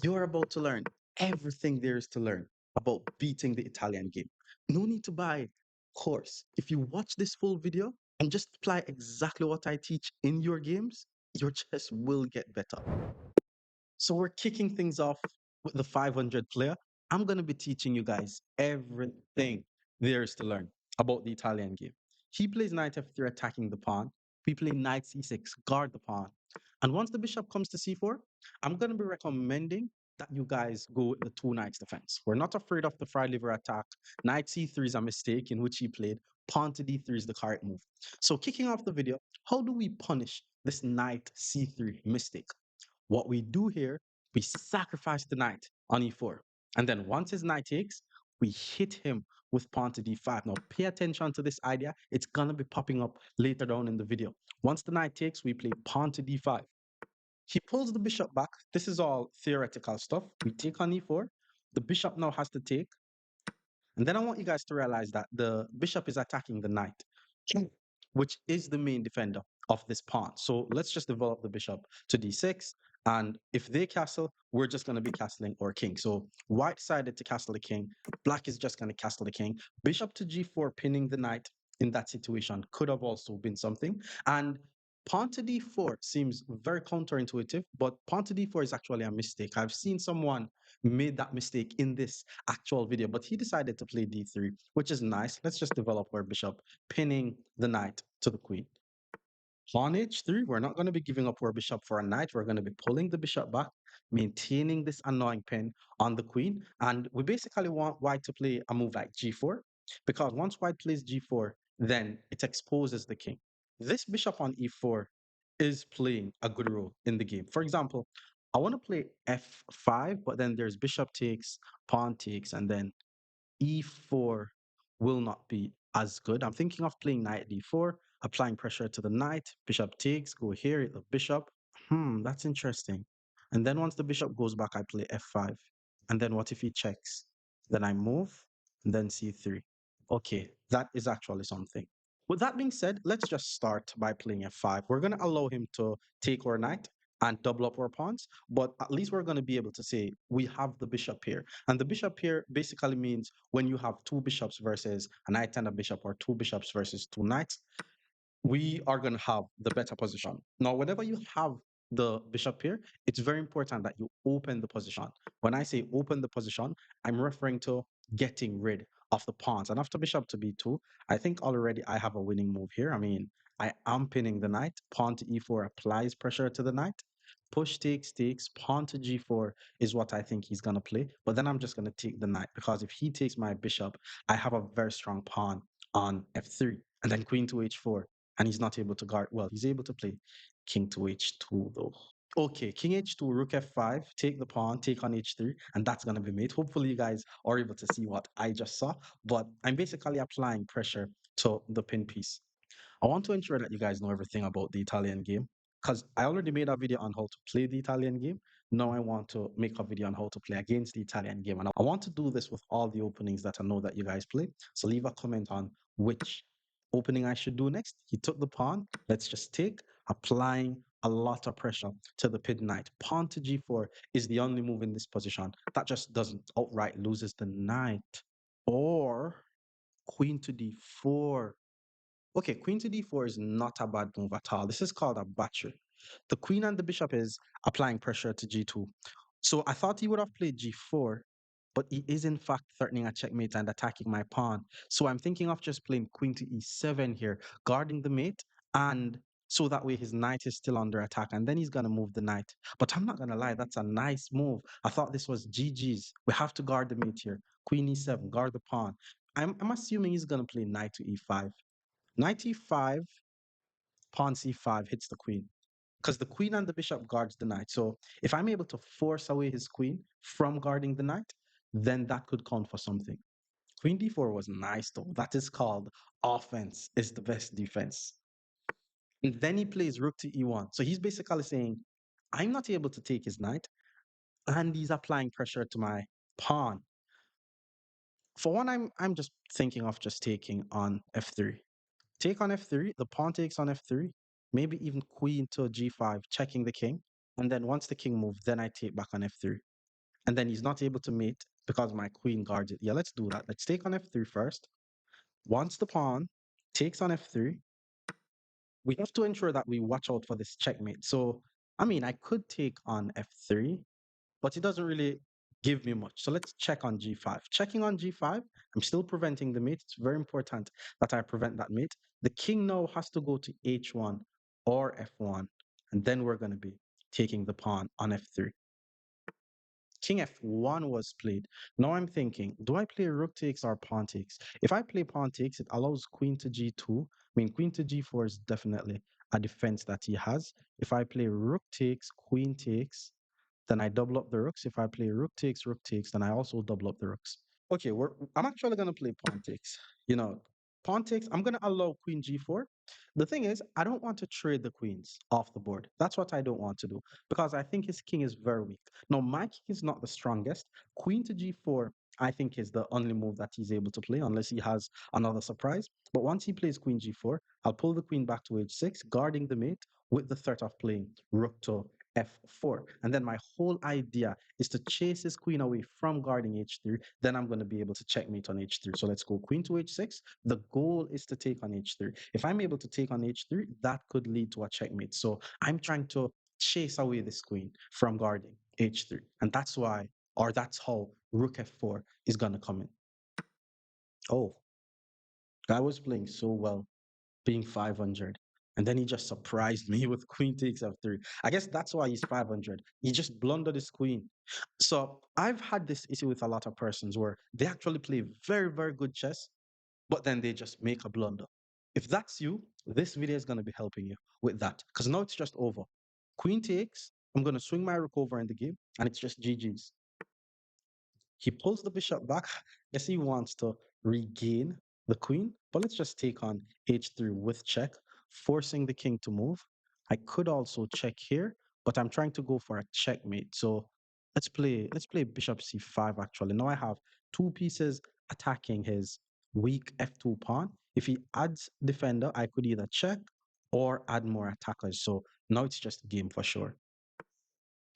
You're about to learn everything there is to learn about beating the Italian game. No need to buy course. If you watch this full video and just apply exactly what I teach in your games, your chess will get better. So we're kicking things off with the 500 player. I'm going to be teaching you guys everything there is to learn about the Italian game. He plays knight f3 attacking the pawn. We play knight c6, guard the pawn. And once the bishop comes to c4, I'm going to be recommending that you guys go with the two knights defense. We're not afraid of the fried liver attack. Knight c3 is a mistake in which he played. Pawn to d3 is the correct move. So kicking off the video, how do we punish this knight c3 mistake? What we do here, we sacrifice the knight on e4. And then once his knight takes, we hit him with pawn to d5. Now pay attention to this idea. It's going to be popping up later down in the video. Once the knight takes, we play pawn to d5. He pulls the bishop back. This is all theoretical stuff. We take on e4. The bishop now has to take. And then I want you guys to realize that the bishop is attacking the knight, which is the main defender of this pawn. So let's just develop the bishop to d6. And if they castle, we're just going to be castling our king. So white decided to castle the king. Black is just going to castle the king. Bishop to g4, pinning the knight in that situation could have also been something. And pawn to d4 seems very counterintuitive, but pawn to d4 is actually a mistake. I've seen someone made that mistake in this actual video, but he decided to play d3, which is nice. Let's just develop our bishop, pinning the knight to the queen. Pawn h3, we're not going to be giving up our bishop for a knight. We're going to be pulling the bishop back, maintaining this annoying pin on the queen. And we basically want white to play a move like g4, because once white plays g4, then it exposes the king. This bishop on e4 is playing a good role in the game. For example, I want to play f5, but then there's bishop takes, pawn takes, and then e4 will not be as good. I'm thinking of playing knight d4, applying pressure to the knight, bishop takes, go here, hit the bishop. That's interesting. And then once the bishop goes back, I play f5. And then what if he checks? Then I move, and then c3. Okay, that is actually something. With that being said, let's just start by playing f5. We're going to allow him to take our knight and double up our pawns, but at least we're going to be able to say we have the bishop here. And the bishop here basically means when you have two bishops versus a knight and a bishop, or two bishops versus two knights, we are going to have the better position. Now, whenever you have the bishop here, it's very important that you open the position. When I say open the position, I'm referring to getting rid of the pawns. And after bishop to b2, I think already I have a winning move here. I mean, I am pinning the knight. Pawn to e4 applies pressure to the knight. Push takes, takes, pawn to g4 is what I think he's going to play. But then I'm just going to take the knight, because if he takes my bishop, I have a very strong pawn on f3. And then queen to h4, and he's not able to guard. Well, he's able to play king to h2 though. Okay, king h2, rook f5, take the pawn, take on h3, and that's going to be mate. Hopefully you guys are able to see what I just saw, but I'm basically applying pressure to the pin piece. I want to ensure that you guys know everything about the Italian game, because I already made a video on how to play the Italian game. Now I want to make a video on how to play against the Italian game. And I want to do this with all the openings that I know that you guys play. So leave a comment on which opening I should do next. He took the pawn. Let's just take, applying a lot of pressure to the pin knight. Pawn to g4 is the only move in this position that just doesn't outright loses the knight. Or queen to d4. Okay, queen to d4 is not a bad move at all. This is called a battery. The queen and the bishop is applying pressure to g2. So I thought he would have played g4, but he is in fact threatening a checkmate and attacking my pawn. So I'm thinking of just playing queen to e7 here, guarding the mate, and so that way his knight is still under attack, and then he's going to move the knight. But I'm not going to lie, that's a nice move. I thought this was GG's. We have to guard the mate here. Queen e7, guard the pawn. I'm assuming he's going to play knight to e5. Knight e5, pawn c5 hits the queen, because the queen and the bishop guards the knight. So if I'm able to force away his queen from guarding the knight, then that could count for something. Queen d4 was nice though. That is called offense is the best defense. And then he plays rook to e1. So he's basically saying, I'm not able to take his knight, and he's applying pressure to my pawn. For one, I'm just thinking of just taking on f3. Take on f3, the pawn takes on f3, maybe even queen to g5, checking the king. And then once the king moves, then I take back on f3. and then he's not able to mate because my queen guards it. Yeah, let's do that. Let's take on f3 first. Once the pawn takes on f3, we have to ensure that we watch out for this checkmate. So, I mean, I could take on f3, but it doesn't really give me much. So let's check on g5. Checking on g5, I'm still preventing the mate. It's very important that I prevent that mate. The king now has to go to h1 or f1, and then we're going to be taking the pawn on f3. King f1 was played. Now I'm thinking, do I play rook takes or pawn takes? If I play pawn takes, it allows queen to g2. I mean, queen to g4 is definitely a defense that he has. If I play rook takes, queen takes, then I double up the rooks. If I play rook takes, then I also double up the rooks. Okay, I'm actually going to play pawn takes. You know, pawn takes, I'm going to allow queen g4. The thing is, I don't want to trade the queens off the board. That's what I don't want to do because I think his king is very weak. Now, my king is not the strongest. Queen to g4, I think, is the only move that he's able to play unless he has another surprise. But once he plays queen g4, I'll pull the queen back to h6, guarding the mate with the threat of playing rook to f4. And then my whole idea is to chase his queen away from guarding h3. Then I'm going to be able to checkmate on h3. So let's go queen to h6. The goal is to take on h3. If I'm able to take on h3, that could lead to a checkmate. So I'm trying to chase away this queen from guarding h3. And that's why, or that's how rook f4 is going to come in. Oh, guy was playing so well, being 500. And then he just surprised me with queen takes f3. I guess that's why he's 500. He just blundered his queen. So I've had this issue with a lot of persons where they actually play very, very good chess, but then they just make a blunder. If that's you, this video is going to be helping you with that because now it's just over. Queen takes, I'm going to swing my rook over in the game, and it's just GG's. He pulls the bishop back. Guess he wants to regain the queen, but let's just take on h3 with check, forcing the king to move. I could also check here, but I'm trying to go for a checkmate. So let's play bishop c5 actually. Now I have two pieces attacking his weak f2 pawn. If he adds defender, I could either check or add more attackers. So now it's just game for sure.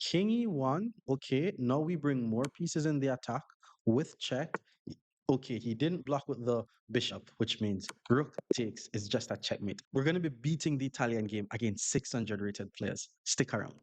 King e1, okay, now we bring more pieces in the attack with check. Okay, he didn't block with the bishop, which means rook takes is just a checkmate. We're going to be beating the Italian game against 600 rated players. Stick around.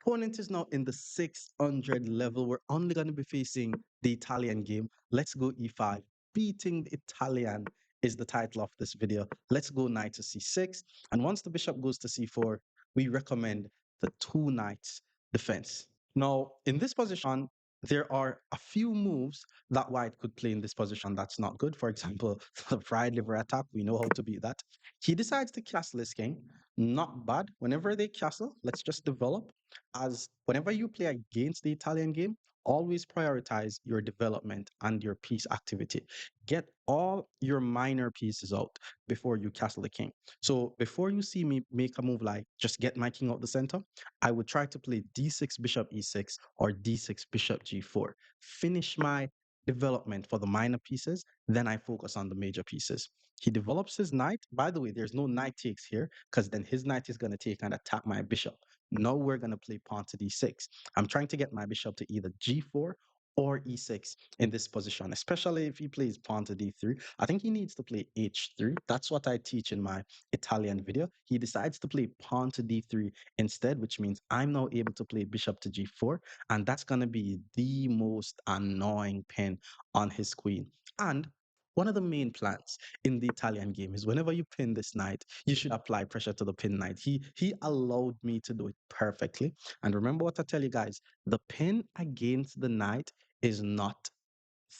Opponent is now in the 600 level. We're only going to be facing the Italian game. Let's go e5. Beating the Italian is the title of this video. Let's go knight to c6. And once the bishop goes to c4, we recommend the two knights defense. Now, in this position, there are a few moves that white could play in this position that's not good. For example, the fried liver attack, we know how to beat that. He decides to castle his king. Not bad. Whenever they castle, let's just develop. As whenever you play against the Italian game, always prioritize your development and your piece activity. Get all your minor pieces out before you castle the king. So before you see me make a move like just get my king out the center, I would try to play d6 bishop e6 or d6 bishop g4. Finish my development for the minor pieces, then I focus on the major pieces. He develops his knight. By the way, there's no knight takes here because then his knight is going to take and attack my bishop. Now we're going to play pawn to d6. I'm trying to get my bishop to either g4 or e6 in this position, especially if he plays pawn to d3. I think he needs to play h3. That's what I teach in my Italian video. He decides to play pawn to d3 instead, which means I'm now able to play bishop to g4, and that's going to be the most annoying pin on his queen. And one of the main plans in the Italian game is whenever you pin this knight, you should apply pressure to the pin knight. He allowed me to do it perfectly. And remember what I tell you guys, the pin against the knight is not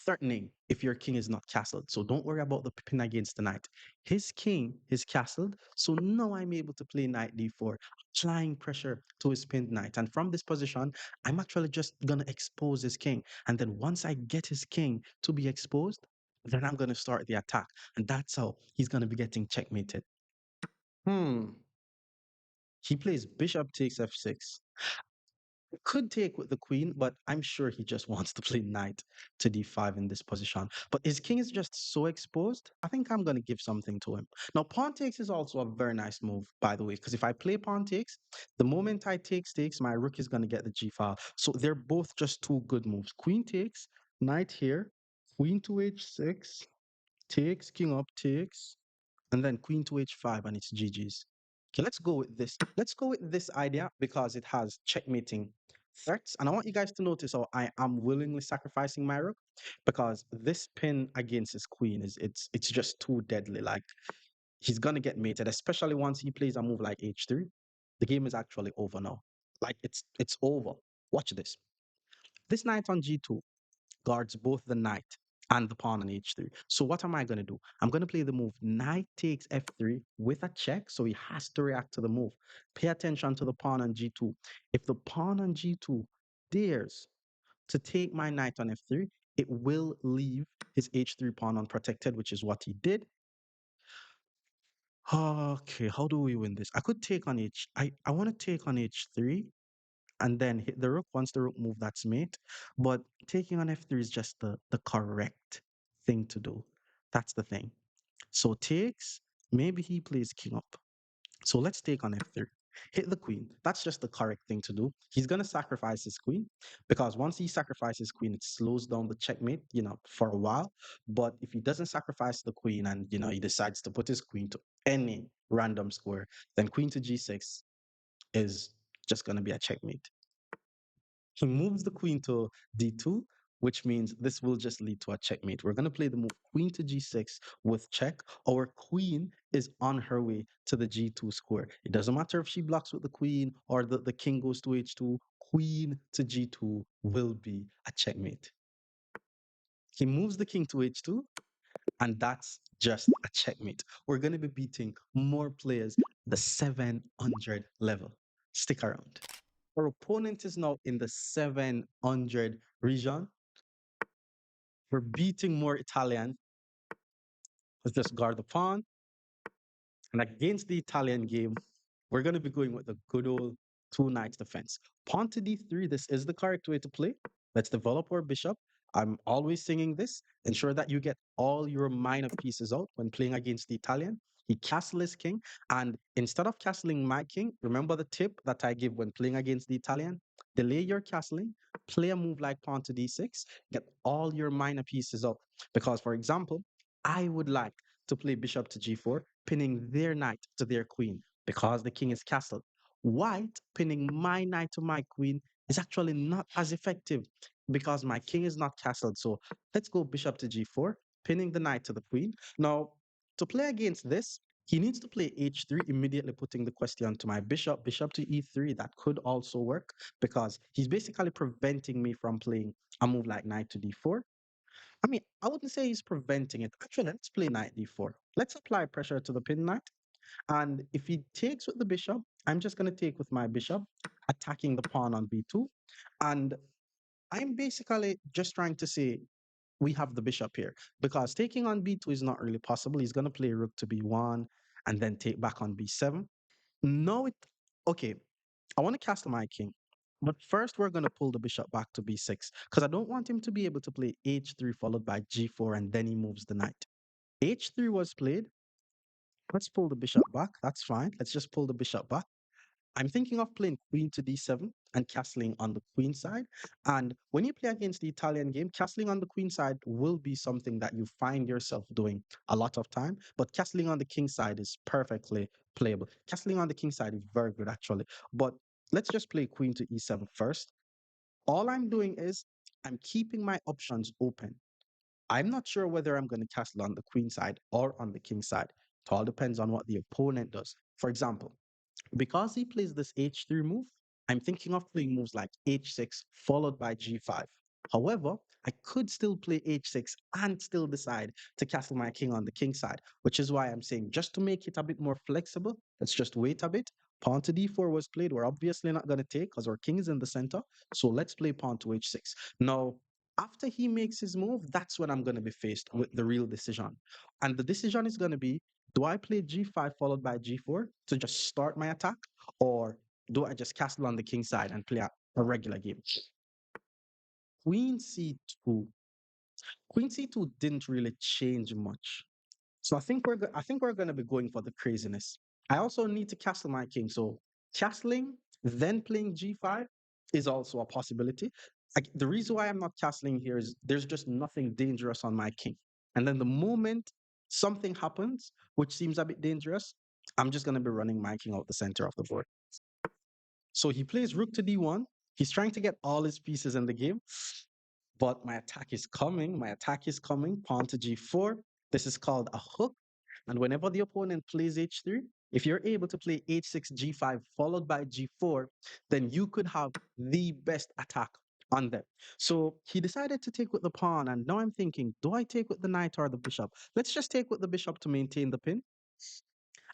threatening if your king is not castled. So don't worry about the pin against the knight. His king is castled, so now I'm able to play knight d4, applying pressure to his pinned knight. And from this position, I'm actually just gonna expose his king. And then once I get his king to be exposed, then I'm gonna start the attack. And that's how he's gonna be getting checkmated. Hmm. He plays bishop takes f6. Could take with the queen, but I'm sure he just wants to play knight to d5 in this position. But his king is just so exposed. I think I'm going to give something to him. Now, pawn takes is also a very nice move, by the way, because if I play pawn takes, the moment I take takes, my rook is going to get the g file. So they're both just two good moves. Queen takes, knight here, queen to h6, takes, king up, takes, and then queen to h5, and it's GG's. Okay, let's go with this. Let's go with this idea because it has checkmating threats. And I want you guys to notice how I am willingly sacrificing my rook because this pin against his queen is it's just too deadly. Like he's gonna get mated, especially once he plays a move like h3. The game is actually over now. Like it's over. Watch this. This knight on g2 guards both the knight and the pawn on h3. So what am I going to do? I'm going to play the move knight takes f3 with a check, so he has to react to the move. Pay attention to the pawn on g2. If the pawn on g2 dares to take my knight on f3, it will leave his h3 pawn unprotected, which is what he did. Okay, how do we win this? I could take on I want to take on h3 and then hit the rook. Once the rook move, that's mate. But taking on f3 is just the correct thing to do. That's the thing. So takes, maybe he plays king up. So let's take on f3. Hit the queen. That's just the correct thing to do. He's going to sacrifice his queen because once he sacrifices queen, it slows down the checkmate, for a while. But if he doesn't sacrifice the queen and, he decides to put his queen to any random square, then queen to g6 is just going to be a checkmate. He moves the queen to d2, which means this will just lead to a checkmate. We're going to play the move queen to g6 with check. Our queen is on her way to the g2 square. It doesn't matter if she blocks with the queen or the king goes to h2. Queen to g2 will be a checkmate. He moves the king to h2, and that's just a checkmate. We're going to be beating more players the 700 level. Stick around. Our opponent is now in the 700 region. We're beating more Italian. Let's just guard the pawn. And against the Italian game, we're going to be going with the good old two knights defense. Pawn to d3, this is the correct way to play. Let's develop our bishop. I'm always singing this. Ensure that you get all your minor pieces out when playing against the Italian. He castled his king, and instead of castling my king, remember the tip that I give when playing against the Italian? Delay your castling, play a move like pawn to d6, get all your minor pieces out. Because, for example, I would like to play bishop to g4, pinning their knight to their queen because the king is castled. White pinning my knight to my queen is actually not as effective because my king is not castled. So let's go bishop to g4, pinning the knight to the queen. Now, to play against this, he needs to play h3, immediately putting the question to my bishop, bishop to e3. That could also work because he's basically preventing me from playing a move like knight to d4. I mean, I wouldn't say he's preventing it. Actually, let's play knight d4. Let's apply pressure to the pin knight. And if he takes with the bishop, I'm just going to take with my bishop, attacking the pawn on b2. And I'm basically just trying to say we have the bishop here because taking on b2 is not really possible. He's going to play rook to b1 and then take back on b7. No, okay. I want to castle my king. But first, we're going to pull the bishop back to b6 because I don't want him to be able to play h3 followed by g4 and then he moves the knight. h3 was played. Let's pull the bishop back. That's fine. Let's just pull the bishop back. I'm thinking of playing queen to d7 and castling on the queen side. And when you play against the Italian game, castling on the queen side will be something that you find yourself doing a lot of time. But castling on the king side is perfectly playable. Castling on the king side is very good, actually. But let's just play queen to e7 first. All I'm doing is I'm keeping my options open. I'm not sure whether I'm going to castle on the queen side or on the king side. It all depends on what the opponent does. For example, because he plays this h3 move, I'm thinking of playing moves like h6 followed by g5. However, I could still play h6 and still decide to castle my king on the king side, which is why I'm saying just to make it a bit more flexible, let's just wait a bit. Pawn to d4 was played. We're obviously not going to take because our king is in the center. So let's play pawn to h6. Now, after he makes his move, that's when I'm going to be faced with the real decision. And the decision is going to be, do I play g5 followed by g4 to just start my attack? Or do I just castle on the king side and play a regular game. Queen c2. Queen c2 didn't really change much. So I think we're going to be going for the craziness. I also need to castle my king. So castling, then playing g5 is also a possibility. The reason why I'm not castling here is there's just nothing dangerous on my king. And then the moment something happens, which seems a bit dangerous, I'm just going to be running my king out the center of the board. So he plays rook to d1. He's trying to get all his pieces in the game, but my attack is coming. My attack is coming. Pawn to g4. This is called a hook. And whenever the opponent plays h3, if you're able to play h6, g5, followed by g4, then you could have the best attack on them. So he decided to take with the pawn. And now I'm thinking, do I take with the knight or the bishop? Let's just take with the bishop to maintain the pin.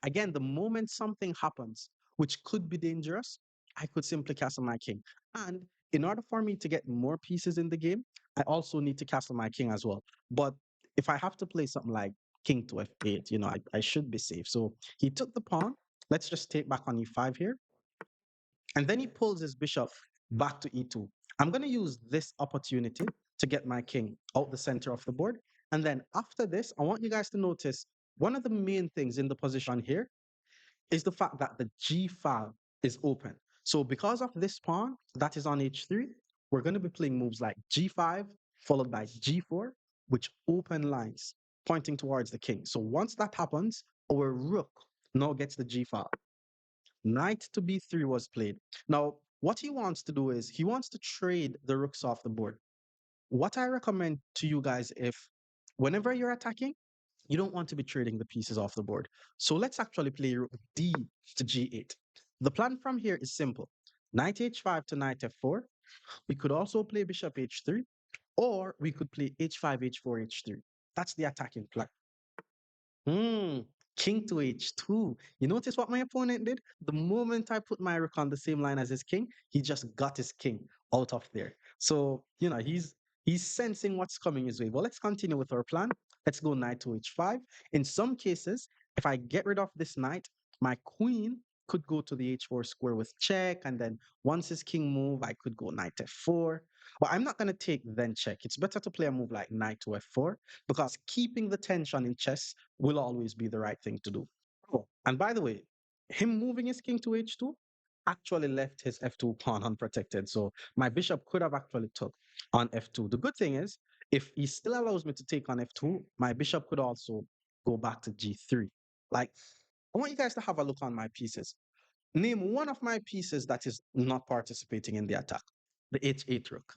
Again, the moment something happens, which could be dangerous, I could simply castle my king. And in order for me to get more pieces in the game, I also need to castle my king as well. But if I have to play something like king to f8, I should be safe. So he took the pawn. Let's just take back on e5 here. And then he pulls his bishop back to e2. I'm going to use this opportunity to get my king out the center of the board. And then after this, I want you guys to notice one of the main things in the position here is the fact that the G file is open. So because of this pawn that is on H3, we're going to be playing moves like G5 followed by G4, which open lines pointing towards the king. So once that happens, our rook now gets the G file. Knight to B3 was played. Now, what he wants to do is he wants to trade the rooks off the board. What I recommend to you guys, if whenever you're attacking, you don't want to be trading the pieces off the board. So let's actually play rook d to g8. The plan from here is simple. Knight h5 to knight f4. We could also play bishop h3, or we could play h5, h4, h3. That's the attacking plan. Hmm. King to h2. You notice what my opponent did? The moment I put my rook on the same line as his king, he just got his king out of there. So, he's sensing what's coming his way. Well, let's continue with our plan. Let's go knight to h5. In some cases, if I get rid of this knight, my queen could go to the h4 square with check. And then once his king move, I could go knight f4. But I'm not going to take then check. It's better to play a move like knight to f4 because keeping the tension in chess will always be the right thing to do. Oh, and by the way, him moving his king to h2 actually left his f2 pawn unprotected. So my bishop could have actually took on f2. The good thing is, if he still allows me to take on f2, my bishop could also go back to g3. Like, I want you guys to have a look on my pieces. Name one of my pieces that is not participating in the attack. The h8 rook.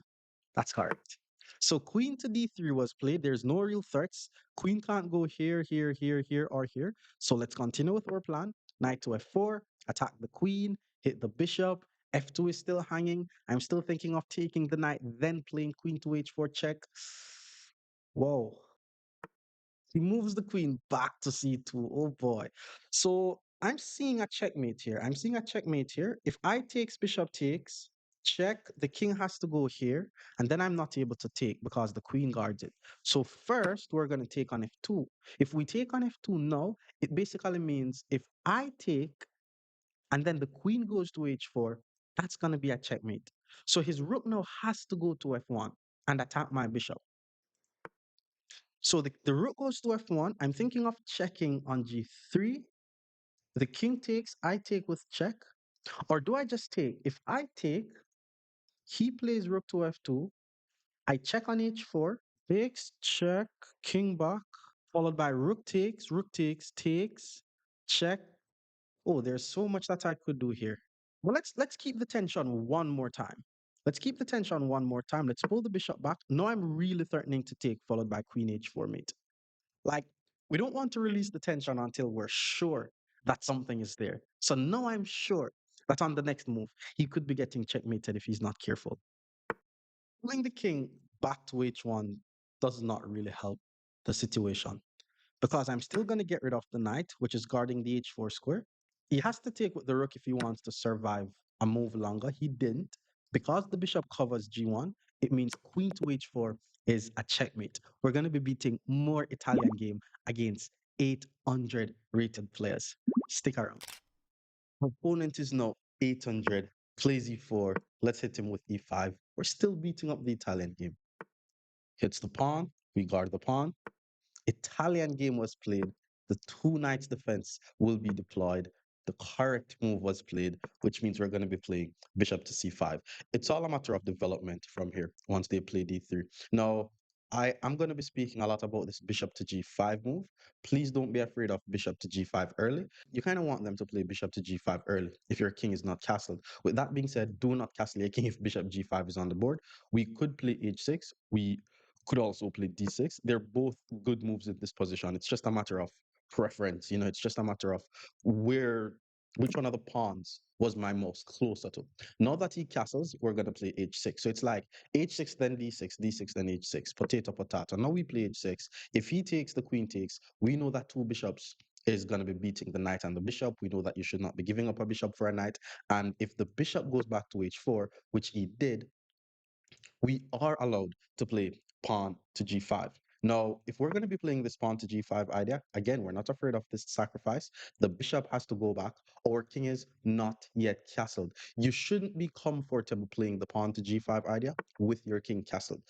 That's correct. So queen to d3 was played. There's no real threats. Queen can't go here, here, here, here, or here. So let's continue with our plan. Knight to f4, attack the queen, hit the bishop. f2 is still hanging. I'm still thinking of taking the knight, then playing queen to h4 check. Whoa. He moves the queen back to c2. Oh boy. So I'm seeing a checkmate here. I'm seeing a checkmate here. If I takes, bishop takes, check, the king has to go here, and then I'm not able to take because the queen guards it. So first, we're going to take on f2. If we take on f2 now, it basically means if I take and then the queen goes to h4, that's going to be a checkmate. So his rook now has to go to f1 and attack my bishop. So the rook goes to f1. I'm thinking of checking on g3. The king takes, I take with check. Or do I just take? If I take, he plays rook to f2. I check on h4. Takes, check, king back, followed by rook takes, takes, check. Oh, there's so much that I could do here. Well, let's keep the tension one more time. Let's keep the tension one more time. Let's pull the bishop back. Now I'm really threatening to take, followed by queen h4 mate. Like, we don't want to release the tension until we're sure that something is there. So now I'm sure that on the next move, he could be getting checkmated if he's not careful. Pulling the king back to h1 does not really help the situation because I'm still going to get rid of the knight, which is guarding the h4 square. He has to take with the rook if he wants to survive a move longer. He didn't. Because the bishop covers g1, it means queen to h4 is a checkmate. We're going to be beating more Italian game against 800 rated players. Stick around. Opponent is now 800. Plays e4. Let's hit him with e5. We're still beating up the Italian game. Hits the pawn. We guard the pawn. Italian game was played. The two knights defense will be deployed. The correct move was played, which means we're going to be playing bishop to c5. It's all a matter of development from here once they play d3. Now, I'm going to be speaking a lot about this bishop to g5 move. Please don't be afraid of bishop to g5 early. You kind of want them to play bishop to g5 early if your king is not castled. With that being said, do not castle your king if bishop g5 is on the board. We could play h6. We could also play d6. They're both good moves in this position. It's just a matter of preference. It's just a matter of where which one of the pawns was my most closer to. Now that he castles, we're gonna play h6. So it's like h6 then d6, d6 then h6, potato potato. Now we play h6. If he takes, the queen takes. We know that two bishops is going to be beating the knight and the bishop. We know that you should not be giving up a bishop for a knight. And if the bishop goes back to h4, which he did, we are allowed to play pawn to g5. Now, if we're going to be playing this pawn to g5 idea, again, we're not afraid of this sacrifice. The bishop has to go back. Our king is not yet castled. You shouldn't be comfortable playing the pawn to g5 idea with your king castled.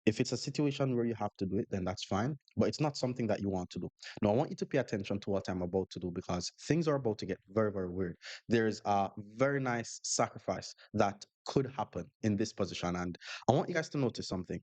If it's a situation where you have to do it, then that's fine, but it's not something that you want to do. Now, I want you to pay attention to what I'm about to do because things are about to get very, very weird. There's a very nice sacrifice that could happen in this position, and I want you guys to notice something.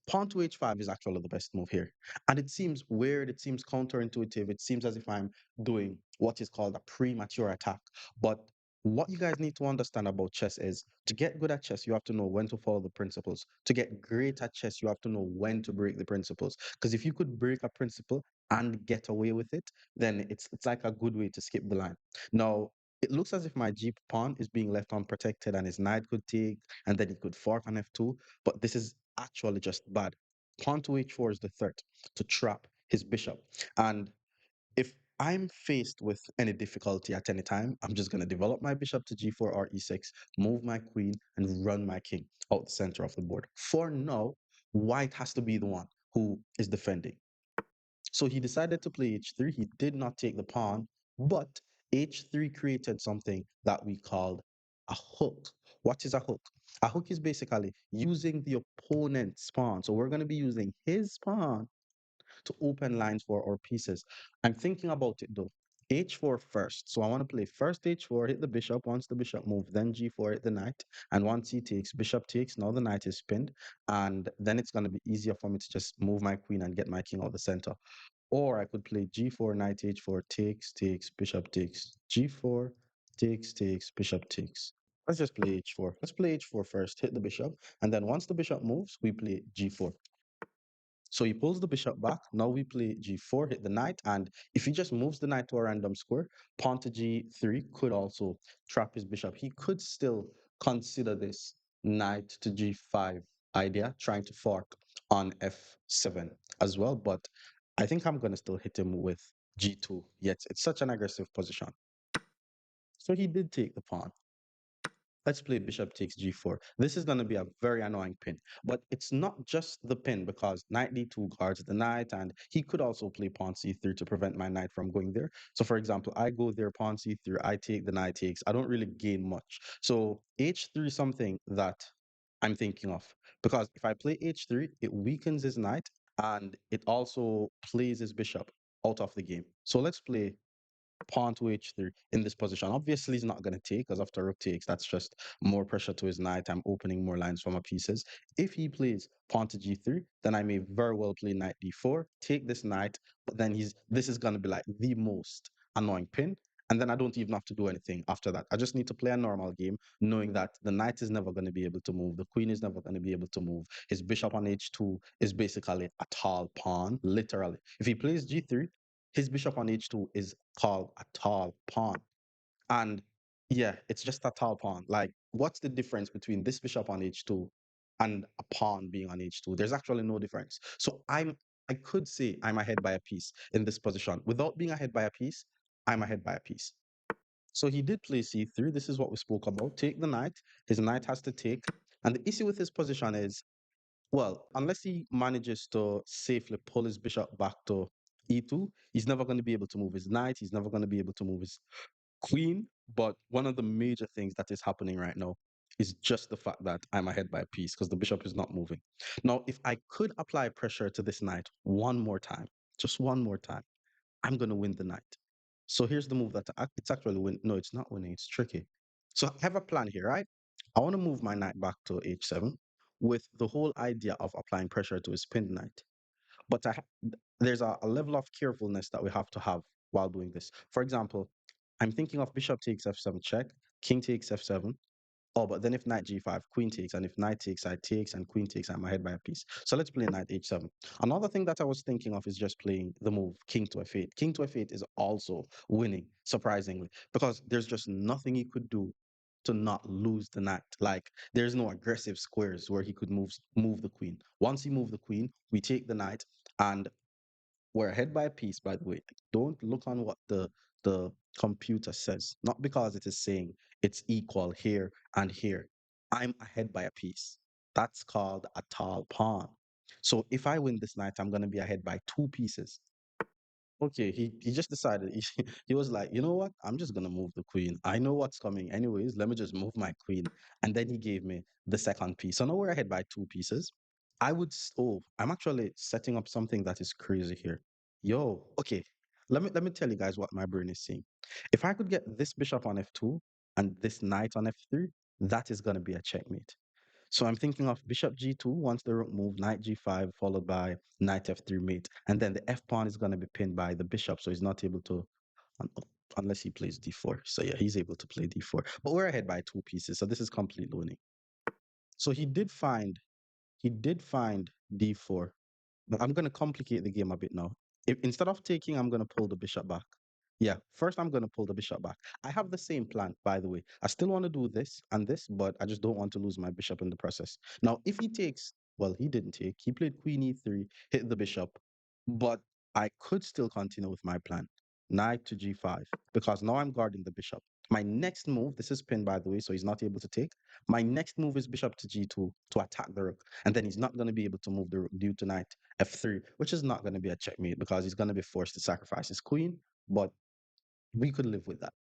Pawn to h5 is actually the best move here. And it seems weird, it seems counterintuitive, it seems as if I'm doing what is called a premature attack. But what you guys need to understand about chess is to get good at chess, you have to know when to follow the principles. To get great at chess, you have to know when to break the principles. Because if you could break a principle and get away with it, then it's like a good way to skip the line. Now, it looks as if my g pawn is being left unprotected and his knight could take, and then he could fork on f2, but this is actually just bad. Pawn to h4 is the threat to trap his bishop. And if I'm faced with any difficulty at any time, I'm just going to develop my bishop to g4 or e6, move my queen, and run my king out the center of the board. For now, white has to be the one who is defending. So he decided to play h3. He did not take the pawn, but h3 created something that we called a hook. What is a hook? A hook is basically using the opponent's pawn. So we're going to be using his pawn to open lines for our pieces. I'm thinking about it though. H4 first. So I want to play first H4, hit the bishop. Once the bishop moves, then G4, hit the knight. And once he takes, bishop takes. Now the knight is pinned. And then it's going to be easier for me to just move my queen and get my king out the center. Or I could play g4, knight h4, takes, takes, bishop takes, g4, takes, takes, bishop takes. Let's just play h4. Let's play h4 first, hit the bishop, and then once the bishop moves, we play g4. So he pulls the bishop back. Now we play g4, hit the knight, and if he just moves the knight to a random square, pawn to g3 could also trap his bishop. He could still consider this knight to g5 idea, trying to fork on f7 as well, but I think I'm going to still hit him with g2. Yet it's such an aggressive position. So he did take the pawn. Let's play bishop takes g4. This is going to be a very annoying pin, but it's not just the pin because knight d2 guards the knight, and he could also play pawn c3 to prevent my knight from going there. So for example, I go there, pawn c3, I take, the knight takes. I don't really gain much. So h3 is something that I'm thinking of because if I play h3, it weakens his knight and it also plays his bishop out of the game. So let's play pawn to h3 in this position. Obviously, he's not going to take because after rook takes, that's just more pressure to his knight. I'm opening more lines for my pieces. If he plays pawn to g3, then I may very well play knight d4, take this knight, but then this is going to be like the most annoying pin. And then I don't even have to do anything after that. I just need to play a normal game, knowing that the knight is never going to be able to move. The queen is never going to be able to move. His bishop on h2 is basically a tall pawn, literally. If he plays g3, his bishop on h2 is called a tall pawn. And yeah, it's just a tall pawn. Like, what's the difference between this bishop on h2 and a pawn being on h2? There's actually no difference. So I could say I'm ahead by a piece in this position. Without being ahead by a piece, I'm ahead by a piece. So he did play c3. This is what we spoke about. Take the knight. His knight has to take. And the issue with his position is, well, unless he manages to safely pull his bishop back to e2, he's never going to be able to move his knight. He's never going to be able to move his queen. But one of the major things that is happening right now is just the fact that I'm ahead by a piece because the bishop is not moving. Now, if I could apply pressure to this knight one more time, just one more time, I'm going to win the night. So here's the move that it's actually win. No, it's not winning. It's tricky. So I have a plan here, right? I want to move my knight back to h7 with the whole idea of applying pressure to his pinned knight. But there's a level of carefulness that we have to have while doing this. For example, I'm thinking of bishop takes f7 check, king takes f7. Oh, but then if knight g5, queen takes, and if knight takes, I takes, and queen takes, I'm ahead by a piece. So let's play knight h7. Another thing that I was thinking of is just playing the move king to f8. King to f8 is also winning, surprisingly, because there's just nothing he could do to not lose the knight. Like there's no aggressive squares where he could move the queen. Once he moved the queen, we take the knight, and we're ahead by a piece, by the way. Don't look on what the computer says, not because it is saying it's equal here and here. I'm ahead by a piece. That's called a tall pawn. So if I win this night, I'm going to be ahead by two pieces. Okay, he just decided he was like, you know what? I'm just gonna move the queen. I know what's coming anyways. Let me just move my queen. And then he gave me the second piece. So now we're ahead by two pieces. Oh, I'm actually setting up something that is crazy here. Yo, okay. Let me tell you guys what my brain is saying. If I could get this bishop on f2 and this knight on f3, that is gonna be a checkmate. So I'm thinking of bishop g2 once the rook move, knight g5, followed by knight f3 mate. And then the f pawn is going to be pinned by the bishop, so he's not able to, unless he plays d4. So yeah, he's able to play d4. But we're ahead by two pieces, so this is completely winning. So he did find d4. But I'm going to complicate the game a bit now. If instead of taking, I'm going to pull the bishop back. Yeah, first I'm going to pull the bishop back. I have the same plan, by the way. I still want to do this and this, but I just don't want to lose my bishop in the process. Now, if he takes, well, he didn't take. He played queen e3, hit the bishop, but I could still continue with my plan. Knight to g5, because now I'm guarding the bishop. My next move, this is pinned, by the way, so he's not able to take. My next move is bishop to g2 to attack the rook, and then he's not going to be able to move the rook due to knight f3, which is not going to be a checkmate because he's going to be forced to sacrifice his queen, but we could live with that.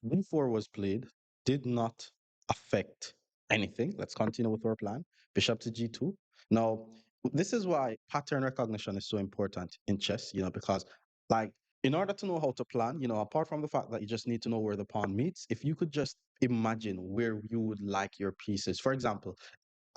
B4 was played, did not affect anything. Let's continue with our plan. Bishop to g2. Now, this is why pattern recognition is so important in chess, because like in order to know how to plan, apart from the fact that you just need to know where the pawn meets, if you could just imagine where you would like your pieces. For example,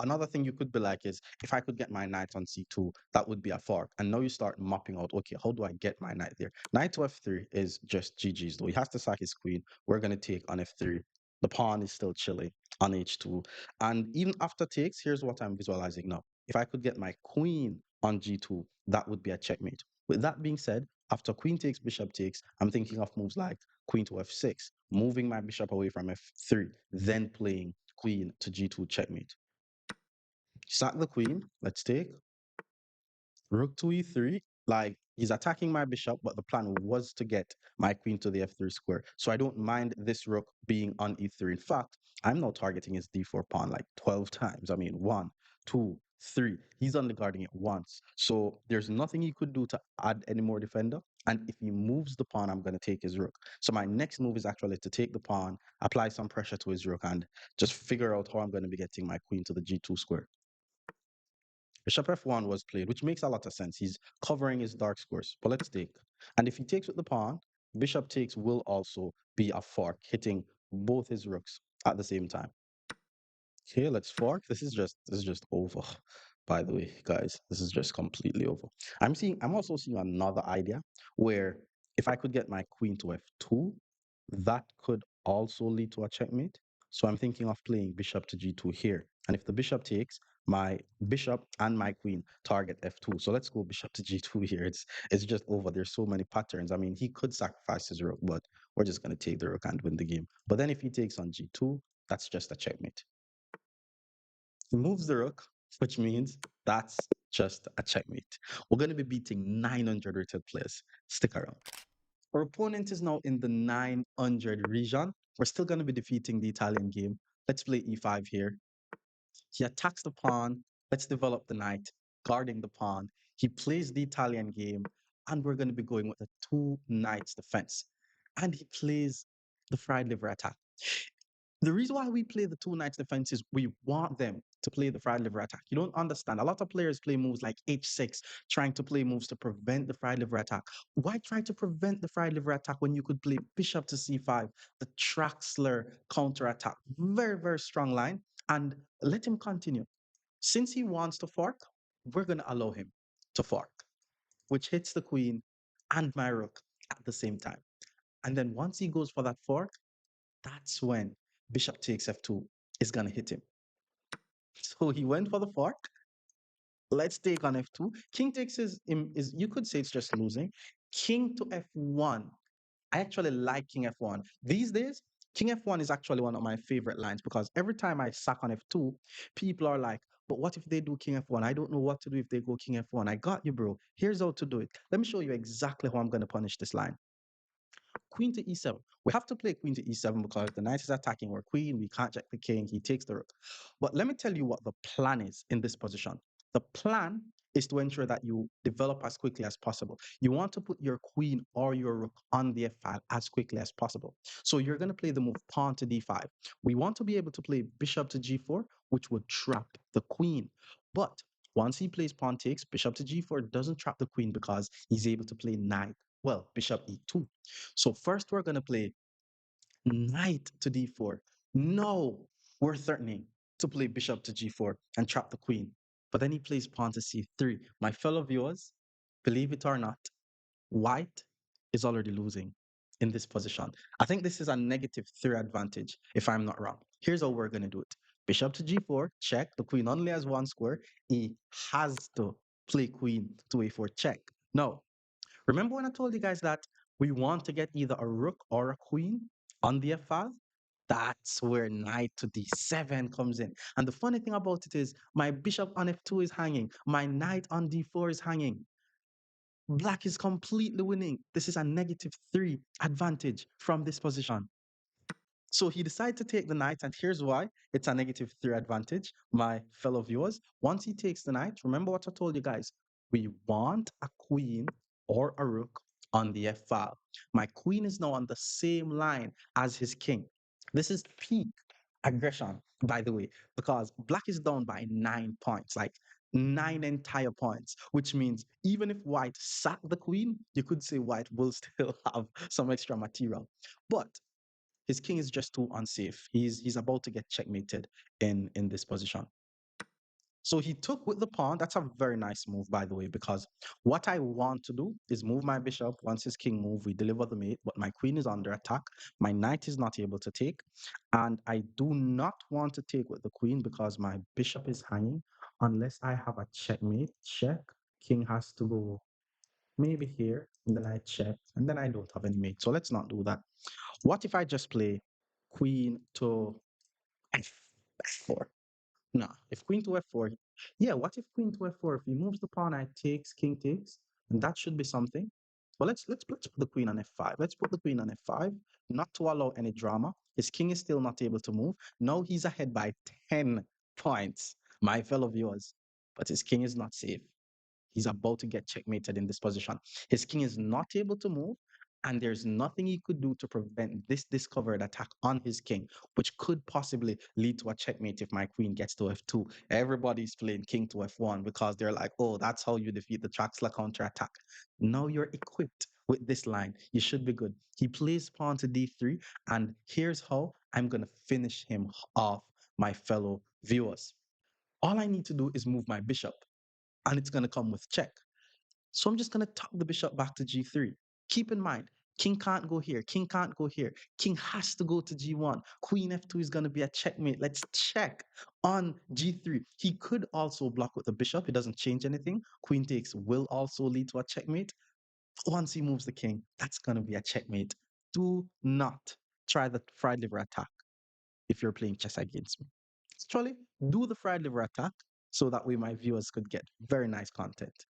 another thing you could be like is if I could get my knight on c2, that would be a fork. And now you start mapping out, okay, how do I get my knight there? Knight to f3 is just GG's though. He has to sack his queen. We're going to take on f3. The pawn is still chilling on h2. And even after takes, here's what I'm visualizing now. If I could get my queen on g2, that would be a checkmate. With that being said, after queen takes, bishop takes, I'm thinking of moves like queen to f6, moving my bishop away from f3, then playing queen to g2 checkmate. Sack the queen. Let's take rook to e3. Like he's attacking my bishop, but the plan was to get my queen to the f3 square. So I don't mind this rook being on e3. In fact, I'm now targeting his d4 pawn like 12 times. I mean, one, two, three. He's only guarding it once. So there's nothing he could do to add any more defender. And if he moves the pawn, I'm going to take his rook. So my next move is actually to take the pawn, apply some pressure to his rook, and just figure out how I'm going to be getting my queen to the g2 square. Bishop f1 was played, which makes a lot of sense. He's covering his dark squares. But let's take. And if he takes with the pawn, bishop takes will also be a fork, hitting both his rooks at the same time. Okay, let's fork. This is just over. By the way, guys, this is just completely over. I'm also seeing another idea where if I could get my queen to f2, that could also lead to a checkmate. So I'm thinking of playing bishop to g2 here. And if the bishop takes, my bishop and my queen target f2. So let's go bishop to g2 here. It's just over. There's so many patterns. I mean, he could sacrifice his rook, but we're just going to take the rook and win the game. But then if he takes on g2, that's just a checkmate. He moves the rook, which means that's just a checkmate. We're going to be beating 900 rated players. Stick around. Our opponent is now in the 900 region. We're still going to be defeating the Italian game. Let's play e5 here. He attacks the pawn. Let's develop the knight, guarding the pawn. He plays the Italian game, and we're going to be going with a two knights defense. And he plays the fried liver attack. The reason why we play the two knights defense is we want them to play the fried liver attack. You don't understand. A lot of players play moves like h6, trying to play moves to prevent the fried liver attack. Why try to prevent the fried liver attack when you could play bishop to c5, the Traxler counter attack? Very, very strong line. And let him continue. Since he wants to fork, we're going to allow him to fork, which hits the queen and my rook at the same time. And then once he goes for that fork, that's when bishop takes f2 is going to hit him. So he went for the fork. Let's take on f2. King takes is you could say it's just losing. King to f1. I actually like king f1. These days, king f1 is actually one of my favorite lines because every time I sack on f2, people are like, but what if they do king f1? I don't know what to do if they go king f1. I got you, bro. Here's how to do it. Let me show you exactly how I'm going to punish this line. Queen to e7. We have to play queen to e7 because the knight is attacking our queen. We can't check the king. He takes the rook. But let me tell you what the plan is in this position. The plan is to ensure that you develop as quickly as possible. You want to put your queen or your rook on the f-file as quickly as possible. So you're going to play the move pawn to d5. We want to be able to play bishop to g4, which would trap the queen. But once he plays pawn takes, bishop to g4 doesn't trap the queen because he's able to play knight, well, bishop e2. So first we're going to play knight to d4. No, we're threatening to play bishop to g4 and trap the queen. But then he plays pawn to c3. My fellow viewers, believe it or not, white is already losing in this position. I think this is a -3 advantage, if I'm not wrong. Here's how we're going to do it. Bishop to g4, check. The queen only has one square. He has to play queen to a4, check. No, remember when I told you guys that we want to get either a rook or a queen on the f5? That's where knight to d7 comes in. And the funny thing about it is my bishop on f2 is hanging. My knight on d4 is hanging. Black is completely winning. This is a -3 advantage from this position. So he decided to take the knight, and here's why it's a -3 advantage, my fellow viewers. Once he takes the knight, remember what I told you guys. We want a queen or a rook on the f file. My queen is now on the same line as his king. This is peak aggression, by the way, because black is down by 9 points, like 9 entire points, which means even if white sack the queen, you could say white will still have some extra material. But his king is just too unsafe. He's about to get checkmated in this position. So he took with the pawn. That's a very nice move, by the way, because what I want to do is move my bishop. Once his king move, we deliver the mate, but my queen is under attack. My knight is not able to take. And I do not want to take with the queen because my bishop is hanging. Unless I have a checkmate, check. King has to go maybe here, and then I check, and then I don't have any mate. So let's not do that. What if I just play queen to f4? No, if queen to f4, yeah, what if queen to f4? If he moves the pawn, I takes, king takes, and that should be something. Well, let's put the queen on f5. Let's put the queen on f5, not to allow any drama. His king is still not able to move. Now he's ahead by 10 points, my fellow viewers. But his king is not safe. He's about to get checkmated in this position. His king is not able to move, and there's nothing he could do to prevent this discovered attack on his king, which could possibly lead to a checkmate if my queen gets to f2. Everybody's playing king to f1 because they're like, oh, that's how you defeat the Traxler counter attack. Now you're equipped with this line. You should be good. He plays pawn to d3, and here's how I'm going to finish him off, my fellow viewers. All I need to do is move my bishop and it's going to come with check. So I'm just going to tuck the bishop back to g3. Keep in mind, king can't go here, king can't go here. King has to go to g1. Queen f2 is going to be a checkmate. Let's check on g3. He could also block with the bishop. It doesn't change anything. Queen takes will also lead to a checkmate. Once he moves the king, that's going to be a checkmate. Do not try the fried liver attack if you're playing chess against me. Actually, do the fried liver attack so that way my viewers could get very nice content.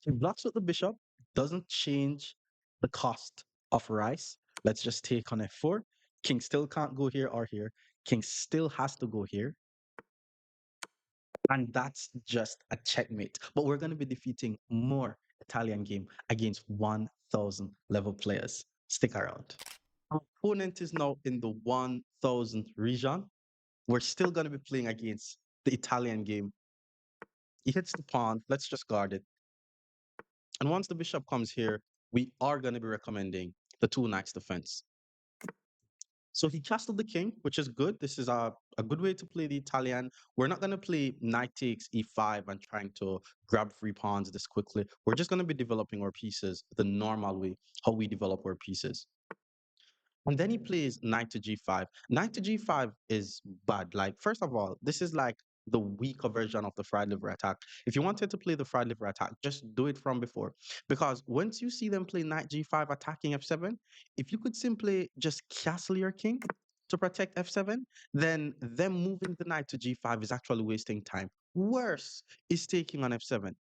He blocks with the bishop, doesn't change the cost of rice. Let's just take on f4. King still can't go here or here. King still has to go here. And that's just a checkmate. But we're going to be defeating more Italian game against 1,000 level players. Stick around. Our opponent is now in the 1000th region. We're still going to be playing against the Italian game. He hits the pawn. Let's just guard it. And once the bishop comes here, we are going to be recommending the two knights defense. So he castled the king, which is good. This is a good way to play the Italian. We're not going to play knight takes e5 and trying to grab free pawns this quickly. We're just going to be developing our pieces the normal way, how we develop our pieces. And then he plays knight to g5. Knight to g5 is bad. Like, first of all, this is like the weaker version of the fried liver attack. If you wanted to play the fried liver attack, just do it from before. Because once you see them play knight g5 attacking f7, if you could simply just castle your king to protect f7, then them moving the knight to g5 is actually wasting time. Worse is taking on f7.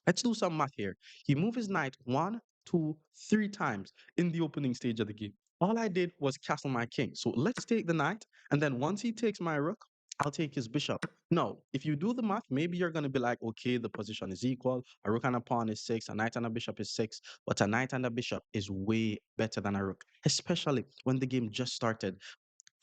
Let's do some math here. He moved his knight one, two, three times in the opening stage of the game. All I did was castle my king. So let's take the knight, and then once he takes my rook, I'll take his bishop. Now, if you do the math, maybe you're going to be like, okay, the position is equal. A rook and a pawn is six, a knight and a bishop is six, but a knight and a bishop is way better than a rook, especially when the game just started.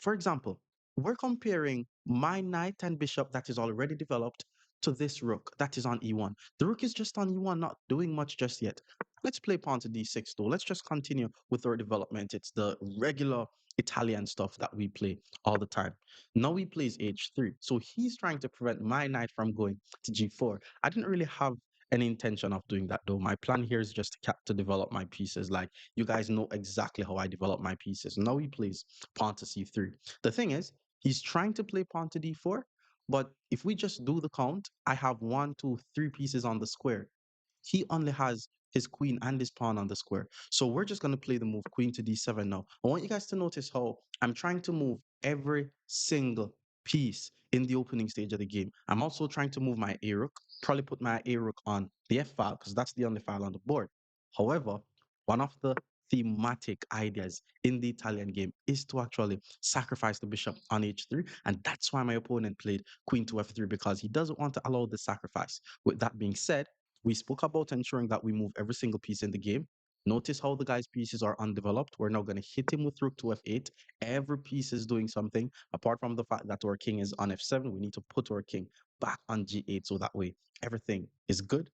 For example, we're comparing my knight and bishop that is already developed to this rook that is on e1. The rook is just on e1, not doing much just yet. Let's play pawn to d6 though. Let's just continue with our development. It's the regular Italian stuff that we play all the time. Now he plays h3. So he's trying to prevent my knight from going to g4. I didn't really have any intention of doing that though. My plan here is just to develop my pieces. Like, you guys know exactly how I develop my pieces. Now he plays pawn to c3. The thing is, he's trying to play pawn to d4, but if we just do the count, I have one, two, three pieces on the square. He only has his queen and his pawn on the square. So we're just going to play the move queen to d7 now. I want you guys to notice how I'm trying to move every single piece in the opening stage of the game. I'm also trying to move my a rook, probably put my a rook on the f file because that's the only file on the board. However, one of the thematic ideas in the Italian game is to actually sacrifice the bishop on h3. And that's why my opponent played queen to f3 because he doesn't want to allow the sacrifice. With that being said, we spoke about ensuring that we move every single piece in the game. Notice how the guy's pieces are undeveloped. We're now going to hit him with rook to f8. Every piece is doing something. Apart from the fact that our king is on f7, we need to put our king back on g8 so that way everything is good.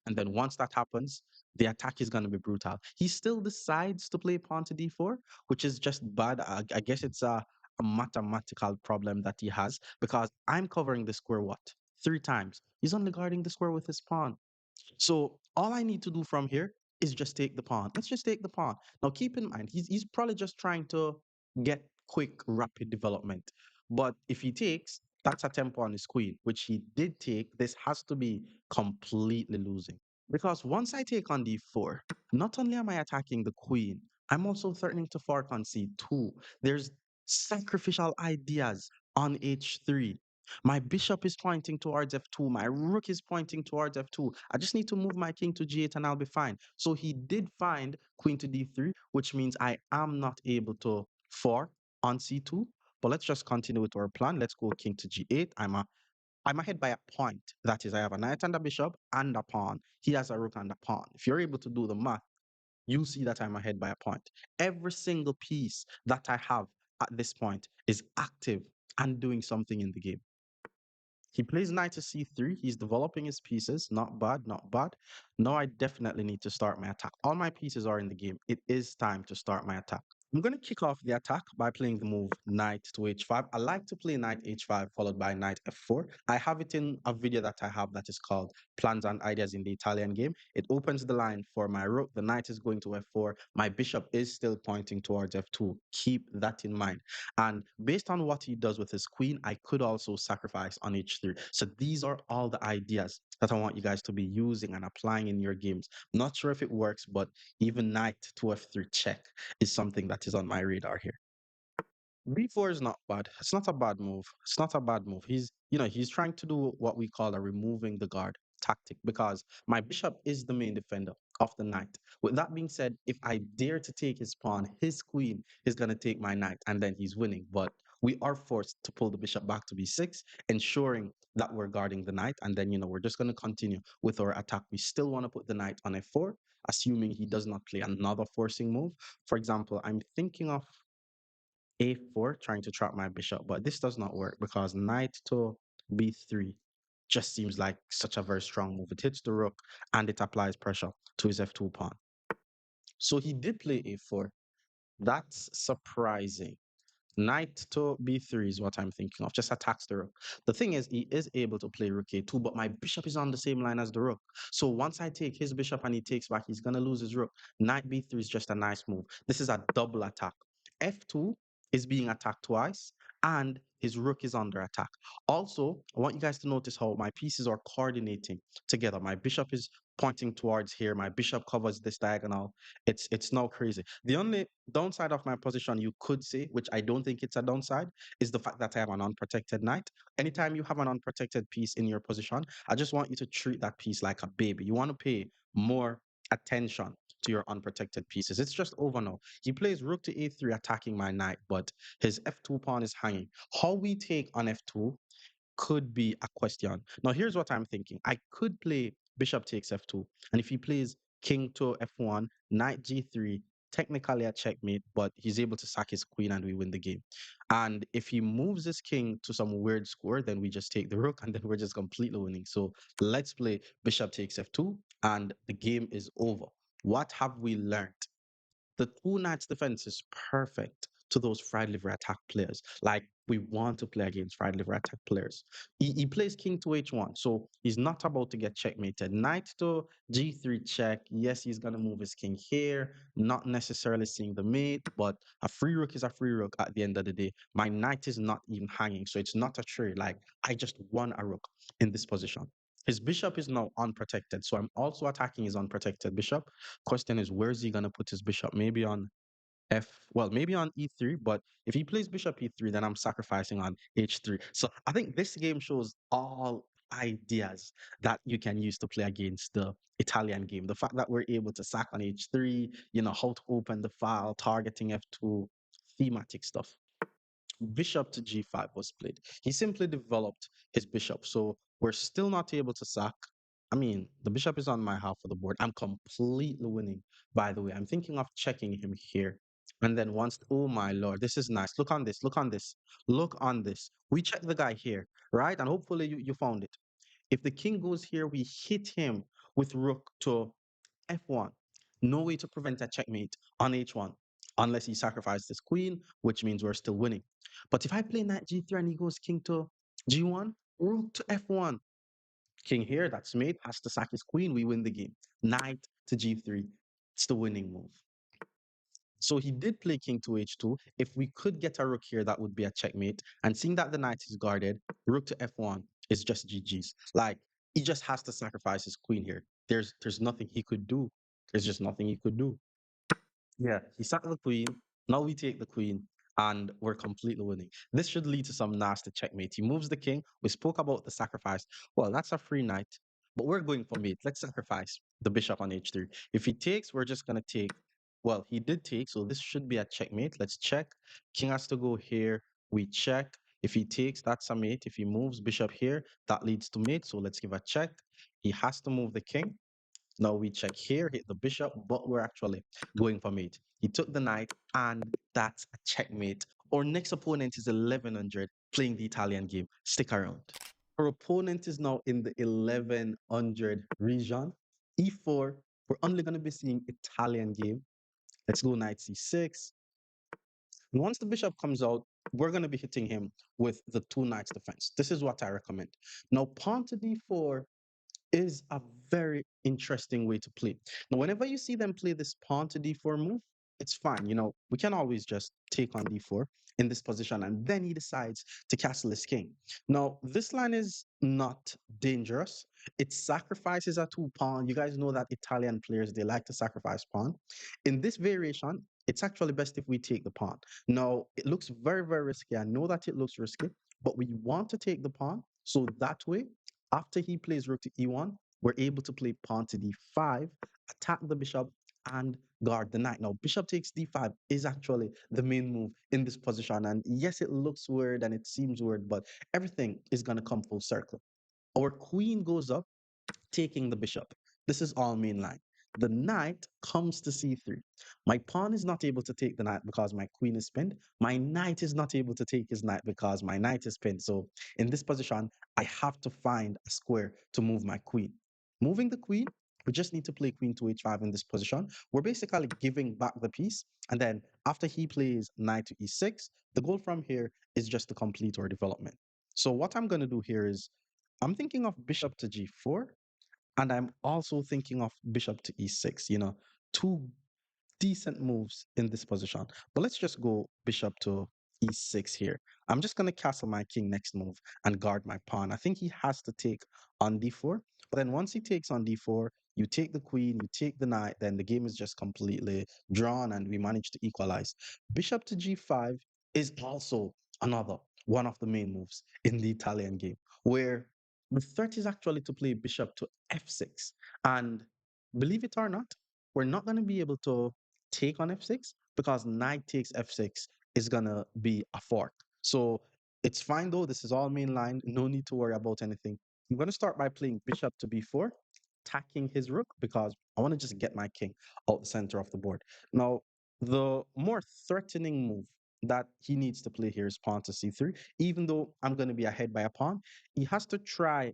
And then once that happens, the attack is going to be brutal. He still decides to play pawn to d4, which is just bad. I guess it's a mathematical problem that he has because I'm covering the square what? Three times. He's only guarding the square with his pawn. So all I need to do from here is just take the pawn. Let's just take the pawn. Now keep in mind, he's probably just trying to get quick, rapid development. But if he takes, that's a tempo on his queen, which he did take. This has to be completely losing. Because once I take on d4, not only am I attacking the queen, I'm also threatening to fork on c2. There's sacrificial ideas on h3. My bishop is pointing towards f2. My rook is pointing towards f2. I just need to move my king to g8 and I'll be fine. So he did find queen to d3, which means I am not able to fork on c2. But let's just continue with our plan. Let's go king to g8. I'm ahead by a point. That is, I have a knight and a bishop and a pawn. He has a rook and a pawn. If you're able to do the math, you see that I'm ahead by a point. Every single piece that I have at this point is active and doing something in the game. He plays knight to c3. He's developing his pieces. Not bad, not bad. Now I definitely need to start my attack. All my pieces are in the game. It is time to start my attack. I'm going to kick off the attack by playing the move knight to h5. I like to play knight h5 followed by knight f4. I have it in a video that I have that is called Plans and Ideas in the Italian Game. It opens the line for my rook. The knight is going to f4. My bishop is still pointing towards f2. Keep that in mind. And based on what he does with his queen, I could also sacrifice on h3. So these are all the ideas that I want you guys to be using and applying in your games. Not sure if it works, but even knight to f3 check is something that is on my radar here. B4 is not bad. It's not a bad move. It's not a bad move. He's trying to do what we call a removing the guard tactic because my bishop is the main defender of the knight. With that being said, if I dare to take his pawn, his queen is going to take my knight and then he's winning. But we are forced to pull the bishop back to b6, ensuring that we're guarding the knight, and then we're just going to continue with our attack. We still want to put the knight on f4, assuming he does not play another forcing move. For example, I'm thinking of a4, trying to trap my bishop, but this does not work because knight to b3 just seems like such a very strong move. It hits the rook and it applies pressure to his f2 pawn. So he did play a4. That's surprising. Knight to b3 is what I'm thinking of. Just attacks the rook. The thing is, he is able to play rook a2, but my bishop is on the same line as the rook. So once I take his bishop and he takes back, he's going to lose his rook. Knight b3 is just a nice move. This is a double attack. f2 is being attacked twice, and his rook is under attack. Also, I want you guys to notice how my pieces are coordinating together. My bishop is pointing towards here. My bishop covers this diagonal. It's now crazy. The only downside of my position, you could say, which I don't think it's a downside, is the fact that I have an unprotected knight. Anytime you have an unprotected piece in your position, I just want you to treat that piece like a baby. You want to pay more attention to your unprotected pieces. It's just over now. He plays rook to a3, attacking my knight, but his f2 pawn is hanging. How we take on f2 could be a question. Now, here's what I'm thinking. I could play bishop takes f2, and if he plays king to f1, knight g3, technically a checkmate, but he's able to sack his queen and we win the game. And if he moves his king to some weird score, then we just take the rook and then we're just completely winning. So let's play bishop takes f2, and the game is over. What have we learned? The two knights defense is perfect to those fried liver attack players. Like, we want to play against fried liver attack players. He plays king to h1, so he's not about to get checkmated. Knight to g3 check. Yes, he's gonna move his king here, not necessarily seeing the mate, but a free rook is a free rook at the end of the day. My knight is not even hanging, so it's not a trade. Like, I just won a rook in this position. His bishop is now unprotected, so I'm also attacking his unprotected bishop. Question is, where is he going to put his bishop? Maybe on maybe on e3, but if he plays bishop e3, then I'm sacrificing on h3. So I think this game shows all ideas that you can use to play against the Italian game. The fact that we're able to sack on h3, how to open the file, targeting f2, thematic stuff. Bishop to g5 was played. He simply developed his bishop. So we're still not able to sack. I mean, the bishop is on my half of the board. I'm completely winning, by the way. I'm thinking of checking him here. And then oh my lord, this is nice. Look on this, look on this, look on this. We check the guy here, right? And hopefully you found it. If the king goes here, we hit him with rook to f1. No way to prevent a checkmate on h1 unless he sacrifices his queen, which means we're still winning. But if I play knight g3 and he goes king to g1, rook to f1, king here, that's mate, has to sack his queen, we win the game. Knight to g3, it's the winning move. So he did play king to h2. If we could get a rook here, that would be a checkmate. And seeing that the knight is guarded, rook to f1 is just GG's. Like, he just has to sacrifice his queen here. There's nothing he could do. There's just nothing he could do. Yeah, he sacked the queen. Now we take the queen, and we're completely winning. This should lead to some nasty checkmate. He moves the king. We spoke about the sacrifice. Well, that's a free knight, but we're going for mate. Let's sacrifice the bishop on h3. If he takes, we're just gonna take. Well, he did take, so this should be a checkmate. Let's check. King has to go here. We check. If he takes, that's a mate. If he moves bishop here, that leads to mate. So let's give a check. He has to move the king. Now we check here, hit the bishop, but we're actually going for mate. He took the knight, and that's a checkmate. Our next opponent is 1100, playing the Italian game. Stick around. Our opponent is now in the 1100 region. E4, we're only going to be seeing Italian game. Let's go knight c6. And once the bishop comes out, we're going to be hitting him with the two knights defense. This is what I recommend. Now, pawn to d4 is a very interesting way to play. Now, whenever you see them play this pawn to d4 move, it's fine. We can always just take on d4 in this position, and then he decides to castle his king. Now, this line is not dangerous. It sacrifices a two pawn. You guys know that Italian players, they like to sacrifice pawn. In this variation, it's actually best if we take the pawn. Now, it looks very, very risky. I know that it looks risky, but we want to take the pawn. So that way, after he plays rook to e1, we're able to play pawn to d5, attack the bishop, and guard the knight. Now, bishop takes d5 is actually the main move in this position. And yes, it looks weird and it seems weird, but everything is going to come full circle. Our queen goes up, taking the bishop. This is all main line. The knight comes to c3. My pawn is not able to take the knight because my queen is pinned. My knight is not able to take his knight because my knight is pinned. So in this position, I have to find a square to move my queen. Moving the queen, we just need to play queen to h5 in this position. We're basically giving back the piece. And then after he plays knight to e6, the goal from here is just to complete our development. So what I'm going to do here is I'm thinking of bishop to g4, and I'm also thinking of bishop to e6, two decent moves in this position. But let's just go bishop to e6 here. I'm just going to castle my king next move and guard my pawn. I think he has to take on d4. But then once he takes on d4, you take the queen, you take the knight, then the game is just completely drawn and we manage to equalize. Bishop to g5 is also another one of the main moves in the Italian game, where the threat is actually to play bishop to f6. And believe it or not, we're not going to be able to take on f6 because knight takes f6 is going to be a fork. So it's fine though. This is all main line. No need to worry about anything. I'm going to start by playing bishop to b4, attacking his rook because I want to just get my king out the center of the board. Now, the more threatening move that he needs to play here is pawn to c3. Even though I'm going to be ahead by a pawn, he has to try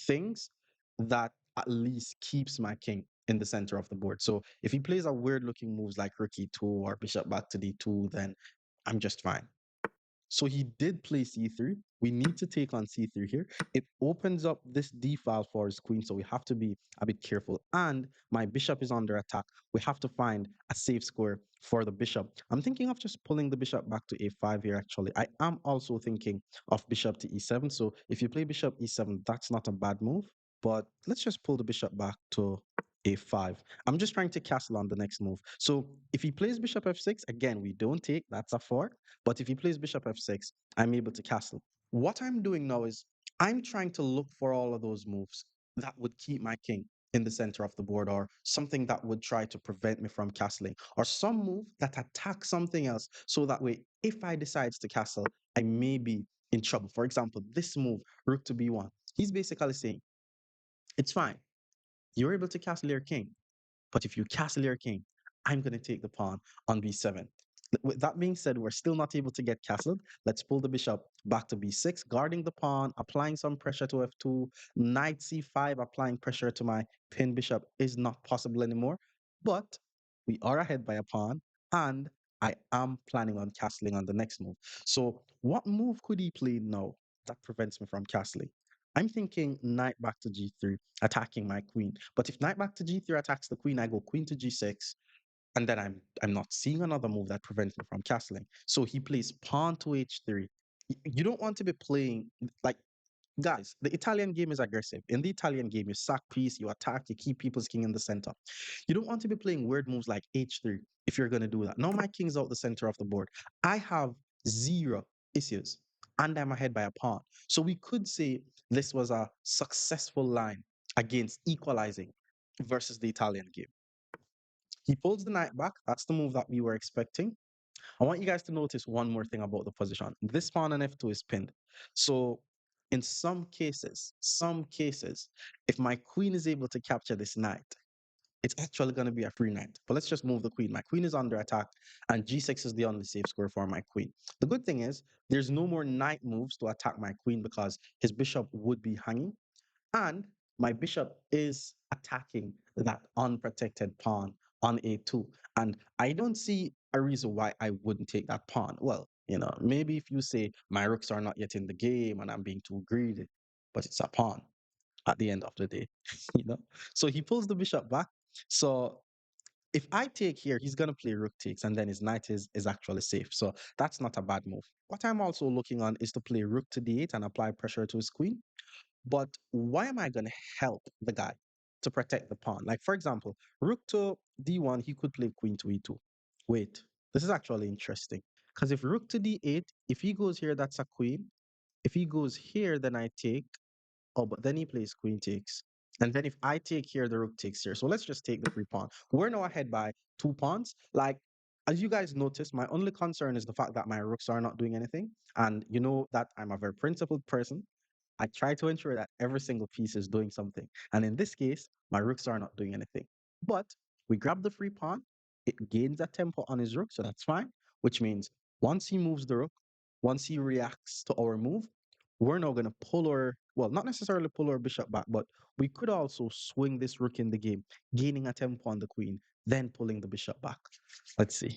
things that at least keeps my king in the center of the board. So if he plays a weird looking moves like rook e2 or bishop back to d2, then I'm just fine. So he did play c3. We need to take on c3 here. It opens up this d file for his queen, so we have to be a bit careful. And my bishop is under attack. We have to find a safe square for the bishop. I'm thinking of just pulling the bishop back to a5 here, actually. I am also thinking of bishop to e7. So if you play bishop e7, that's not a bad move. But let's just pull the bishop back to a5. I'm just trying to castle on the next move. So if he plays bishop f6, again, we don't take. That's a fork. But if he plays bishop f6, I'm able to castle. What I'm doing now is I'm trying to look for all of those moves that would keep my king in the center of the board, or something that would try to prevent me from castling, or some move that attacks something else. So that way, if I decide to castle, I may be in trouble. For example, this move, rook to b1, he's basically saying, it's fine. You're able to castle your king. But if you castle your king, I'm going to take the pawn on b7. With that being said, we're still not able to get castled. Let's pull the bishop back to b6, guarding the pawn, applying some pressure to f2. Knight c5, applying pressure to my pin bishop is not possible anymore. But we are ahead by a pawn, and I am planning on castling on the next move. So what move could he play now that prevents me from castling? I'm thinking knight back to g3, attacking my queen. But if knight back to g3 attacks the queen, I go queen to g6, and then I'm not seeing another move that prevents me from castling. So he plays pawn to h3. You don't want to be playing like, guys, the Italian game is aggressive. In the Italian game, you sack piece, you attack, you keep people's king in the center. You don't want to be playing weird moves like h3 if you're going to do that. Now my king's out the center of the board. I have zero issues, and I'm ahead by a pawn. So we could say this was a successful line against equalizing versus the Italian game. He pulls the knight back. That's the move that we were expecting. I want you guys to notice one more thing about the position. This pawn on f2 is pinned. So in some cases, if my queen is able to capture this knight, it's actually going to be a free knight. But let's just move the queen. My queen is under attack, and g6 is the only safe square for my queen. The good thing is there's no more knight moves to attack my queen because his bishop would be hanging. And my bishop is attacking that unprotected pawn on a2. And I don't see a reason why I wouldn't take that pawn. Well, maybe if you say my rooks are not yet in the game and I'm being too greedy, but it's a pawn at the end of the day, you know? So he pulls the bishop back. So if I take here, he's going to play rook takes, and then his knight is actually safe. So that's not a bad move. What I'm also looking on is to play rook to d8 and apply pressure to his queen. But why am I going to help the guy to protect the pawn? Like, for example, rook to d1, he could play queen to e2. Wait, this is actually interesting. Because if rook to d8, if he goes here, that's a queen. If he goes here, then I take. Oh, but then he plays queen takes. And then if I take here, the rook takes here. So let's just take the free pawn. We're now ahead by 2 pawns. Like, as you guys notice, my only concern is the fact that my rooks are not doing anything. And you know that I'm a very principled person. I try to ensure that every single piece is doing something. And in this case, my rooks are not doing anything. But we grab the free pawn, it gains a tempo on his rook, so that's fine, which means once he moves the rook, once he reacts to our move, we're now going to pull our, well, not necessarily pull our bishop back, but we could also swing this rook in the game, gaining a tempo on the queen, then pulling the bishop back. Let's see.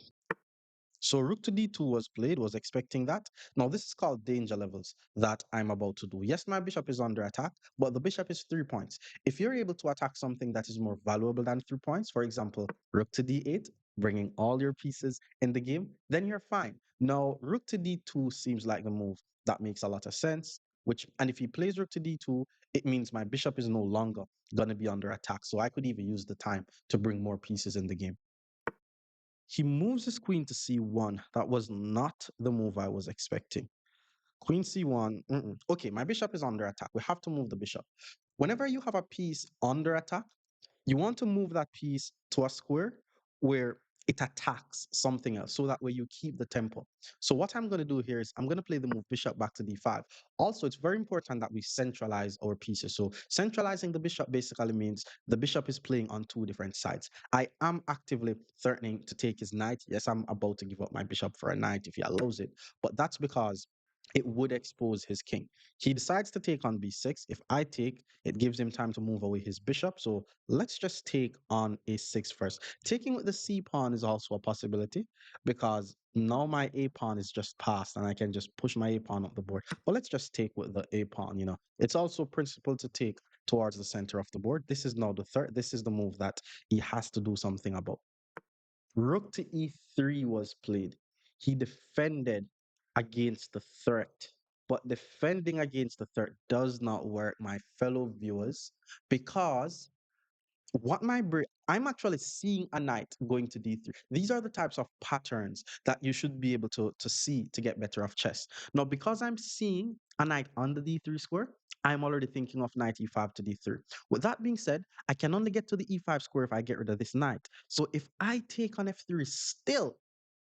So rook to d2 was played, was expecting that. Now this is called danger levels that I'm about to do. Yes, my bishop is under attack, but the bishop is 3 points. If you're able to attack something that is more valuable than 3 points, for example, rook to d8, bringing all your pieces in the game, then you're fine. Now, rook to d2 seems like the move that makes a lot of sense, which, and if he plays rook to d2, it means my bishop is no longer going to be under attack. So I could even use the time to bring more pieces in the game. He moves his queen to c1. That was not the move I was expecting. Queen c1. Okay, my bishop is under attack. We have to move the bishop. Whenever you have a piece under attack, you want to move that piece to a square where it attacks something else so that way you keep the tempo. So what I'm going to do here is I'm going to play the move bishop back to d5. Also, it's very important that we centralize our pieces. So centralizing the bishop basically means the bishop is playing on two different sides. I am actively threatening to take his knight. Yes, I'm about to give up my bishop for a knight if he allows it, but that's because it would expose his king. He decides to take on b6. If I take, it gives him time to move away his bishop. So let's just take on a6 first. Taking with the c pawn is also a possibility because now my a pawn is just passed and I can just push my a pawn up the board. But let's just take with the a pawn, you know. It's also principle to take towards the center of the board. This is now the third. This is the move that he has to do something about. Rook to e3 was played. He defended against the threat. But defending against the threat does not work, my fellow viewers, because what my brain, I'm actually seeing a knight going to d3. These are the types of patterns that you should be able to see to get better of chess. Now, because I'm seeing a knight on the d3 square, I'm already thinking of knight e5 to d3. With that being said, I can only get to the e5 square if I get rid of this knight. So if I take on f3 still,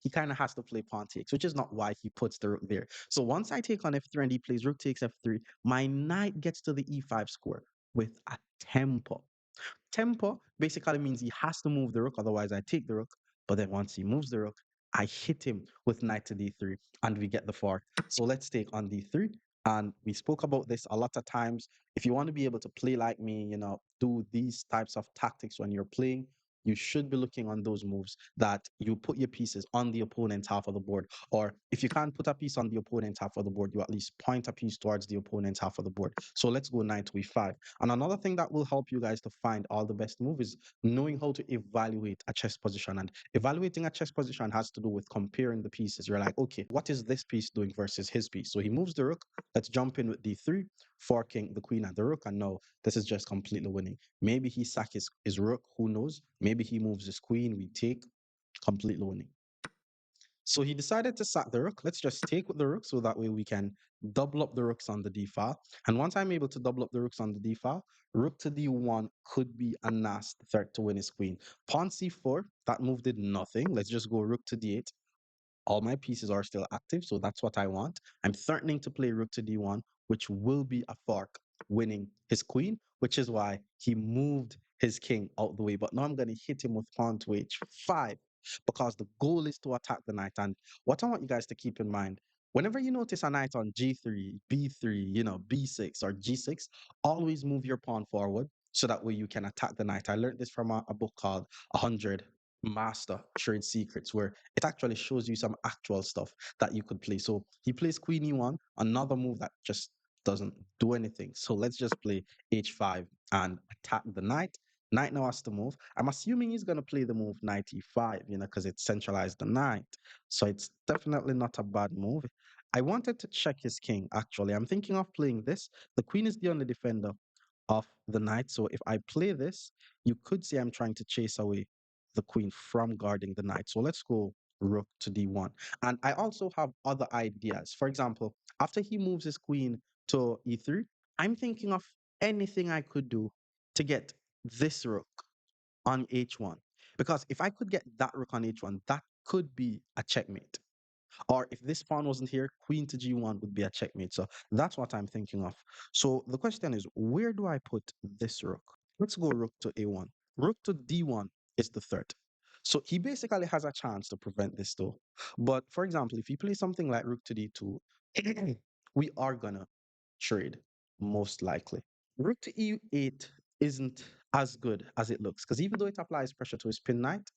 he kind of has to play pawn takes, which is not why he puts the rook there. So once I take on f3 and he plays rook takes f3, my knight gets to the e5 square with a tempo. Tempo basically means he has to move the rook, otherwise I take the rook. But then once he moves the rook, I hit him with knight to d3 and we get the fork. So let's take on d3. And we spoke about this a lot of times. If you want to be able to play like me, you know, do these types of tactics when you're playing, you should be looking on those moves that you put your pieces on the opponent's half of the board. Or if you can't put a piece on the opponent's half of the board, you at least point a piece towards the opponent's half of the board. So let's go knight to e5. And another thing that will help you guys to find all the best moves is knowing how to evaluate a chess position. And evaluating a chess position has to do with comparing the pieces. You're like, okay, what is this piece doing versus his piece? So he moves the rook. Let's jump in with d3, forking the queen and the rook. And no, this is just completely winning. Maybe he sack his rook, who knows? Maybe he moves his queen, we take, completely winning. So he decided to sack the rook. Let's just take with the rook so that way we can double up the rooks on the d file. And once I'm able to double up the rooks on the d file, rook to d1 could be a nasty threat to win his queen. Pawn c4, that move did nothing. Let's just go rook to d8. All my pieces are still active, so that's what I want. I'm threatening to play rook to d1, which will be a fork, winning his queen, which is why he moved his king out the way. But now I'm going to hit him with pawn to h5 because the goal is to attack the knight. And what I want you guys to keep in mind, whenever you notice a knight on g3, b3, you know, b6 or g6, always move your pawn forward so that way you can attack the knight. I learned this from a book called 100 Master Trade Secrets, where it actually shows you some actual stuff that you could play. So he plays Queen E1, another move that just doesn't do anything. So let's just play H5 and attack the knight. Knight now has to move. I'm assuming he's going to play the move Knight E5, you know, because it centralized the knight. So it's definitely not a bad move. I wanted to check his king, actually. I'm thinking of playing this. The queen is the only defender of the knight. So if I play this, you could say I'm trying to chase away the queen from guarding the knight. So let's go rook to d1. And I also have other ideas. For example, after he moves his queen to e3, I'm thinking of anything I could do to get this rook on h1. Because if I could get that rook on h1, that could be a checkmate. Or if this pawn wasn't here, queen to g1 would be a checkmate. So that's what I'm thinking of. So the question is, where do I put this rook? Let's go rook to a1. Rook to d1 is the threat. So he basically has a chance to prevent this though. But for example, if he plays something like rook to d2, we are gonna trade, most likely. Rook to e8 isn't as good as it looks because even though it applies pressure to his pin knight,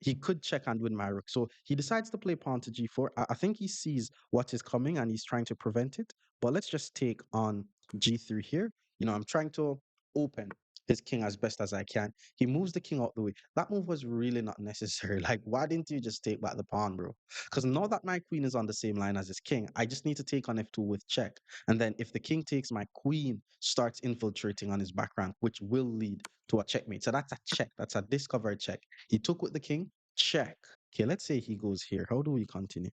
he could check and win my rook. So he decides to play pawn to g4. I think he sees what is coming and he's trying to prevent it. But let's just take on g3 here. I'm trying to open his king as best as I can. He moves the king out the way. That move was really not necessary. Like, why didn't you just take back the pawn, bro? Because now that my queen is on the same line as his king, I just need to take on f2 with check. And then if the king takes, my queen starts infiltrating on his back rank, which will lead to a checkmate. So that's a check. That's a discovered check. He took with the king, check. Okay, let's say he goes here. How do we continue?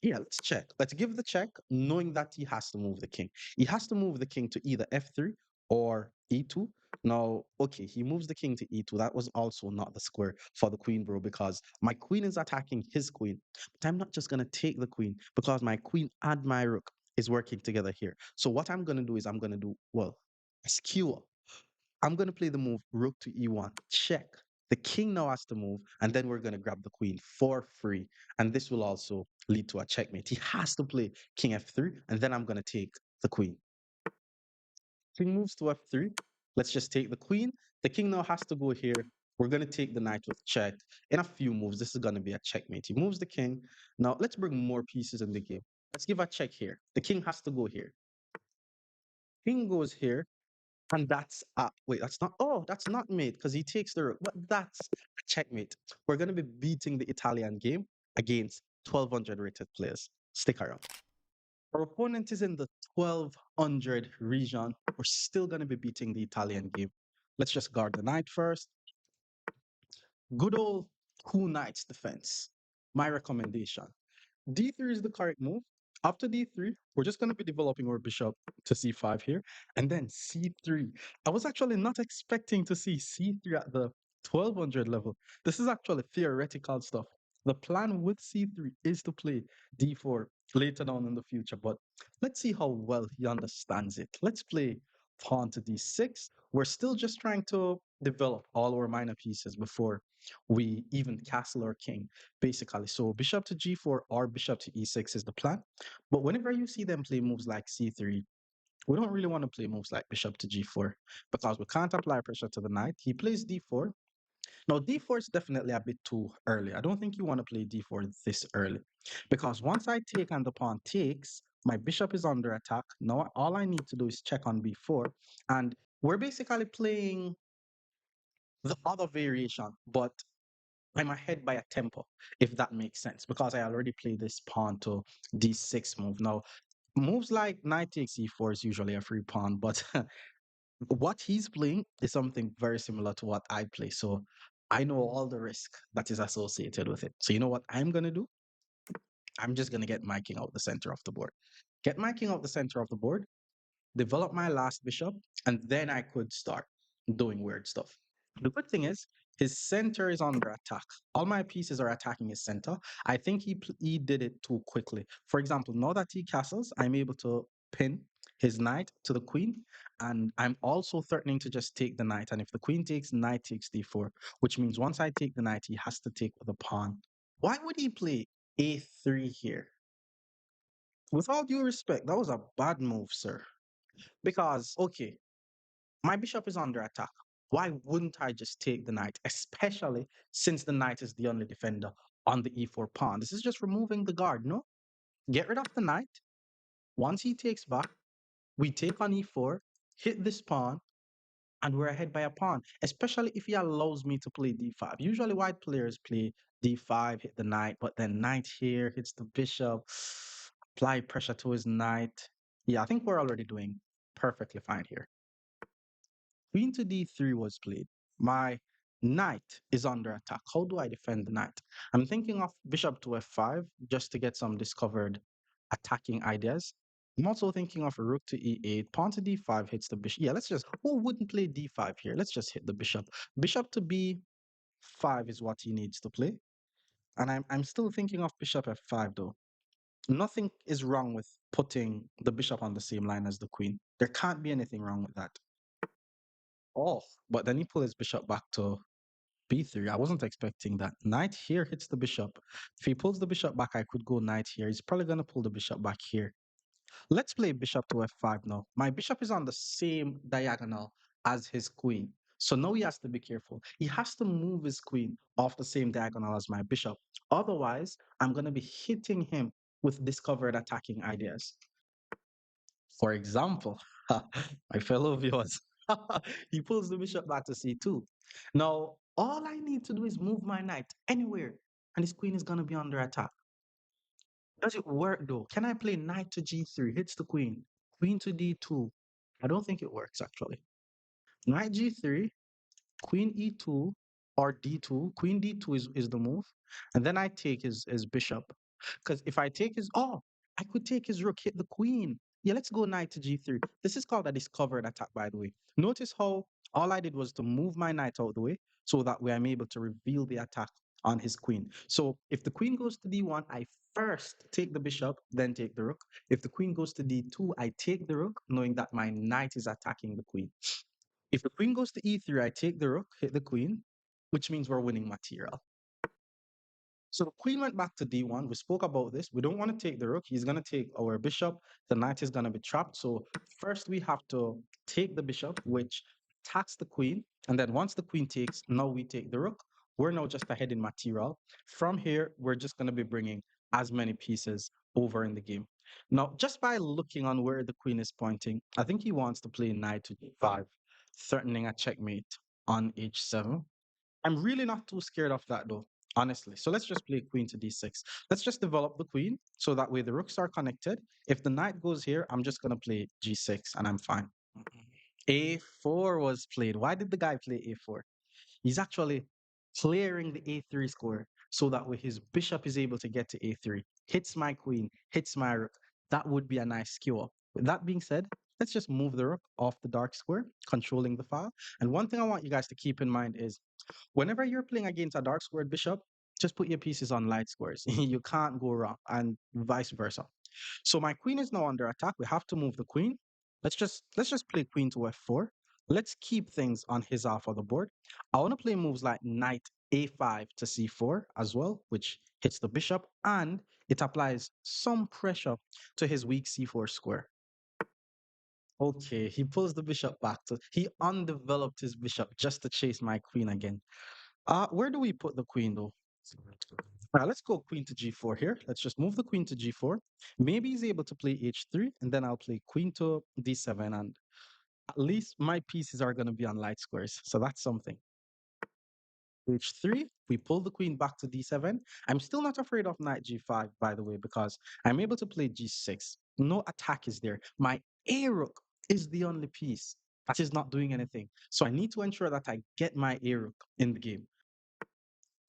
Yeah, let's check. Let's give the check, knowing that he has to move the king. He has to move the king to either f3 or e2. Now, okay, he moves the king to e2. That was also not the square for the queen, bro, because my queen is attacking his queen. But I'm not just going to take the queen because my queen and my rook is working together here. So what I'm going to do is I'm going to do, well, a skewer. I'm going to play the move rook to e1, check. The king now has to move, and then we're going to grab the queen for free. And this will also lead to a checkmate. He has to play king f3, and then I'm going to take the queen. King moves to f3. Let's just take the queen. The king now has to go here. We're going to take the knight with check. In a few moves, this is going to be a checkmate. He moves the king. Now, let's bring more pieces in the game. Let's give a check here. The king has to go here. King goes here. And that's wait, that's not that's not mate because he takes the rook, but that's a checkmate. We're gonna be beating the Italian game against 1200 rated players. Stick around. Our opponent is in the 1200 region. We're still gonna be beating the Italian game. Let's just guard the knight first. Good old two knights defense. My recommendation. D3 is the correct move. After D3, we're just going to be developing our bishop to C5 here, and then C3. I was actually not expecting to see C3 at the 1200 level. This is actually theoretical stuff. The plan with C3 is to play D4 later on in the future, but let's see how well he understands it. Let's play pawn to D6. We're still just trying to develop all our minor pieces before we even castle our king basically. So bishop to g4 or bishop to e6 is the plan. But whenever you see them play moves like c3, we don't really want to play moves like bishop to g4 because we can't apply pressure to the knight. He plays d4. Now, d4 is definitely a bit too early. I don't think you want to play d4 this early because once I take and the pawn takes, my bishop is under attack. Now, all I need to do is check on b4. And we're basically playing the other variation, but I'm ahead by a tempo, if that makes sense, because I already played this pawn to d6 move. Now, moves like knight takes e4 is usually a free pawn, but what he's playing is something very similar to what I play. So I know all the risk that is associated with it. So you know what I'm going to do? I'm just going to get my king out the center of the board. Get my king out the center of the board, develop my last bishop, and then I could start doing weird stuff. The good thing is his center is under attack. All my pieces are attacking his center. I think he did it too quickly. For example, now that he castles, I'm able to pin his knight to the queen, and I'm also threatening to just take the knight. And if the queen takes, knight takes d4, which means once I take the knight, he has to take with a pawn. Why would he play a3 here? With all due respect, that was a bad move, sir. Because, okay, my bishop is under attack. Why wouldn't I just take the knight, especially since the knight is the only defender on the e4 pawn? This is just removing the guard, no? Get rid of the knight. Once he takes back, we take on e4, hit this pawn, and we're ahead by a pawn, especially if he allows me to play d5. Usually white players play d5, hit the knight, but then knight here hits the bishop, apply pressure to his knight. Yeah, I think we're already doing perfectly fine here. Queen to d3 was played. My knight is under attack. How do I defend the knight? I'm thinking of bishop to f5 just to get some discovered attacking ideas. I'm also thinking of a rook to e8, pawn to d5 hits the bishop. Yeah, let's just, who wouldn't play d5 here? Let's just hit the bishop. Bishop to b5 is what he needs to play. And I'm still thinking of bishop f5 though. Nothing is wrong with putting the bishop on the same line as the queen. There can't be anything wrong with that. Oh, but then he pulled his bishop back to b3. I wasn't expecting that. Knight here hits the bishop. If he pulls the bishop back, I could go knight here. He's probably going to pull the bishop back here. Let's play bishop to f5 now. My bishop is on the same diagonal as his queen. So now he has to be careful. He has to move his queen off the same diagonal as my bishop. Otherwise, I'm going to be hitting him with discovered attacking ideas. For example, my fellow viewers, he pulls the bishop back to c2. Now, all I need to do is move my knight anywhere, and his queen is going to be under attack. Does it work though? Can I play knight to g3, hits the queen, queen to d2? I don't think it works actually. Knight g3, queen e2 or d2. Queen d2 is the move. And then I take his bishop. Because if I take his, oh, I could take his rook, hit the queen. Yeah, let's go knight to g3. This is called a discovered attack, by the way. Notice how all I did was to move my knight out the way so that way I'm able to reveal the attack on his queen. So if the queen goes to d1, I first take the bishop, then take the rook. If the queen goes to d2, I take the rook, knowing that my knight is attacking the queen. If the queen goes to e3, I take the rook, hit the queen, which means we're winning material. So the queen went back to d1. We spoke about this. We don't want to take the rook. He's going to take our bishop. The knight is going to be trapped. So first we have to take the bishop, which attacks the queen. And then once the queen takes, now we take the rook. We're now just ahead in material. From here, we're just going to be bringing as many pieces over in the game. Now, just by looking on where the queen is pointing, I think he wants to play knight to d5, threatening a checkmate on h7. I'm really not too scared of that though, honestly. So let's just play queen to d6. Let's just develop the queen so that way the rooks are connected. If the knight goes here, I'm just going to play g6 and I'm fine. a4 was played. Why did the guy play a4? He's actually clearing the a3 square so that way his bishop is able to get to a3. Hits my queen, hits my rook. That would be a nice skewer. With that being said, let's just move the rook off the dark square, controlling the file. And one thing I want you guys to keep in mind is whenever you're playing against a dark squared bishop, just put your pieces on light squares. You can't go wrong, and vice versa. So my queen is now under attack. We have to move the queen. Let's just play queen to f4. Let's keep things on his half of the board. I want to play moves like knight a5 to c4 as well, which hits the bishop and it applies some pressure to his weak c4 square. Okay, he pulls the bishop back. He undeveloped his bishop just to chase my queen again. Where do we put the queen though? Let's go queen to g4 here. Let's just move the queen to g4. Maybe he's able to play h3, and then I'll play queen to d7, and at least my pieces are going to be on light squares. So that's something. h3, we pull the queen back to d7. I'm still not afraid of knight g5, by the way, because I'm able to play g6. No attack is there. My a rook is the only piece that is not doing anything. So I need to ensure that I get my a rook in the game.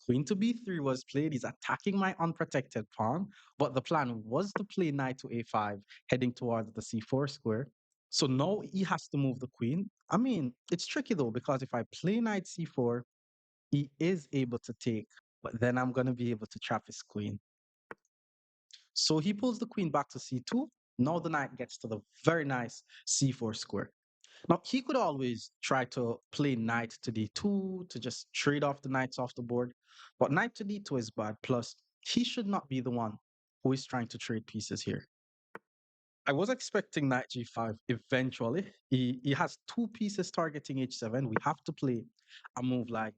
Queen to b3 was played. He's attacking my unprotected pawn, but the plan was to play knight to a5, heading towards the c4 square. So now he has to move the queen. I mean, it's tricky though, because if I play knight c4, he is able to take, but then I'm going to be able to trap his queen. So he pulls the queen back to c2. Now the knight gets to the very nice c4 square. Now, he could always try to play knight to d2 to just trade off the knights off the board, but knight to d2 is bad. Plus, he should not be the one who is trying to trade pieces here. I was expecting knight g5 eventually. He has two pieces targeting h7. We have to play a move like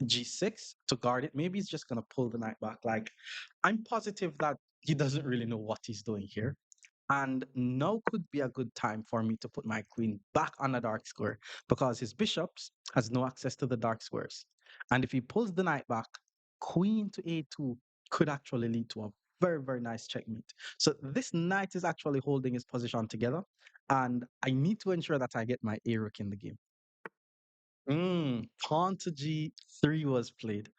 g6 to guard it. Maybe he's just going to pull the knight back. Like, I'm positive that he doesn't really know what he's doing here. And now could be a good time for me to put my queen back on the dark square because his bishops has no access to the dark squares. And if he pulls the knight back, queen to a2 could actually lead to a very, very nice checkmate. So this knight is actually holding his position together. And I need to ensure that I get my a rook in the game. Pawn to g3 was played.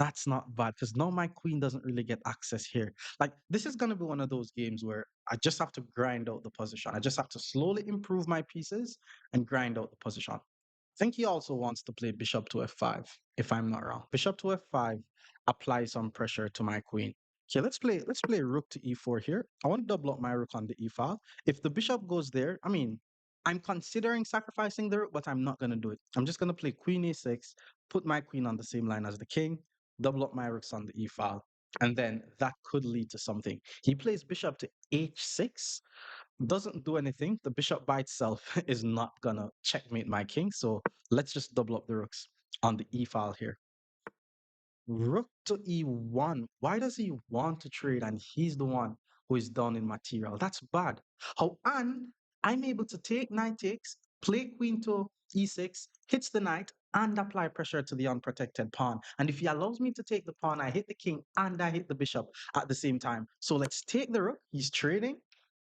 That's not bad because now my queen doesn't really get access here. Like this is gonna be one of those games where I just have to grind out the position. I just have to slowly improve my pieces and grind out the position. I think he also wants to play bishop to f5, if I'm not wrong. Bishop to f5 applies some pressure to my queen. Okay, let's play rook to e4 here. I want to double up my rook on the e file. If the bishop goes there, I mean, I'm considering sacrificing the rook, but I'm not gonna do it. I'm just gonna play queen a6, put my queen on the same line as the king, double up my rooks on the e file, and then that could lead to something. He plays bishop to h6, doesn't do anything. The bishop by itself is not gonna checkmate my king. So let's just double up the rooks on the e file here. Rook to e1. Why does he want to trade and he's the one who is down in material? That's bad. How and I'm able to take knight takes, play queen to e6, hits the knight, and apply pressure to the unprotected pawn. And if he allows me to take the pawn, I hit the king and I hit the bishop at the same time. So let's take the rook. He's trading.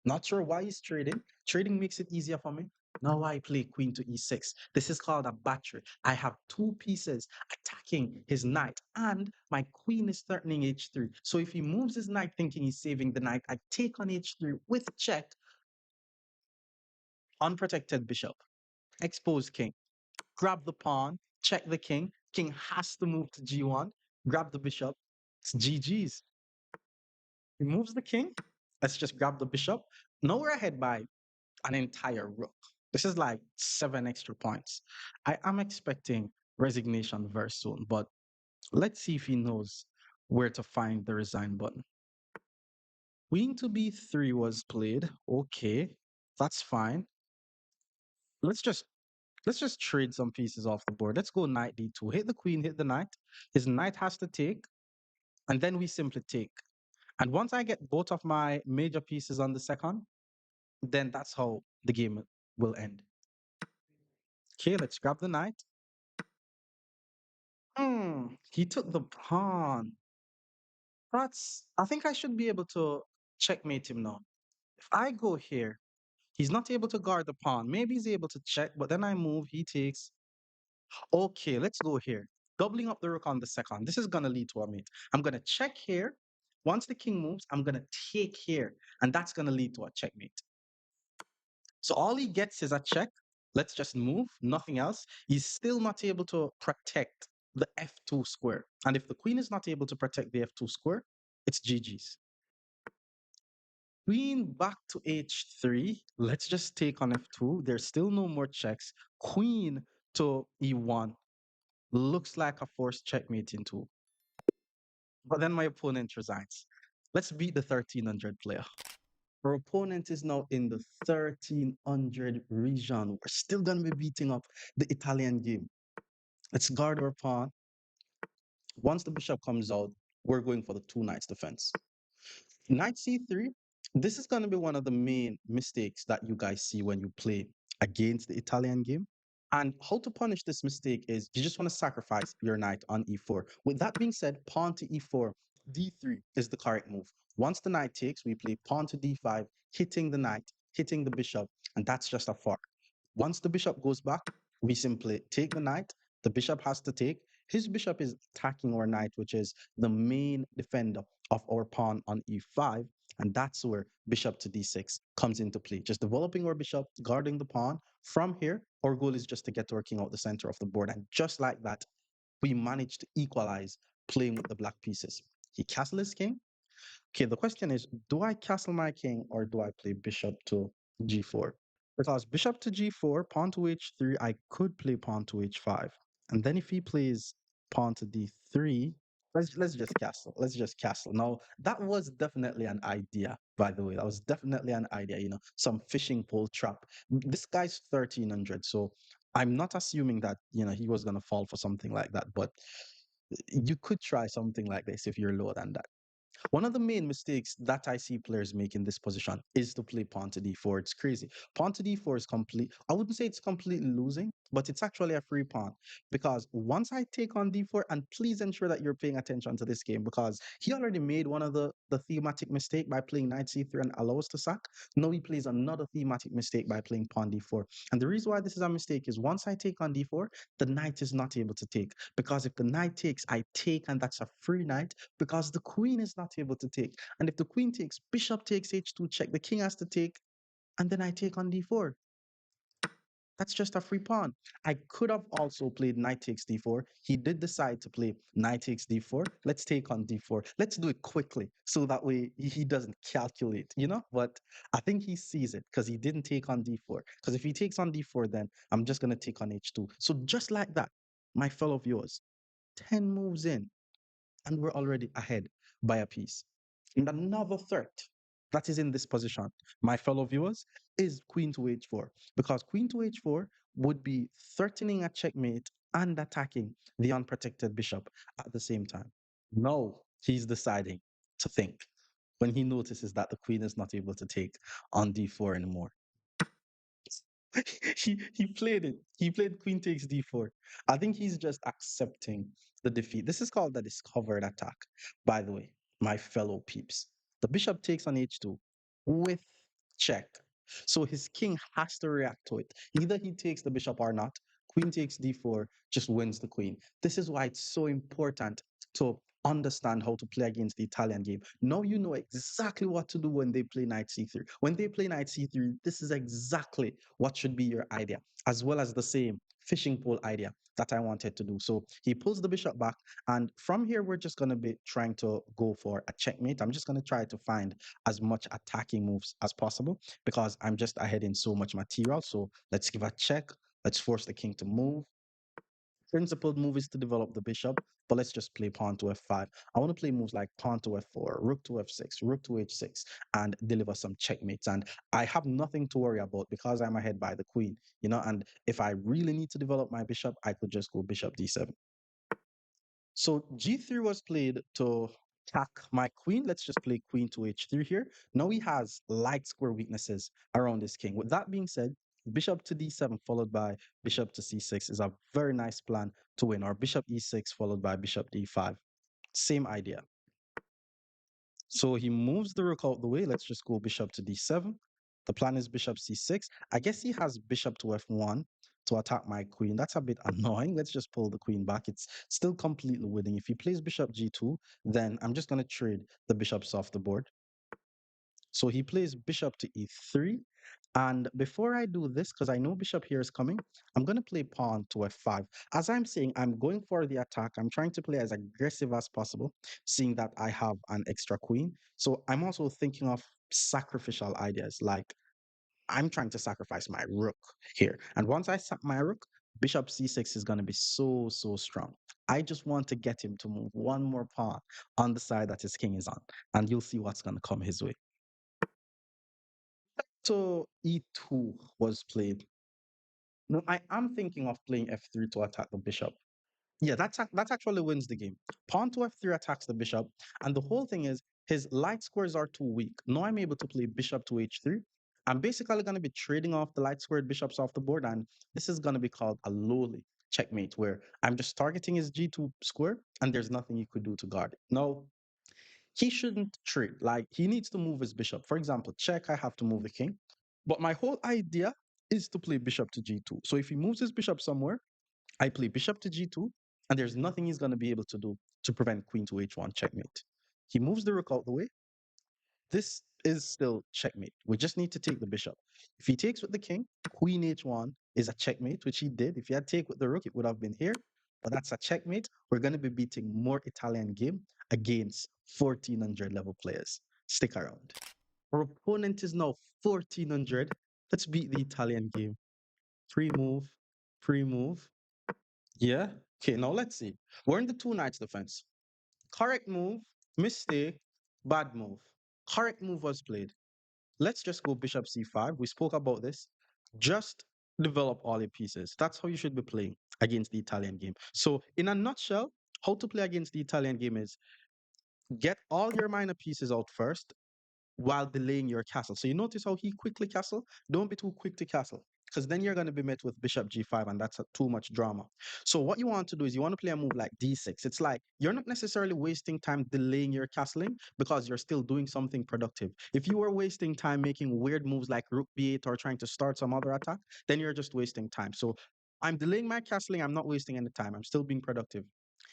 Not sure why he's trading. Trading makes it easier for me. Now I play queen to e6. This is called a battery. I have two pieces attacking his knight, and my queen is threatening h3. So if he moves his knight thinking he's saving the knight, I take on h3 with check, unprotected bishop, expose king, grab the pawn, check the king. King has to move to g1, grab the bishop. It's GG's. He moves the king. Let's just grab the bishop. Now we're ahead by an entire rook. This is like 7 extra points. I am expecting resignation very soon, but let's see if he knows where to find the resign button. Queen to b3 was played. Okay, that's fine. Let's just let's just trade some pieces off the board. Let's go knight d2. Hit the queen, hit the knight. His knight has to take, and then we simply take. And once I get both of my major pieces on the second, then that's how the game will end. Okay, let's grab the knight. He took the pawn. I think I should be able to checkmate him now. If I go here, he's not able to guard the pawn. Maybe he's able to check, but then I move, he takes. Okay, let's go here. Doubling up the rook on the second. This is going to lead to a mate. I'm going to check here. Once the king moves, I'm going to take here, and that's going to lead to a checkmate. So all he gets is a check. Let's just move, nothing else. He's still not able to protect the f2 square. And if the queen is not able to protect the f2 square, it's GG's. Queen back to h3. Let's just take on f2. There's still no more checks. Queen to e1. Looks like a forced checkmate in two. But then my opponent resigns. Let's beat the 1300 player. Our opponent is now in the 1300 region. We're still going to be beating up the Italian game. Let's guard our pawn. Once the bishop comes out, we're going for the two knights defense. Knight c3. This is going to be one of the main mistakes that you guys see when you play against the Italian game. And how to punish this mistake is you just want to sacrifice your knight on e4. With that being said, pawn to e4, d3 is the correct move. Once the knight takes, we play pawn to d5, hitting the knight, hitting the bishop, and that's just a fork. Once the bishop goes back, we simply take the knight. The bishop has to take. His bishop is attacking our knight, which is the main defender of our pawn on e5. And that's where bishop to d6 comes into play. Just developing our bishop, guarding the pawn. From here, our goal is just to get our king out the center of the board. And just like that, we managed to equalize playing with the black pieces. He castled his king. Okay, the question is, do I castle my king or do I play bishop to g4? Because bishop to g4, pawn to h3, I could play pawn to h5. And then if he plays pawn to d3, let's just castle. Let's just castle. Now, that was definitely an idea, by the way. That was definitely an idea, some fishing pole trap. This guy's 1300, so I'm not assuming that, he was going to fall for something like that, but you could try something like this if you're lower than that. One of the main mistakes that I see players make in this position is to play pawn to d4. It's crazy. Pawn to d4 is complete. I wouldn't say it's completely losing, but it's actually a free pawn because once I take on d4, and please ensure that you're paying attention to this game because he already made one of the thematic mistake by playing knight c3 and allow us to sack. Now he plays another thematic mistake by playing pawn d4. And the reason why this is a mistake is once I take on d4, the knight is not able to take because if the knight takes, I take, and that's a free knight because the queen is not able to take. And if the queen takes, bishop takes h2 check, the king has to take, and then I take on d4. That's just a free pawn. I could have also played knight takes d4. He did decide to play knight takes d4. Let's take on d4. Let's do it quickly so that way he doesn't calculate, you know? But I think he sees it because he didn't take on d4. Because if he takes on d4, then I'm just going to take on h2. So just like that, my fellow viewers, 10 moves in, and we're already ahead by a piece. And another threat that is in this position, my fellow viewers, is queen to h4, because queen to h4 would be threatening a checkmate and attacking the unprotected bishop at the same time. No, he's deciding to think when he notices that the queen is not able to take on d4 anymore. He played it. He played queen takes d4. I think he's just accepting the defeat. This is called the discovered attack, by the way, my fellow peeps. The bishop takes on h2 with check. So his king has to react to it. Either he takes the bishop or not. Queen takes d4, just wins the queen. This is why it's so important to understand how to play against the Italian game. Now you know exactly what to do when they play knight c3. When they play knight c3, this is exactly what should be your idea, as well as the same fishing pole idea that I wanted to do. So he pulls the bishop back, and from here, we're just going to be trying to go for a checkmate. I'm just going to try to find as much attacking moves as possible because I'm just ahead in so much material. So let's give a check. Let's force the king to move. Principled move is to develop the bishop, but let's just play pawn to f5. I want to play moves like pawn to f4, rook to f6, rook to h6, and deliver some checkmates. And I have nothing to worry about because I'm ahead by the queen, you know. And if I really need to develop my bishop, I could just go bishop d7. So g3 was played to attack my queen. Let's just play queen to h3 here. Now he has light square weaknesses around his king. With that being said, bishop to d7 followed by bishop to c6 is a very nice plan to win, or bishop e6 followed by bishop d5. Same idea. So he moves the rook out the way. Let's just go bishop to d7. The plan is bishop c6. I guess he has bishop to f1 to attack my queen. That's a bit annoying. Let's just pull the queen back. It's still completely winning. If he plays bishop g2, then I'm just going to trade the bishops off the board. So he plays bishop to e3. And before I do this, because I know bishop here is coming, I'm going to play pawn to f5. As I'm saying, I'm going for the attack. I'm trying to play as aggressive as possible, seeing that I have an extra queen. So I'm also thinking of sacrificial ideas, like I'm trying to sacrifice my rook here. And once I sack my rook, bishop c6 is going to be so, so strong. I just want to get him to move one more pawn on the side that his king is on. And you'll see what's going to come his way. So e2 was played. No, I am thinking of playing f3 to attack the bishop. Yeah, that actually wins the game. Pawn to f3 attacks the bishop, and the whole thing is his light squares are too weak. Now I'm able to play bishop to h3. I'm basically going to be trading off the light squared bishops off the board, and this is going to be called a lowly checkmate, where I'm just targeting his g2 square, and there's nothing you could do to guard it. No, he shouldn't trade. Like, he needs to move his bishop. For example, check, I have to move the king. But my whole idea is to play bishop to g2. So if he moves his bishop somewhere, I play bishop to g2, and there's nothing he's going to be able to do to prevent queen to h1 checkmate. He moves the rook out the way. This is still checkmate. We just need to take the bishop. If he takes with the king, queen h1 is a checkmate, which he did. If he had take with the rook, it would have been here. But that's a checkmate. We're going to be beating more Italian game against 1400 level players. Stick around. Our opponent is now 1400. Let's beat the Italian game. Pre-move, pre-move. Yeah. Okay, now let's see. We're in the two knights defense. Correct move, mistake, bad move. Correct move was played. Let's just go bishop c5. We spoke about this. Just develop all your pieces. That's how you should be playing against the Italian game. So, in a nutshell, how to play against the Italian game is get all your minor pieces out first while delaying your castle. So, you notice how he quickly castle? Don't be too quick to castle because then you're going to be met with bishop g5, and that's too much drama. So what you want to do is you want to play a move like d6. It's like you're not necessarily wasting time delaying your castling because you're still doing something productive. If you were wasting time making weird moves like rook b8 or trying to start some other attack, then you're just wasting time. So I'm delaying my castling. I'm not wasting any time. I'm still being productive.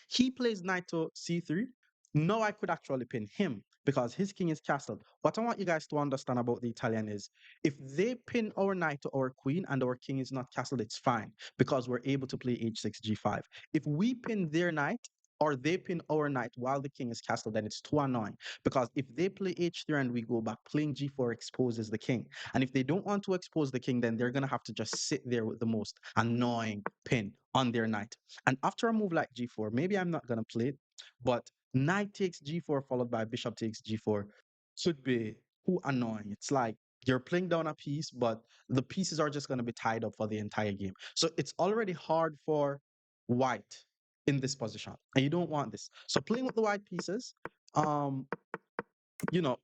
He plays knight to c3. Now I could actually pin him because his king is castled. What I want you guys to understand about the Italian is if they pin our knight to our queen and our king is not castled, it's fine because we're able to play h6, g5. If we pin their knight or they pin our knight while the king is castled, then it's too annoying because if they play h3 and we go back, playing g4 exposes the king. And if they don't want to expose the king, then they're going to have to just sit there with the most annoying pin on their knight. And after a move like g4, maybe I'm not going to play it, but knight takes g4 followed by bishop takes g4 should be too annoying. It's like you're playing down a piece, but the pieces are just going to be tied up for the entire game. So it's already hard for white in this position, and you don't want this. So playing with the white pieces, um,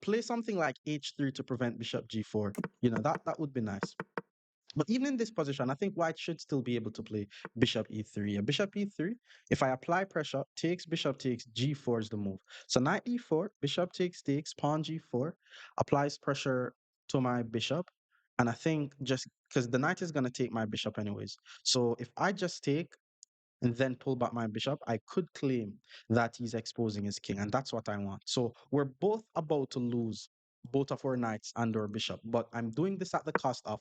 play something like h3 to prevent bishop g4. That would be nice. But even in this position, I think white should still be able to play bishop e3. A bishop e3, if I apply pressure, takes bishop takes g4 is the move. So knight e4, bishop takes, pawn g4, applies pressure to my bishop. And I think just because the knight is going to take my bishop anyways. So if I just take and then pull back my bishop, I could claim that he's exposing his king. And that's what I want. So we're both about to lose both of our knights and our bishop. But I'm doing this at the cost of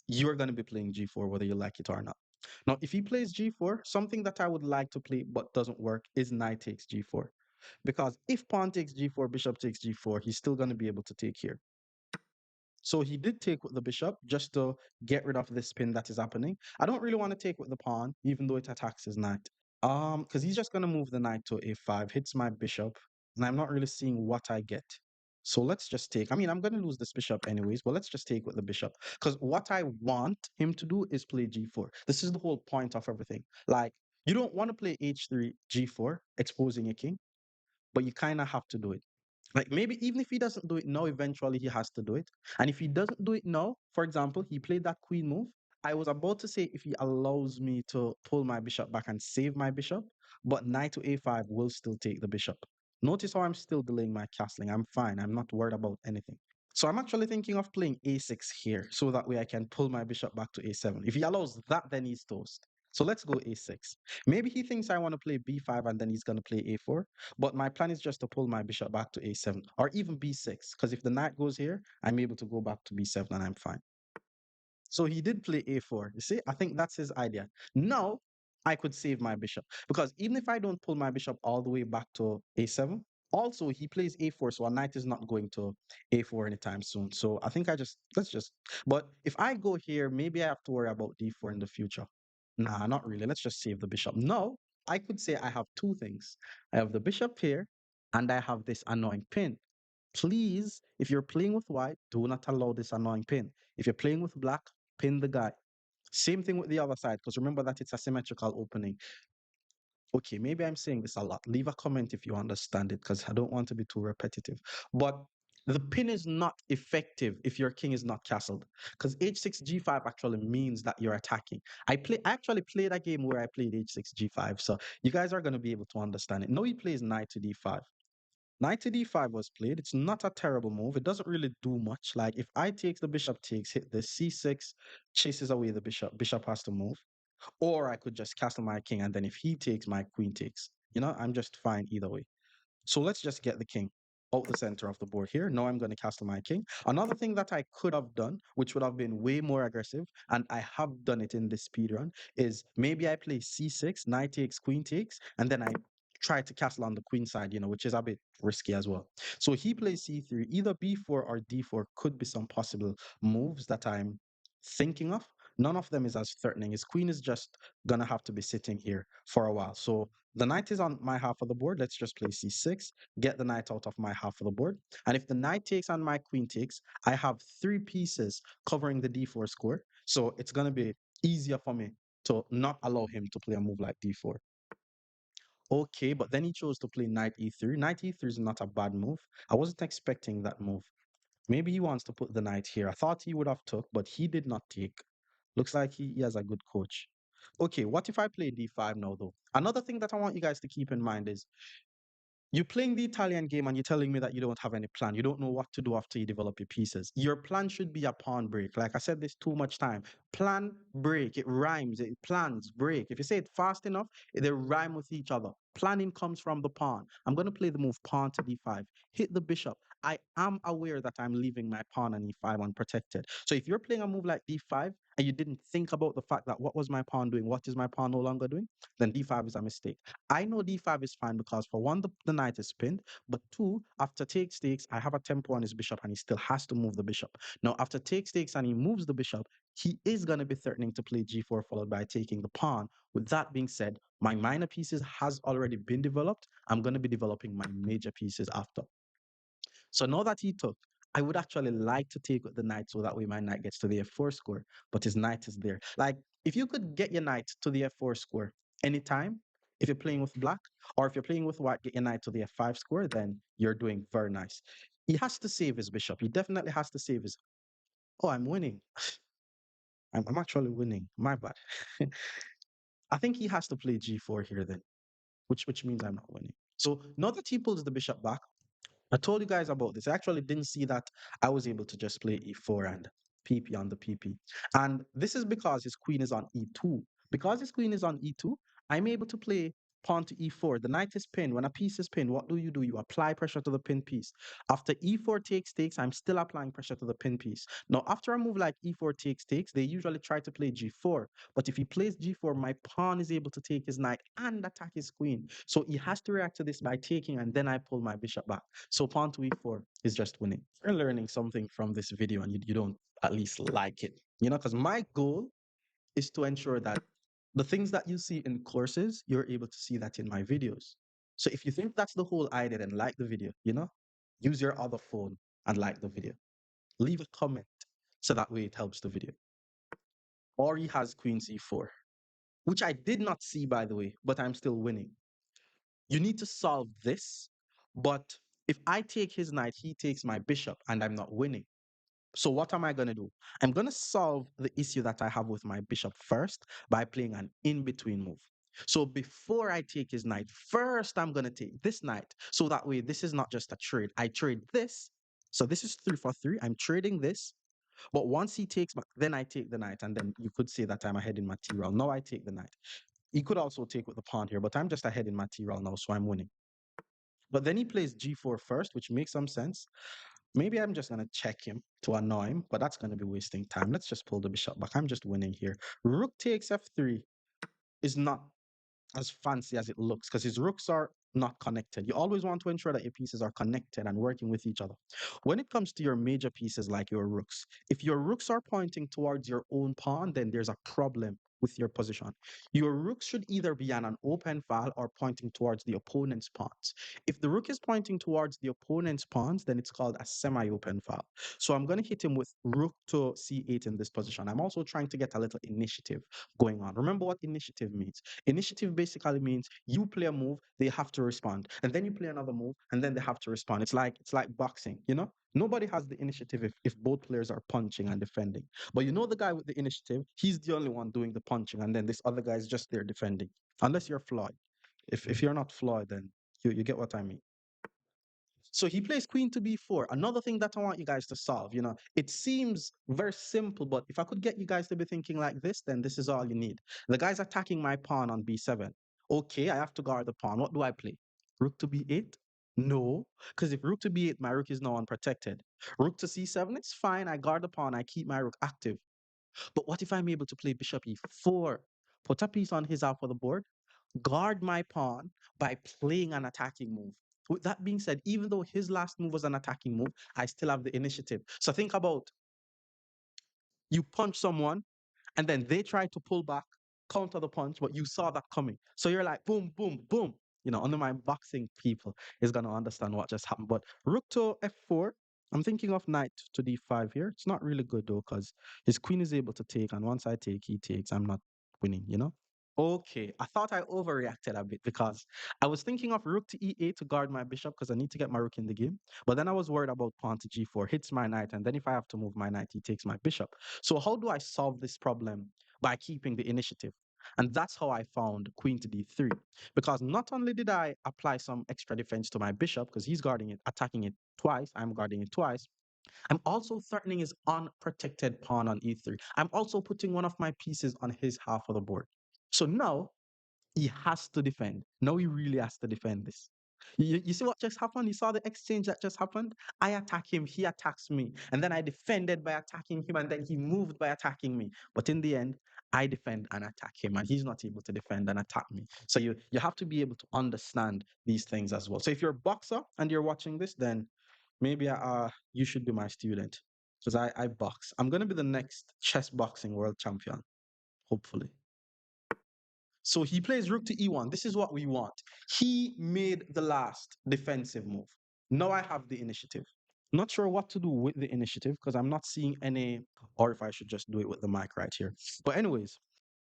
you're going to be playing g4 whether you like it or not. Now, if he plays g4, something that I would like to play but doesn't work is knight takes g4. Because if pawn takes g4, bishop takes g4, he's still going to be able to take here. So he did take with the bishop just to get rid of this spin that is happening. I don't really want to take with the pawn, even though it attacks his knight. Because he's just gonna move the knight to a5, hits my bishop, and I'm not really seeing what I get. So let's just take. I mean, I'm gonna lose this bishop anyways, but let's just take with the bishop. Because what I want him to do is play g4. This is the whole point of everything. Like, you don't want to play h3, g4, exposing a king, but you kind of have to do it. Like maybe even if he doesn't do it now, eventually he has to do it. And if he doesn't do it now, for example, he played that queen move. I was about to say if he allows me to pull my bishop back and save my bishop, but knight to a5 will still take the bishop. Notice how I'm still delaying my castling. I'm fine. I'm not worried about anything. So I'm actually thinking of playing a6 here so that way I can pull my bishop back to a7. If he allows that, then he's toast. So let's go a6. Maybe he thinks I want to play b5 and then he's going to play a4. But my plan is just to pull my bishop back to a7 or even b6. Because if the knight goes here, I'm able to go back to b7 and I'm fine. So he did play a4. You see, I think that's his idea. Now I could save my bishop because even if I don't pull my bishop all the way back to a7, also he plays a4, so a knight is not going to a4 anytime soon. So I think let's just. But if I go here, maybe I have to worry about d4 in the future. Nah, not really. Let's just save the bishop. No, I could say I have two things. I have the bishop here, and I have this annoying pin. Please, if you're playing with white, do not allow this annoying pin. If you're playing with black, pin the guy. Same thing with the other side, because remember that it's a symmetrical opening. Okay, maybe I'm saying this a lot. Leave a comment if you understand it, because I don't want to be too repetitive. But the pin is not effective if your king is not castled, because h6 g5 actually means that you're attacking. I actually played a game where I played h6 g5, so you guys are going to be able to understand it. Now he plays knight to d5. Knight to d5 was played. It's not a terrible move. It doesn't really do much. Like if I take the bishop takes, hit the c6, chases away the bishop. Bishop has to move. Or I could just castle my king, and then if he takes, my queen takes. I'm just fine either way. So let's just get the king out the center of the board here. Now I'm going to castle my king. Another thing that I could have done, which would have been way more aggressive, and I have done it in this speed run, is maybe I play c6, knight takes, queen takes, and then I try to castle on the queen side, which is a bit risky as well. So he plays c3, either b4 or d4 could be some possible moves that I'm thinking of. None of them is as threatening. His queen is just gonna have to be sitting here for a while. So the knight is on my half of the board. Let's just play c6, get the knight out of my half of the board. And if the knight takes and my queen takes, I have three pieces covering the d4 square. So it's going to be easier for me to not allow him to play a move like d4. Okay, but then he chose to play knight e3. Knight e3 is not a bad move. I wasn't expecting that move. Maybe he wants to put the knight here. I thought he would have took, but he did not take. Looks like he has a good coach. Okay, what if I play d5 now, though? Another thing that I want you guys to keep in mind is you're playing the Italian game and you're telling me that you don't have any plan. You don't know what to do after you develop your pieces. Your plan should be a pawn break. Like I said this too much time. Plan, break. It rhymes. It plans, break. If you say it fast enough, they rhyme with each other. Planning comes from the pawn. I'm going to play the move pawn to d5. Hit the bishop. I am aware that I'm leaving my pawn on e5 unprotected. So if you're playing a move like d5 and you didn't think about the fact that what was my pawn doing, what is my pawn no longer doing, then d5 is a mistake. I know d5 is fine because for one, the knight is pinned, but two, after take stakes, I have a tempo on his bishop and he still has to move the bishop. Now, after take stakes and he moves the bishop, he is going to be threatening to play g4 followed by taking the pawn. With that being said, my minor pieces has already been developed. I'm going to be developing my major pieces after. So now that he took, I would actually like to take with the knight so that way my knight gets to the f4 score, but his knight is there. Like, if you could get your knight to the f4 score anytime, if you're playing with black, or if you're playing with white, get your knight to the f5 score, then you're doing very nice. He has to save his bishop. He definitely has to save his. Oh, I'm winning. I'm actually winning. My bad. I think he has to play g4 here then, which means I'm not winning. So now that he pulls the bishop back, I told you guys about this. I actually didn't see that I was able to just play e4 and PP on the PP. And this is because his queen is on e2. Because his queen is on e2, I'm able to play pawn to e4. The knight is pinned. When a piece is pinned, what do? You apply pressure to the pinned piece. After e4 takes, I'm still applying pressure to the pinned piece. Now, after a move like e4 takes, they usually try to play g4. But if he plays g4, my pawn is able to take his knight and attack his queen. So he has to react to this by taking, and then I pull my bishop back. So pawn to e4 is just winning. You're learning something from this video and you don't at least like it. Because my goal is to ensure that the things that you see in courses, you're able to see that in my videos. So if you think that's the whole idea, then like the video. Use your other phone and like the video. Leave a comment so that way it helps the video. Or he has queen c4, which I did not see, by the way, but I'm still winning. You need to solve this, but if I take his knight, he takes my bishop, and I'm not winning. So what am I going to do? I'm going to solve the issue that I have with my bishop first by playing an in-between move. So before I take his knight, first I'm going to take this knight. So that way, this is not just a trade. I trade this. So this is 3 for 3. I'm trading this. But once he takes, then I take the knight. And then you could say that I'm ahead in my T-roll. Now I take the knight. He could also take with the pawn here, but I'm just ahead in my T-roll now, so I'm winning. But then he plays g4 first, which makes some sense. Maybe I'm just going to check him to annoy him, but that's going to be wasting time. Let's just pull the bishop back. I'm just winning here. Rook takes f3 is not as fancy as it looks because his rooks are not connected. You always want to ensure that your pieces are connected and working with each other. When it comes to your major pieces like your rooks, if your rooks are pointing towards your own pawn, then there's a problem with your position. Your rooks should either be on an open file or pointing towards the opponent's pawns. If the rook is pointing towards the opponent's pawns, then it's called a semi-open file. So I'm going to hit him with rook to c8 in this position. I'm also trying to get a little initiative going on. Remember what initiative means. Initiative basically means you play a move, they have to respond, and then you play another move, and then they have to respond. It's like boxing. Nobody has the initiative if both players are punching and defending. But the guy with the initiative, he's the only one doing the punching, and then this other guy is just there defending. Unless you're flawed. If you're not flawed, then you get what I mean. So he plays queen to b4. Another thing that I want you guys to solve, it seems very simple, but if I could get you guys to be thinking like this, then this is all you need. The guy's attacking my pawn on b7. Okay, I have to guard the pawn. What do I play? Rook to b8? No, because if rook to b8, my rook is now unprotected. Rook to c7, it's fine. I guard the pawn. I keep my rook active. But what if I'm able to play bishop e4? Put a piece on his half of the board, guard my pawn by playing an attacking move. With that being said, even though his last move was an attacking move, I still have the initiative. So think about you punch someone and then they try to pull back, counter the punch, but you saw that coming. So you're like, boom, boom, boom. Only my boxing people is going to understand what just happened. But rook to f4, I'm thinking of knight to d5 here. It's not really good though, because his queen is able to take, and once I take, he takes. I'm not winning. Okay, I thought I overreacted a bit because I was thinking of rook to e8 to guard my bishop because I need to get my rook in the game. But then I was worried about pawn to g4, hits my knight, and then if I have to move my knight, he takes my bishop. So how do I solve this problem? By keeping the initiative. And that's how I found queen to d3. Because not only did I apply some extra defense to my bishop, because he's guarding it, attacking it twice, I'm guarding it twice. I'm also threatening his unprotected pawn on e3. I'm also putting one of my pieces on his half of the board. So now he has to defend. Now he really has to defend this. You see what just happened? You saw the exchange that just happened? I attack him, he attacks me. And then I defended by attacking him, and then he moved by attacking me. But in the end, I defend and attack him, and he's not able to defend and attack me. So you have to be able to understand these things as well. So if you're a boxer and you're watching this, then maybe you should be my student. Because I box. I'm gonna be the next chess boxing world champion, hopefully. So he plays rook to e1. This is what we want. He made the last defensive move. Now I have the initiative. Not sure what to do with the initiative because I'm not seeing any, or if I should just do it with the mic right here. But anyways,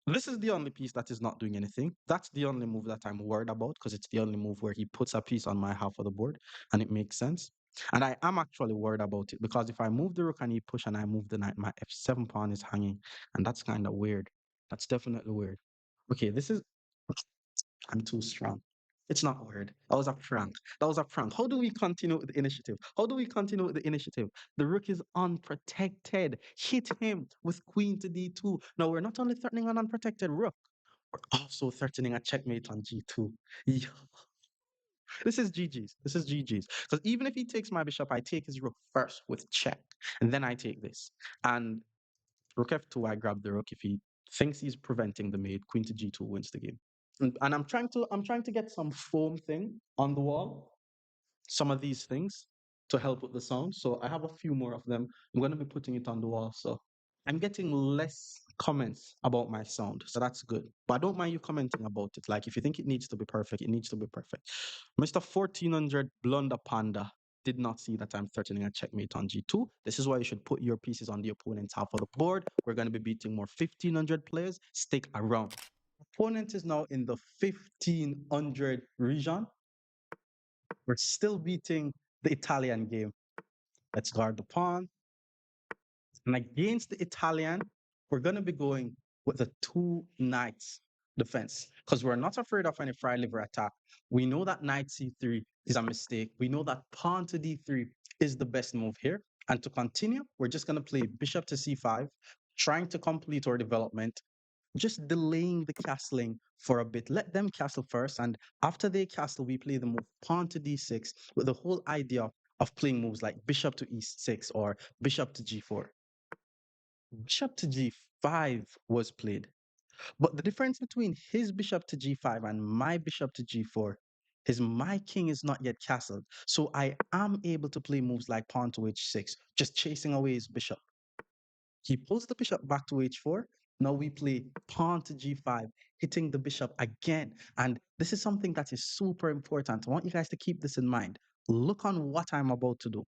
this is the only piece that is not doing anything. That's the only move that I'm worried about because it's the only move where he puts a piece on my half of the board and it makes sense. And I am actually worried about it because if I move the rook and he push and I move the knight, my f7 pawn is hanging. And that's kind of weird. That's definitely weird. Okay, this is I'm too strong. It's not weird. That was a prank. That was a prank. How do we continue with the initiative? How do we continue with the initiative? The rook is unprotected. Hit him with queen to d2. Now, we're not only threatening an unprotected rook, we're also threatening a checkmate on g2. Yeah. This is GG's. This is GG's. Because even if he takes my bishop, I take his rook first with check, and then I take this. And rook f2, I grab the rook. If he thinks he's preventing the mate, queen to g2 wins the game. And I'm trying to get some foam thing on the wall, some of these things to help with the sound. So I have a few more of them. I'm going to be putting it on the wall. So I'm getting less comments about my sound. So that's good. But I don't mind you commenting about it. Like if you think it needs to be perfect, it needs to be perfect. Mr. 1400 Blunder Panda did not see that I'm threatening a checkmate on G2. This is why you should put your pieces on the opponent's half of the board. We're going to be beating more 1500 players. Stick around. Opponent is now in the 1500 region. We're still beating the Italian game. Let's guard the pawn. And against the Italian, we're going to be going with the two knights defense because we're not afraid of any fry liver attack. We know that knight c3 is a mistake. We know that pawn to d3 is the best move here. And to continue, we're just going to play bishop to c5, trying to complete our development, just delaying the castling for a bit. Let them castle first, and after they castle, we play the move pawn to d6 with the whole idea of playing moves like bishop to e6 or bishop to g4. Bishop to g5 was played, but the difference between his bishop to g5 and my bishop to g4 is my king is not yet castled, so I am able to play moves like pawn to h6, just chasing away his bishop. He pulls the bishop back to h4. Now we play pawn to g5, hitting the bishop again. And this is something that is super important. I want you guys to keep this in mind. Look on what I'm about to do.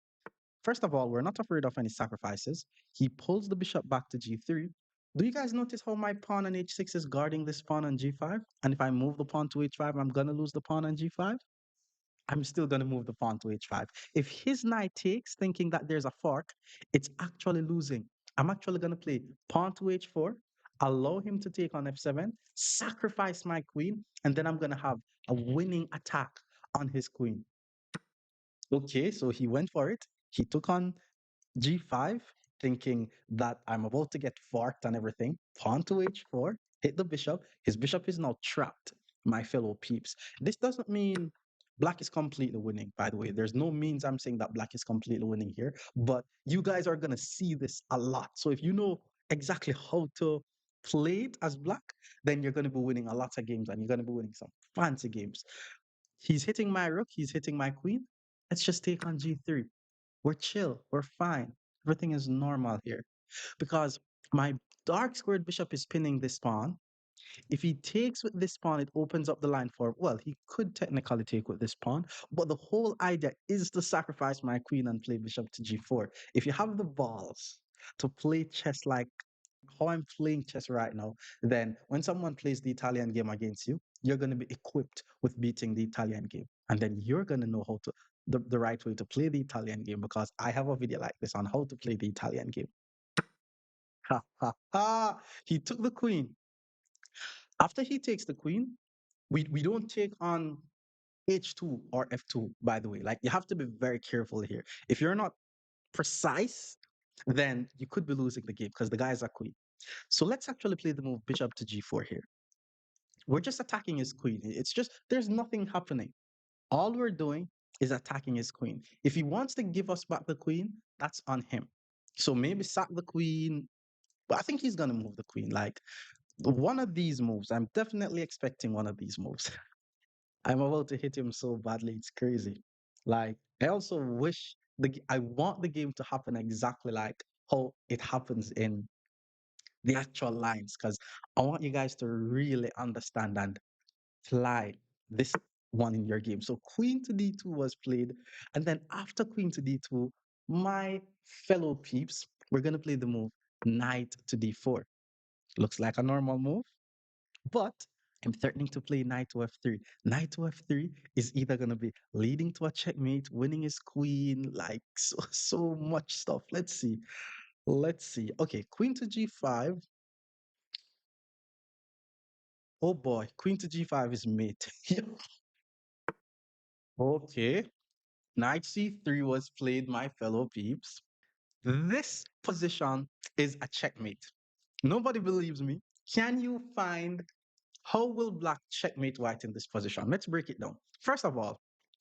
First of all, we're not afraid of any sacrifices. He pulls the bishop back to g3. Do you guys notice how my pawn on h6 is guarding this pawn on g5? And if I move the pawn to h5, I'm going to lose the pawn on g5? I'm still going to move the pawn to h5. If his knight takes, thinking that there's a fork, it's actually losing. I'm actually going to play pawn to h4, allow him to take on f7, sacrifice my queen, and then I'm going to have a winning attack on his queen. Okay, so he went for it. He took on g5, thinking that I'm about to get forked and everything. Pawn to h4, hit the bishop. His bishop is now trapped, my fellow peeps. This doesn't mean black is completely winning, by the way. There's no means I'm saying that black is completely winning here, but you guys are going to see this a lot. So if you know exactly how to play it as black, then you're going to be winning a lot of games and you're going to be winning some fancy games. He's hitting my rook, he's hitting my queen. Let's just take on g3. We're chill. We're fine. Everything is normal here because my dark squared bishop is pinning this pawn. If he takes with this pawn, it opens up the line for, well, he could technically take with this pawn, but the whole idea is to sacrifice my queen and play bishop to g4. If you have the balls to play chess like how I'm playing chess right now, then when someone plays the Italian game against you, you're going to be equipped with beating the Italian game. And then you're going to know how to, the right way to play the Italian game because I have a video like this on how to play the Italian game. Ha ha ha! He took the queen. After he takes the queen, we don't take on H2 or F2, by the way. Like you have to be very careful here. If you're not precise, then you could be losing the game because the guy's a queen. So let's actually play the move bishop to G4 here. We're just attacking his queen. It's just, there's nothing happening. All we're doing is attacking his queen. If he wants to give us back the queen, that's on him. So maybe sack the queen, but I think he's going to move the queen. Like one of these moves, I'm definitely expecting one of these moves. I'm about to hit him so badly, it's crazy. Like, I also wish I want the game to happen exactly like how it happens in the actual lines, because I want you guys to really understand and fly this one in your game. So queen to d2 was played, and then after queen to d2, my fellow peeps, we're gonna play the move knight to d4. Looks like a normal move, but I'm threatening to play knight to f3. Knight to f3 is either going to be leading to a checkmate, winning his queen, like so much stuff. Let's see. Let's see. Okay, queen to g5. Oh boy, queen to g5 is mate. Okay, knight c3 was played, my fellow peeps. This position is a checkmate. Nobody believes me. Can you find how will black checkmate white in this position? Let's break it down. First of all,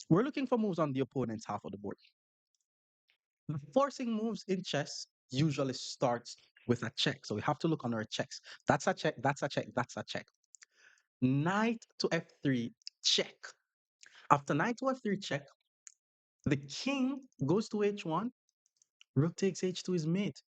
we're looking for moves on the opponent's half of the board. The forcing moves in chess usually starts with a check. So we have to look on our checks. That's a check, that's a check, that's a check. Knight to f3, check. After knight to f3 check, the king goes to h1, rook takes h2 is mate.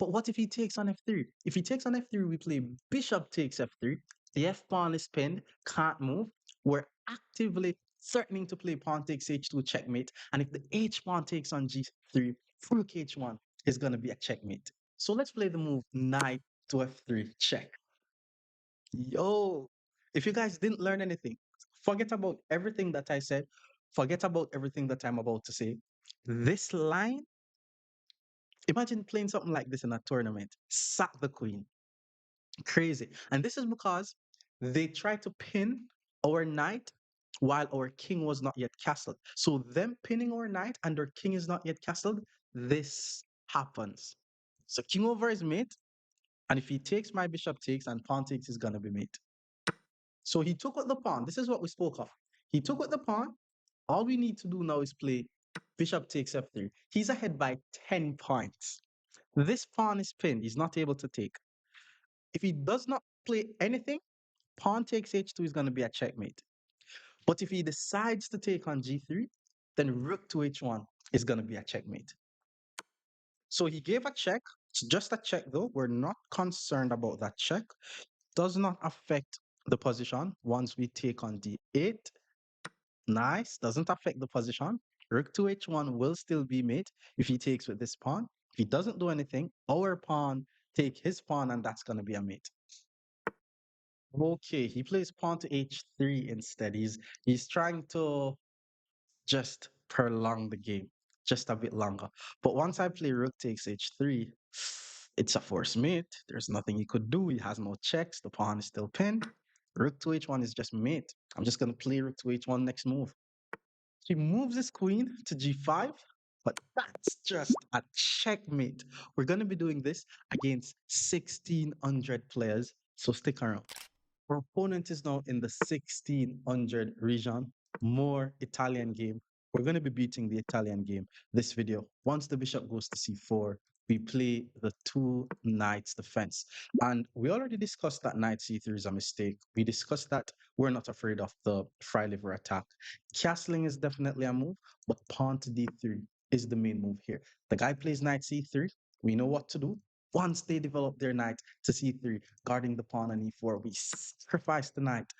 But what if he takes on f3? If he takes on f3, we play bishop takes f3. The f pawn is pinned, can't move. We're actively threatening to play pawn takes h2 checkmate. And if the h pawn takes on g3, rook h1 is going to be a checkmate. So let's play the move knight to f3 check. Yo, if you guys didn't learn anything, forget about everything that I said. Forget about everything that I'm about to say. This line, imagine playing something like this in a tournament. Sack the queen. Crazy. And this is because they tried to pin our knight while our king was not yet castled. So them pinning our knight and our king is not yet castled, this happens. So king over is mate, and if he takes, my bishop takes, and pawn takes is gonna be mate. So he took with the pawn. This is what we spoke of. He took with the pawn. All we need to do now is play bishop takes f3. He's ahead by 10 points. This pawn is pinned. He's not able to take. If he does not play anything, pawn takes h2 is going to be a checkmate. But if he decides to take on g3, then rook to h1 is going to be a checkmate. So he gave a check. It's just a check, though. We're not concerned about that check. Does not affect the position once we take on d8. Nice. Doesn't affect the position. Rook to h1 will still be mate if he takes with this pawn. If he doesn't do anything, our pawn take his pawn, and that's going to be a mate. Okay, he plays pawn to h3 instead. He's trying to just prolong the game just a bit longer. But once I play rook takes h3, it's a force mate. There's nothing he could do. He has no checks. The pawn is still pinned. Rook to h1 is just mate. I'm just gonna play rook to h1 next move. He moves his queen to g5, but that's just a checkmate. We're gonna be doing this against 1600 players, so stick around. Our opponent is now in the 1600 region, more Italian game. We're going to be beating the Italian game this video. Once the bishop goes to c4, we play the two knights defense. And we already discussed that knight c3 is a mistake. We discussed that we're not afraid of the fry liver attack. Castling is definitely a move, but pawn to d3 is the main move here. The guy plays knight c3. We know what to do. Once they develop their knight to c3, guarding the pawn on e4, we sacrifice the knight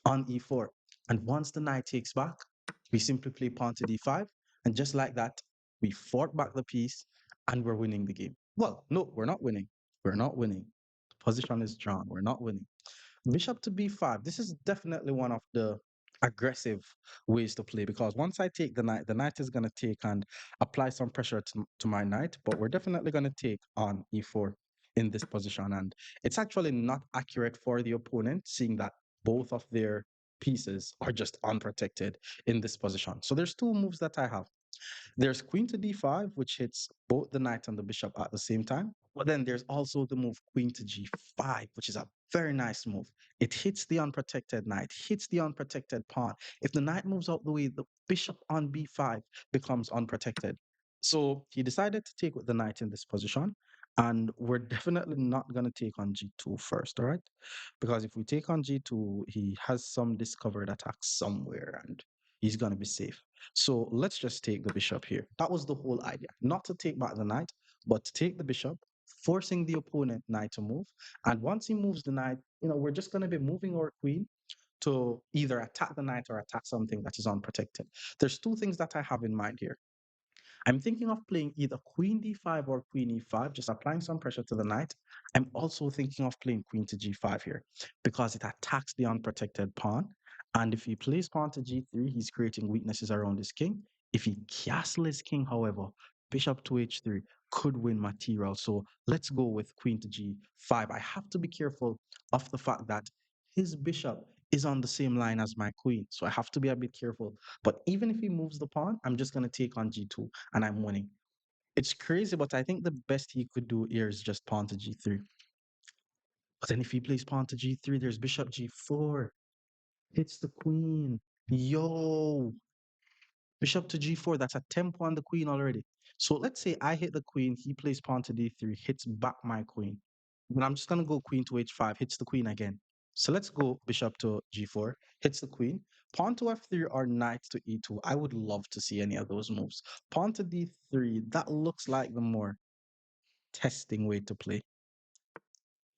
on e4. And once the knight takes back, we simply play pawn to d5. And just like that, we fork back the piece and we're winning the game. Well, no, we're not winning. We're not winning. position is drawn. We're not winning. Bishop to b5. This is definitely one of the aggressive ways to play because once I take the knight is going to take and apply some pressure to my knight, but we're definitely going to take on e4 in this position. And it's actually not accurate for the opponent, seeing that both of their pieces are just unprotected in this position. So there's two moves that I have. There's queen to d5, which hits both the knight and the bishop at the same time. But then there's also the move queen to g5, which is a very nice move. It hits the unprotected knight, hits the unprotected pawn. If the knight moves out the way, the bishop on b5 becomes unprotected. So he decided to take with the knight in this position. And we're definitely not going to take on g2 first, all right? Because if we take on g2, he has some discovered attacks somewhere and he's going to be safe. So let's just take the bishop here. That was the whole idea. Not to take back the knight, but to take the bishop, forcing the opponent knight to move. And once he moves the knight, we're just going to be moving our queen to either attack the knight or attack something that is unprotected. There's two things that I have in mind here. I'm thinking of playing either queen d5 or queen e5, just applying some pressure to the knight. I'm also thinking of playing queen to g5 here because it attacks the unprotected pawn. And if he plays pawn to g3, he's creating weaknesses around his king. If he castles his king, however, bishop to h3 could win material. So let's go with queen to g5. I have to be careful of the fact that his bishop is on the same line as my queen. So I have to be a bit careful. But even if he moves the pawn, I'm just going to take on g2 and I'm winning. It's crazy, but I think the best he could do here is just pawn to g3. But then if he plays pawn to g3, there's bishop g4. Hits the queen. Yo, bishop to g4. That's a tempo on the queen already. So let's say I hit the queen, he plays pawn to d3, hits back my queen. Then I'm just going to go queen to h5, hits the queen again. So let's go bishop to g4, hits the queen. Pawn to f3 or knight to e2. I would love to see any of those moves. Pawn to d3, that looks like the more testing way to play.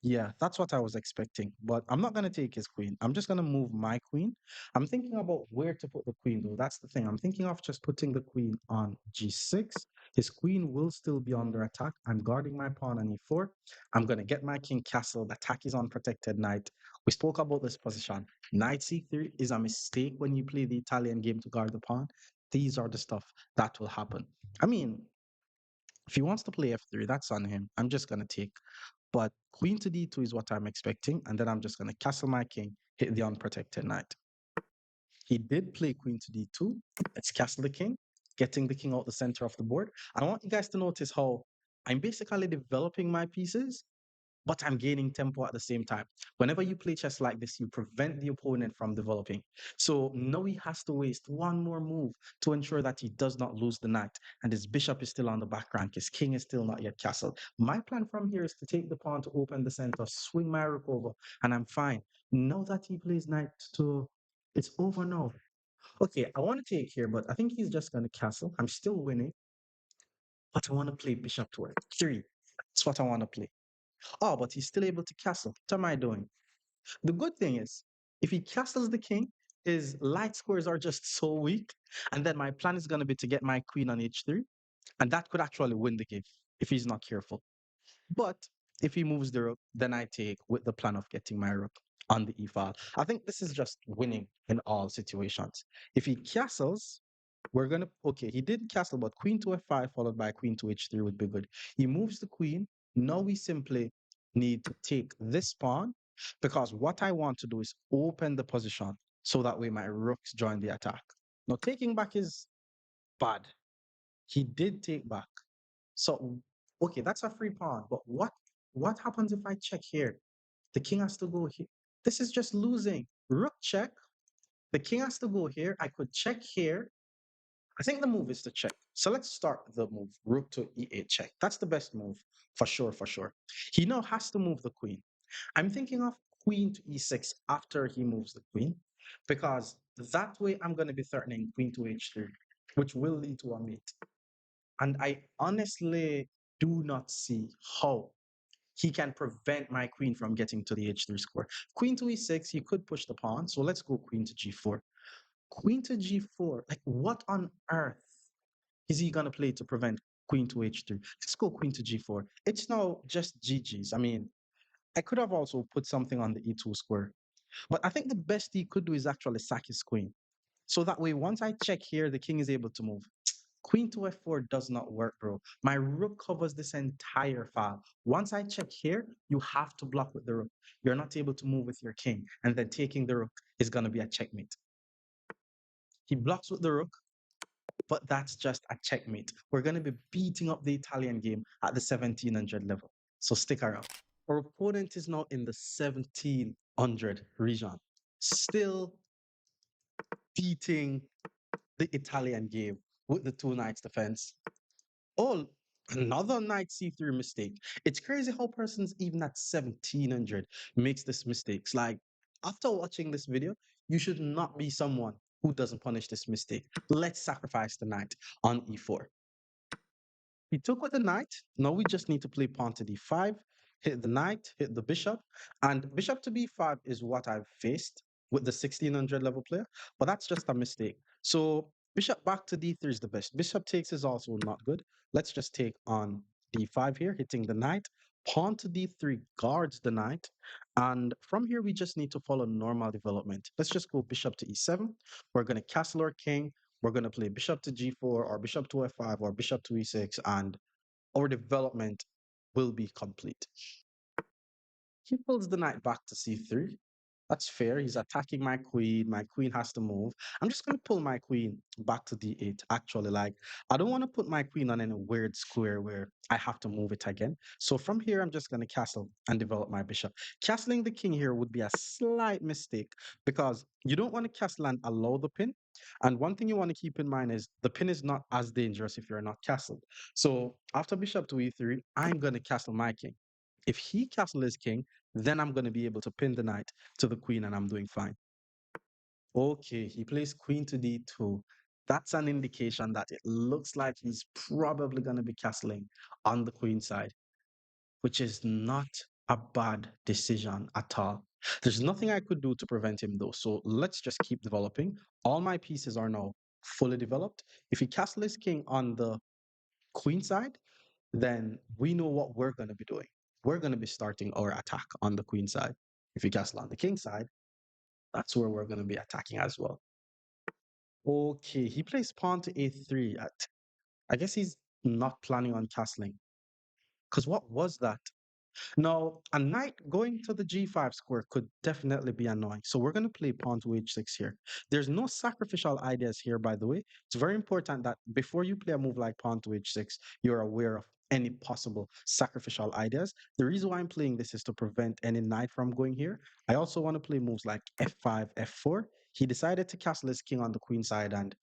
Yeah, that's what I was expecting. But I'm not going to take his queen. I'm just going to move my queen. I'm thinking about where to put the queen, though. That's the thing. I'm thinking of just putting the queen on g6. His queen will still be under attack. I'm guarding my pawn on e4. I'm going to get my king castled, attack his unprotected knight. We spoke about this position. Knight c3 is a mistake when you play the Italian game to guard the pawn. These are the stuff that will happen. I mean, if he wants to play f3, that's on him. I'm just going to take. But queen to d2 is what I'm expecting. And then I'm just going to castle my king, hit the unprotected knight. He did play queen to d2. Let's castle the king, getting the king out the center of the board. I want you guys to notice how I'm basically developing my pieces, but I'm gaining tempo at the same time. Whenever you play chess like this, you prevent the opponent from developing. So now he has to waste one more move to ensure that he does not lose the knight. And his bishop is still on the back rank. His king is still not yet castled. My plan from here is to take the pawn to open the center, swing my rook over, and I'm fine. Now that he plays knight to, it's over now. Okay, I want to take here, but I think he's just going to castle. I'm still winning, but I want to play bishop to f3. That's what I want to play. Oh, but he's still able to castle. What am I doing? The good thing is, if he castles the king, his light squares are just so weak. And then my plan is going to be to get my queen on h3. And that could actually win the game if he's not careful. But if he moves the rook, then I take with the plan of getting my rook on the e file. I think this is just winning in all situations. If he castles, we're going to, okay, he did castle, but queen to f5 followed by queen to h3 would be good. He moves the queen. Now we simply need to take this pawn because what I want to do is open the position so that way my rooks join the attack. Now taking back is bad. He did take back. So, okay, that's a free pawn. But what happens if I check here? The king has to go here. This is just losing. Rook check. The king has to go here. I could check here. I think the move is to check. So let's start the move. Rook to e8 check. That's the best move for sure, for sure. He now has to move the queen. I'm thinking of queen to e6 after he moves the queen because that way I'm going to be threatening queen to h3, which will lead to a mate. And I honestly do not see how he can prevent my queen from getting to the h3 square. Queen to e6, he could push the pawn. So let's go queen to g4. Queen to g4, like what on earth is he going to play to prevent queen to h3? Let's go queen to g4. It's now just GG's. I mean, I could have also put something on the e2 square, but I think the best he could do is actually sack his queen. So that way, once I check here, the king is able to move. Queen to f4 does not work, bro. My rook covers this entire file. Once I check here, you have to block with the rook. You're not able to move with your king, and then taking the rook is going to be a checkmate. He blocks with the rook, but that's just a checkmate. We're going to be beating up the Italian game at the 1700 level. So stick around. Our opponent is now in the 1700 region, still beating the Italian game with the two knights defense. Oh, another knight c3 mistake. It's crazy how persons even at 1700 makes this mistakes. Like after watching this video, you should not be someone who doesn't punish this mistake. Let's sacrifice the knight on e4. He took with the knight. Now we just need to play pawn to d5, hit the knight, hit the bishop. And bishop to b5 is what I've faced with the 1600 level player, but that's just a mistake. So bishop back to d3 is the best. Bishop takes is also not good. Let's just take on d5 here, hitting the knight. Pawn to d3 guards the knight. And from here, we just need to follow normal development. Let's just go bishop to e7. We're going to castle our king. We're going to play bishop to g4 or bishop to f5 or bishop to e6, and our development will be complete. He pulls the knight back to c3. That's fair. He's attacking my queen. My queen has to move. I'm just going to pull my queen back to d8. Actually, like, I don't want to put my queen on any weird square where I have to move it again. So from here, I'm just going to castle and develop my bishop. Castling the king here would be a slight mistake because you don't want to castle and allow the pin. And one thing you want to keep in mind is the pin is not as dangerous if you're not castled. So after bishop to e3, I'm going to castle my king. If he castles his king, then I'm going to be able to pin the knight to the queen and I'm doing fine. Okay, he plays queen to d2. That's an indication that it looks like he's probably going to be castling on the queen side, which is not a bad decision at all. There's nothing I could do to prevent him though, so let's just keep developing. All my pieces are now fully developed. If he castles his king on the queen side, then we know what we're going to be doing. We're going to be starting our attack on the queen side. If you castle on the king side, that's where we're going to be attacking as well. Okay, he plays pawn to a3. I guess he's not planning on castling. Because what was that? Now, a knight going to the g5 square could definitely be annoying. So we're going to play pawn to h6 here. There's no sacrificial ideas here, by the way. It's very important that before you play a move like pawn to h6, you're aware of any possible sacrificial ideas. The reason why I'm playing this is to prevent any knight from going here. I also want to play moves like f5, f4. He decided to castle his king on the queen side, and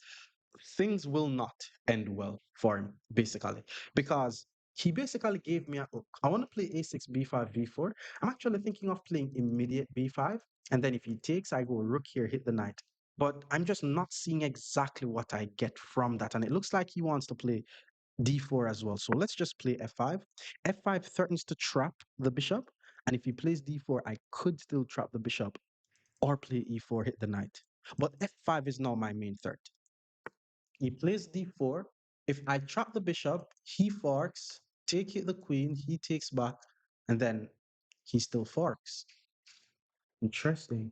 things will not end well for him, basically, because he basically gave me a hook. I want to play a6, b5, b4. I'm actually thinking of playing immediate b5, and then if he takes, I go rook here, hit the knight. But I'm just not seeing exactly what I get from that, and it looks like he wants to play d4 as well. So let's just play f5. f5 threatens to trap the bishop, and if he plays d4, I could still trap the bishop or play e4, hit the knight. But f5 is now my main threat. He plays d4. If I trap the bishop, he forks, take the queen, he takes back, and then he still forks. Interesting.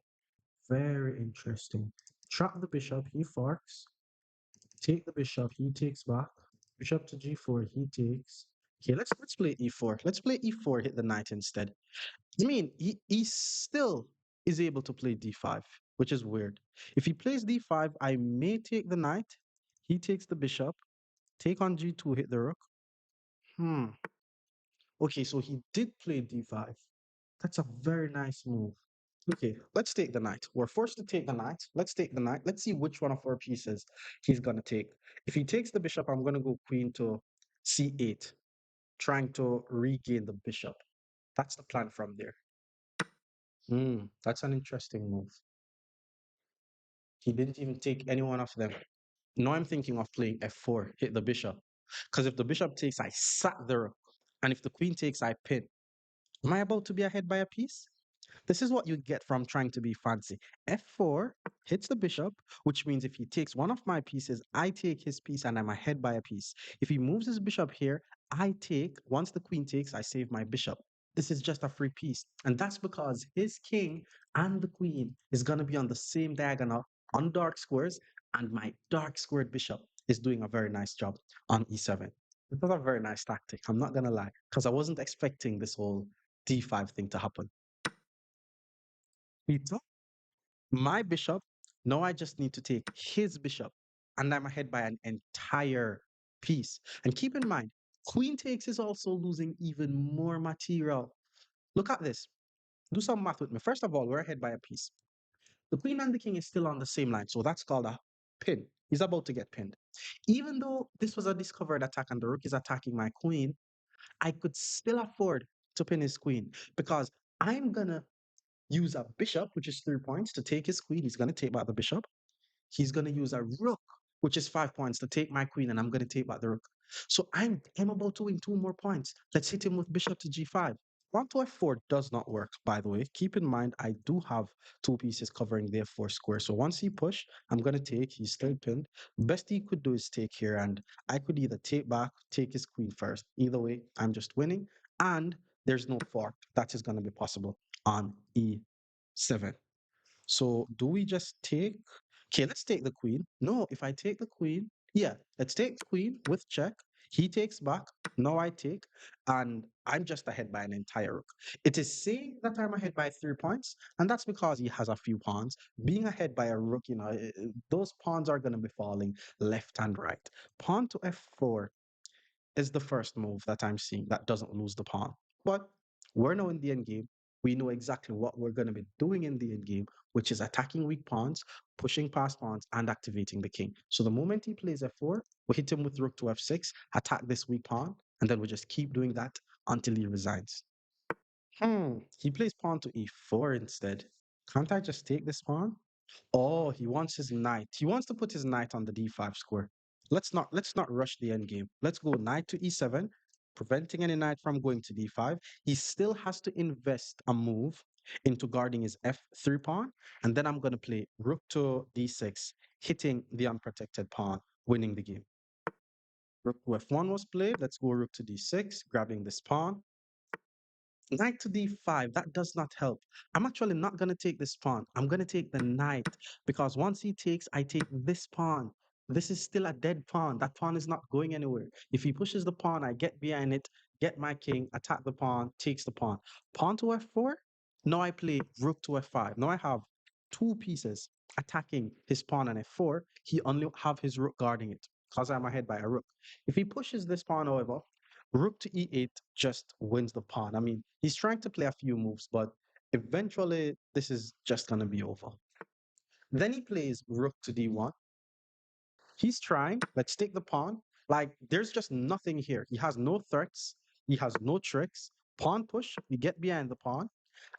Very interesting. Trap the bishop, he forks. Take the bishop, he takes back. Bishop to g4, he takes. Okay, let's play e4. Let's play e4, hit the knight instead. I mean, he still is able to play d5, which is weird. If he plays d5, I may take the knight. He takes the bishop. Take on g2, hit the rook. Hmm. Okay, so he did play d5. That's a very nice move. Okay, let's take the knight. We're forced to take the knight. Let's take the knight. Let's see which one of our pieces he's going to take. If he takes the bishop, I'm going to go queen to c8, trying to regain the bishop. That's the plan from there. That's an interesting move. He didn't even take any one of them. Now I'm thinking of playing f4, hit the bishop. Because if the bishop takes, I sack the rook. And if the queen takes, I pin. Am I about to be ahead by a piece? This is what you get from trying to be fancy. F4 hits the bishop, which means if he takes one of my pieces, I take his piece and I'm ahead by a piece. If he moves his bishop here, I take. Once the queen takes, I save my bishop. this is just a free piece. And that's because his king and the queen is going to be on the same diagonal on dark squares, and my dark squared bishop is doing a very nice job on e7. It was a very nice tactic, I'm not going to lie, because I wasn't expecting this whole d5 thing to happen. He took my bishop. Now I just need to take his bishop, and I'm ahead by an entire piece. And keep in mind, queen takes is also losing even more material. Look at this. Do some math with me. First of all, we're ahead by a piece. The queen and the king is still on the same line, so that's called a pin. He's about to get pinned. Even though this was a discovered attack and the rook is attacking my queen, I could still afford to pin his queen because I'm gonna use a bishop, which is 3 points, to take his queen. He's gonna take back the bishop. He's gonna use a rook, which is 5 points, to take my queen, and I'm gonna take back the rook. So I'm about to win 2 more points. Let's hit him with bishop to g5. Pawn to f4 does not work, by the way. Keep in mind, I do have two pieces covering the f4 square. So once he push, I'm going to take. He's still pinned. Best he could do is take here. And I could either take back, take his queen first. Either way, I'm just winning. And there's no fork. That is going to be possible on e7. So do we just take? Okay, let's take the queen. No, if I take the queen, yeah, let's take the queen with check. He takes back. Now I take, and I'm just ahead by an entire rook. It is saying that I'm ahead by 3 points, and that's because he has a few pawns. Being ahead by a rook, those pawns are going to be falling left and right. Pawn to f4 is the first move that I'm seeing that doesn't lose the pawn. But we're now in the end game. We know exactly what we're going to be doing in the end game, which is attacking weak pawns, pushing past pawns, and activating the king. So the moment he plays f4, we hit him with rook to f6, attack this weak pawn, and then we just keep doing that until he resigns. He plays pawn to e4 instead. Can't I just take this pawn? Oh, he wants his knight. He wants to put his knight on the d5 square. Let's not rush the end game. Let's go knight to e7, preventing any knight from going to d5. He still has to invest a move into guarding his f3 pawn, and then I'm going to play rook to d6, hitting the unprotected pawn, winning the game. Rook to f1 was played. Let's go rook to d6, grabbing this pawn. Knight to d5, that does not help. I'm actually not going to take this pawn. I'm going to take the knight because once he takes, I take this pawn. This is still a dead pawn. That pawn is not going anywhere. If he pushes the pawn, I get behind it, get my king, attack the pawn, takes the pawn. Pawn to f4. Now I play rook to f5. Now I have two pieces attacking his pawn on f4. He only have his rook guarding it because I'm ahead by a rook. If he pushes this pawn, however, rook to e8 just wins the pawn. I mean, he's trying to play a few moves, but eventually this is just going to be over. Then he plays rook to d1. He's trying. Let's take the pawn. Like, there's just nothing here. He has no threats. He has no tricks. Pawn push. We get behind the pawn.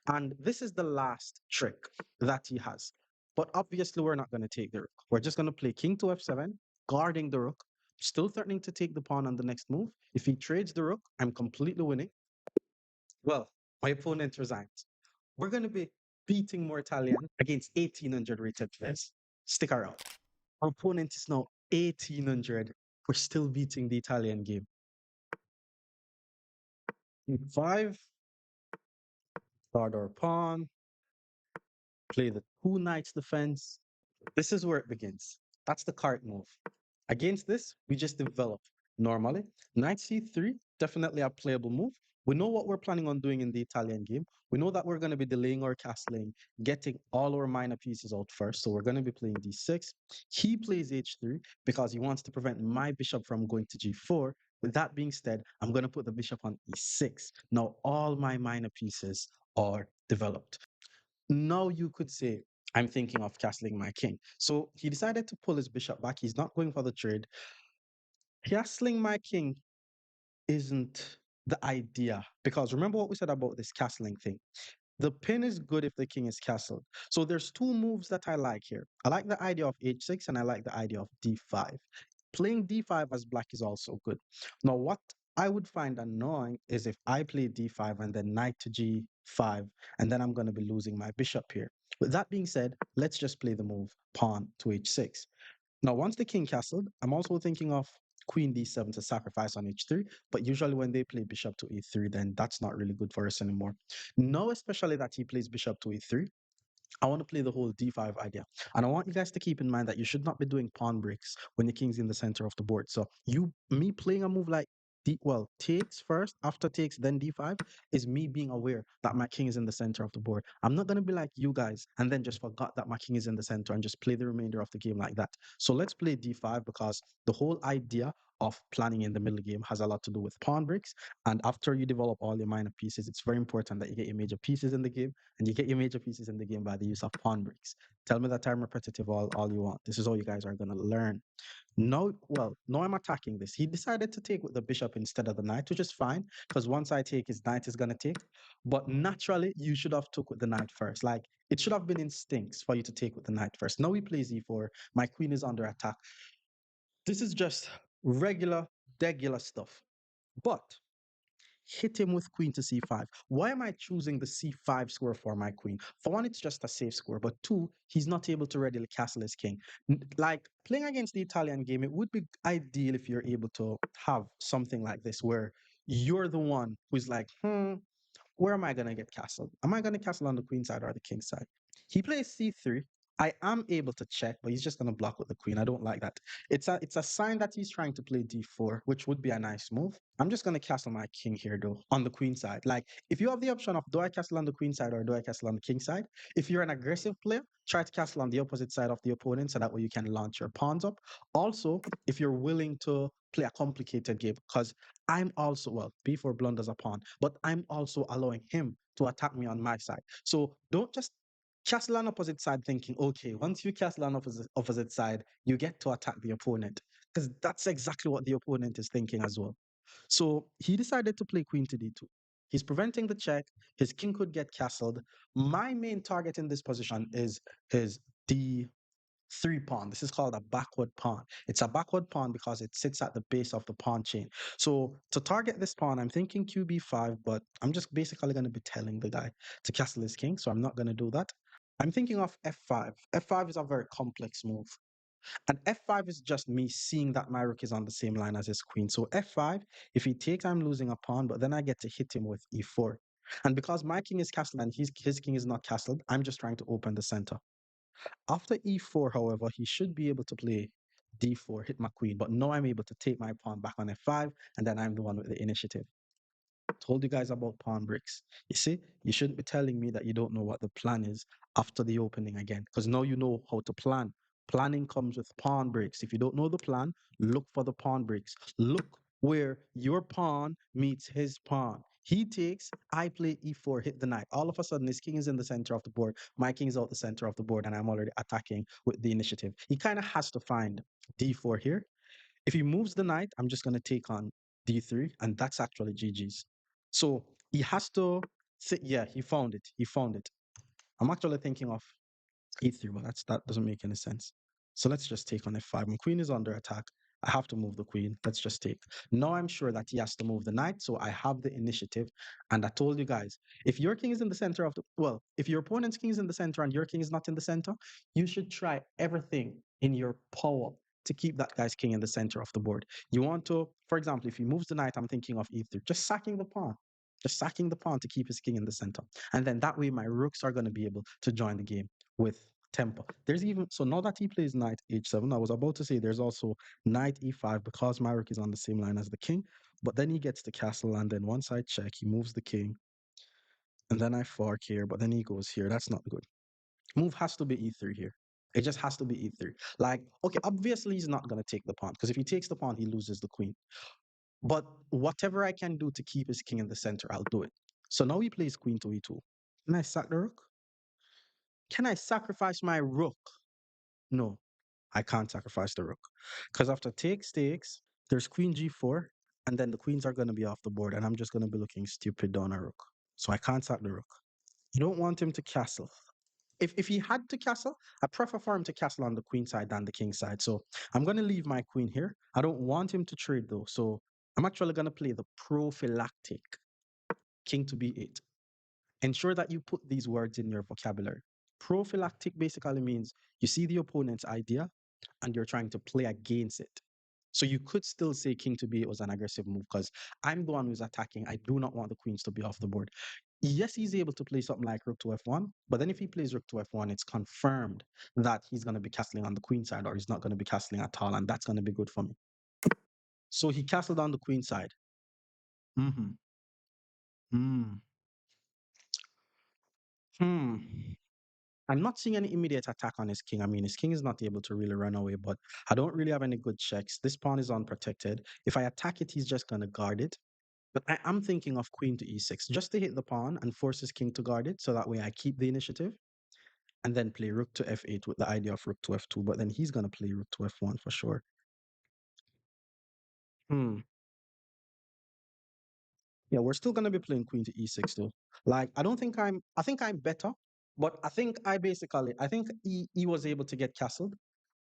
And this is the last trick that he has. But obviously, we're not going to take the rook. We're just going to play king to f7, guarding the rook, still threatening to take the pawn on the next move. If he trades the rook, I'm completely winning. Well, my opponent resigns. We're going to be beating more Italian against 1800 rated players. Stick around. Our opponent is now 1800. We're still beating the Italian game. E5, guard our pawn, play the two knights defense. This is where it begins. That's the cart move. Against this, we just develop normally. Knight c3, definitely a playable move. We know what we're planning on doing in the Italian game. We know that we're going to be delaying our castling, getting all our minor pieces out first. So we're going to be playing d6. He plays h3 because he wants to prevent my bishop from going to g4. With that being said, I'm going to put the bishop on e6. Now all my minor pieces are developed. Now you could say, I'm thinking of castling my king. So he decided to pull his bishop back. He's not going for the trade. Castling my king isn't the idea because remember what we said about this castling thing. The pin is good if the king is castled. So there's two moves that I like here. I like the idea of h6 and I like the idea of d5. Playing d5 as black is also good. Now, what I would find annoying is if I play d5 and then knight to g5, and then I'm going to be losing my bishop here. With that being said, let's just play the move pawn to h6. Now, once the king castled, I'm also thinking of queen d7 to sacrifice on h3. But usually when they play bishop to e3, then that's not really good for us anymore. Now, especially that he plays bishop to e3, I want to play the whole d5 idea. And I want you guys to keep in mind that you should not be doing pawn breaks when the king's in the center of the board. So me playing a move like takes first, after takes, then d5 is me being aware that my king is in the center of the board. I'm not going to be like you guys and then just forgot that my king is in the center and just play the remainder of the game like that. So let's play d5 because the whole idea of planning in the middle game has a lot to do with pawn breaks. And after you develop all your minor pieces, it's very important that you get your major pieces in the game, and you get your major pieces in the game by the use of pawn breaks. Tell me that I'm repetitive all you want. This is all you guys are going to learn. Now I'm attacking this. He decided to take with the bishop instead of the knight, which is fine because once I take, his knight is going to take. But naturally, you should have took with the knight first. Like, it should have been instincts for you to take with the knight first. Now he plays e4. My queen is under attack. This is just regular stuff. But hit him with queen to c5. Why am I choosing the c5 square for my queen? For one, it's just a safe square, but two, he's not able to readily castle his king. Like playing against the Italian game, it would be ideal if you're able to have something like this where you're the one who's like, where am I going to get castled? Am I going to castle on the queen side or the king side? He plays c3. I am able to check, but he's just going to block with the queen. I don't like that. It's a sign that he's trying to play d4, which would be a nice move. I'm just going to castle my king here, though, on the queen side. Like, if you have the option of do I castle on the queen side or do I castle on the king side, if you're an aggressive player, try to castle on the opposite side of the opponent so that way you can launch your pawns up. Also, if you're willing to play a complicated game, because I'm also, well, b4 blunders a pawn, but I'm also allowing him to attack me on my side. So don't just castle on opposite side thinking, okay, once you castle on opposite side, you get to attack the opponent. Because that's exactly what the opponent is thinking as well. So he decided to play queen to d2. He's preventing the check. His king could get castled. My main target in this position is his d3 pawn. This is called a backward pawn. It's a backward pawn because it sits at the base of the pawn chain. So to target this pawn, I'm thinking qb5, but I'm just basically going to be telling the guy to castle his king, so I'm not going to do that. I'm thinking of f5. f5 is a very complex move. And f5 is just me seeing that my rook is on the same line as his queen. So f5, if he takes, I'm losing a pawn, but then I get to hit him with e4. And because my king is castled and his king is not castled, I'm just trying to open the center. After e4, however, he should be able to play d4, hit my queen. But now I'm able to take my pawn back on f5, and then I'm the one with the initiative. Told you guys about pawn breaks. You see, you shouldn't be telling me that you don't know what the plan is after the opening again, because now you know how to plan. Planning comes with pawn breaks. If you don't know the plan, look for the pawn breaks. Look where your pawn meets his pawn. He takes, I play e4, hit the knight. All of a sudden, his king is in the center of the board. My king is out the center of the board, and I'm already attacking with the initiative. He kind of has to find d4 here. If he moves the knight, I'm just going to take on d3, and that's actually GG's. So he has to, yeah, he found it. He found it. I'm actually thinking of e3, but that doesn't make any sense. So let's just take on f5. My queen is under attack. I have to move the queen. Let's just take. Now I'm sure that he has to move the knight, so I have the initiative. And I told you guys, if your king is in the center of the, well, if your opponent's king is in the center and your king is not in the center, you should try everything in your power to keep that guy's king in the center of the board. You want to, for example, if he moves the knight, I'm thinking of e3, just sacking the pawn. Just sacking the pawn to keep his king in the center. And then that way my rooks are going to be able to join the game with tempo. There's even, so now that he plays knight h7, I was about to say there's also knight e5 because my rook is on the same line as the king, but then he gets the castle, and then once I check, he moves the king, and then I fork here, but then he goes here. That's not good. Move has to be e3 here. It just has to be e3. Like, okay, obviously he's not going to take the pawn, because if he takes the pawn, he loses the queen. But whatever I can do to keep his king in the center, I'll do it. So now he plays queen to e2. Can I sack the rook? Can I sacrifice my rook? No, I can't sacrifice the rook. Because after takes, there's queen g4, and then the queens are going to be off the board, and I'm just going to be looking stupid on a rook. So I can't sack the rook. You don't want him to castle. If he had to castle, I prefer for him to castle on the queen side than the king side. So I'm going to leave my queen here. I don't want him to trade though. So I'm actually going to play the prophylactic king to b8. Ensure that you put these words in your vocabulary. Prophylactic basically means you see the opponent's idea and you're trying to play against it. So you could still say king to b8 was an aggressive move because I'm the one who's attacking. I do not want the queens to be off the board. Yes, he's able to play something like rook to f1, but then if he plays rook to f1, it's confirmed that he's going to be castling on the queen side or he's not going to be castling at all, and that's going to be good for me. So he castled on the queen side. Mm-hmm. Mm. Hmm. I'm not seeing any immediate attack on his king. I mean, his king is not able to really run away, but I don't really have any good checks. This pawn is unprotected. If I attack it, he's just going to guard it. But I am thinking of queen to e6 just to hit the pawn and force his king to guard it. So that way I keep the initiative and then play rook to f8 with the idea of rook to f2. But then he's going to play rook to f1 for sure. Hmm. Yeah, we're still gonna be playing queen to e6 though. Like, I think I'm better, but I think he was able to get castled,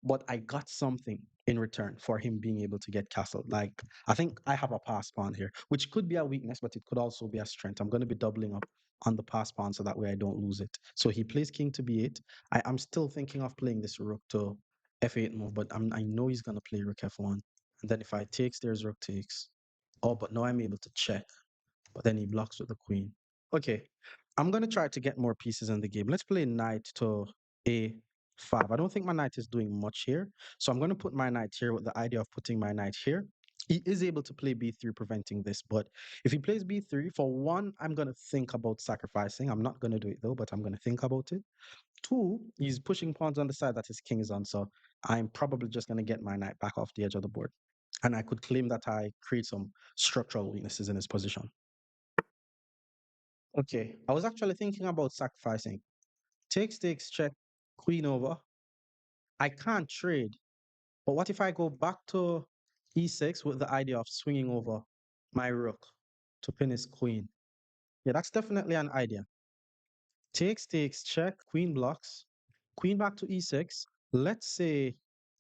but I got something in return for him being able to get castled. Like, I think I have a pass pawn here, which could be a weakness, but it could also be a strength. I'm gonna be doubling up on the pass pawn so that way I don't lose it. So he plays king to b8. I'm still thinking of playing this rook to f8 move, but I know he's gonna play rook f1. And then if I takes, there's rook takes. Oh, but now I'm able to check, but then he blocks with the queen. Okay, I'm gonna try to get more pieces in the game. Let's play knight to a5. I don't think my knight is doing much here, so I'm gonna put my knight here with the idea of putting my knight here. He is able to play b3, preventing this, but if he plays b3, for one, I'm gonna think about sacrificing. I'm not gonna do it though, but I'm gonna think about it. Two, he's pushing pawns on the side that his king is on, so I'm probably just gonna get my knight back off the edge of the board. And I could claim that I create some structural weaknesses in his position. Okay, I was actually thinking about sacrificing. Takes, check, queen over. I can't trade, but what if I go back to e6 with the idea of swinging over my rook to pin his queen? Yeah, that's definitely an idea. Takes, check, queen blocks, queen back to e6. Let's say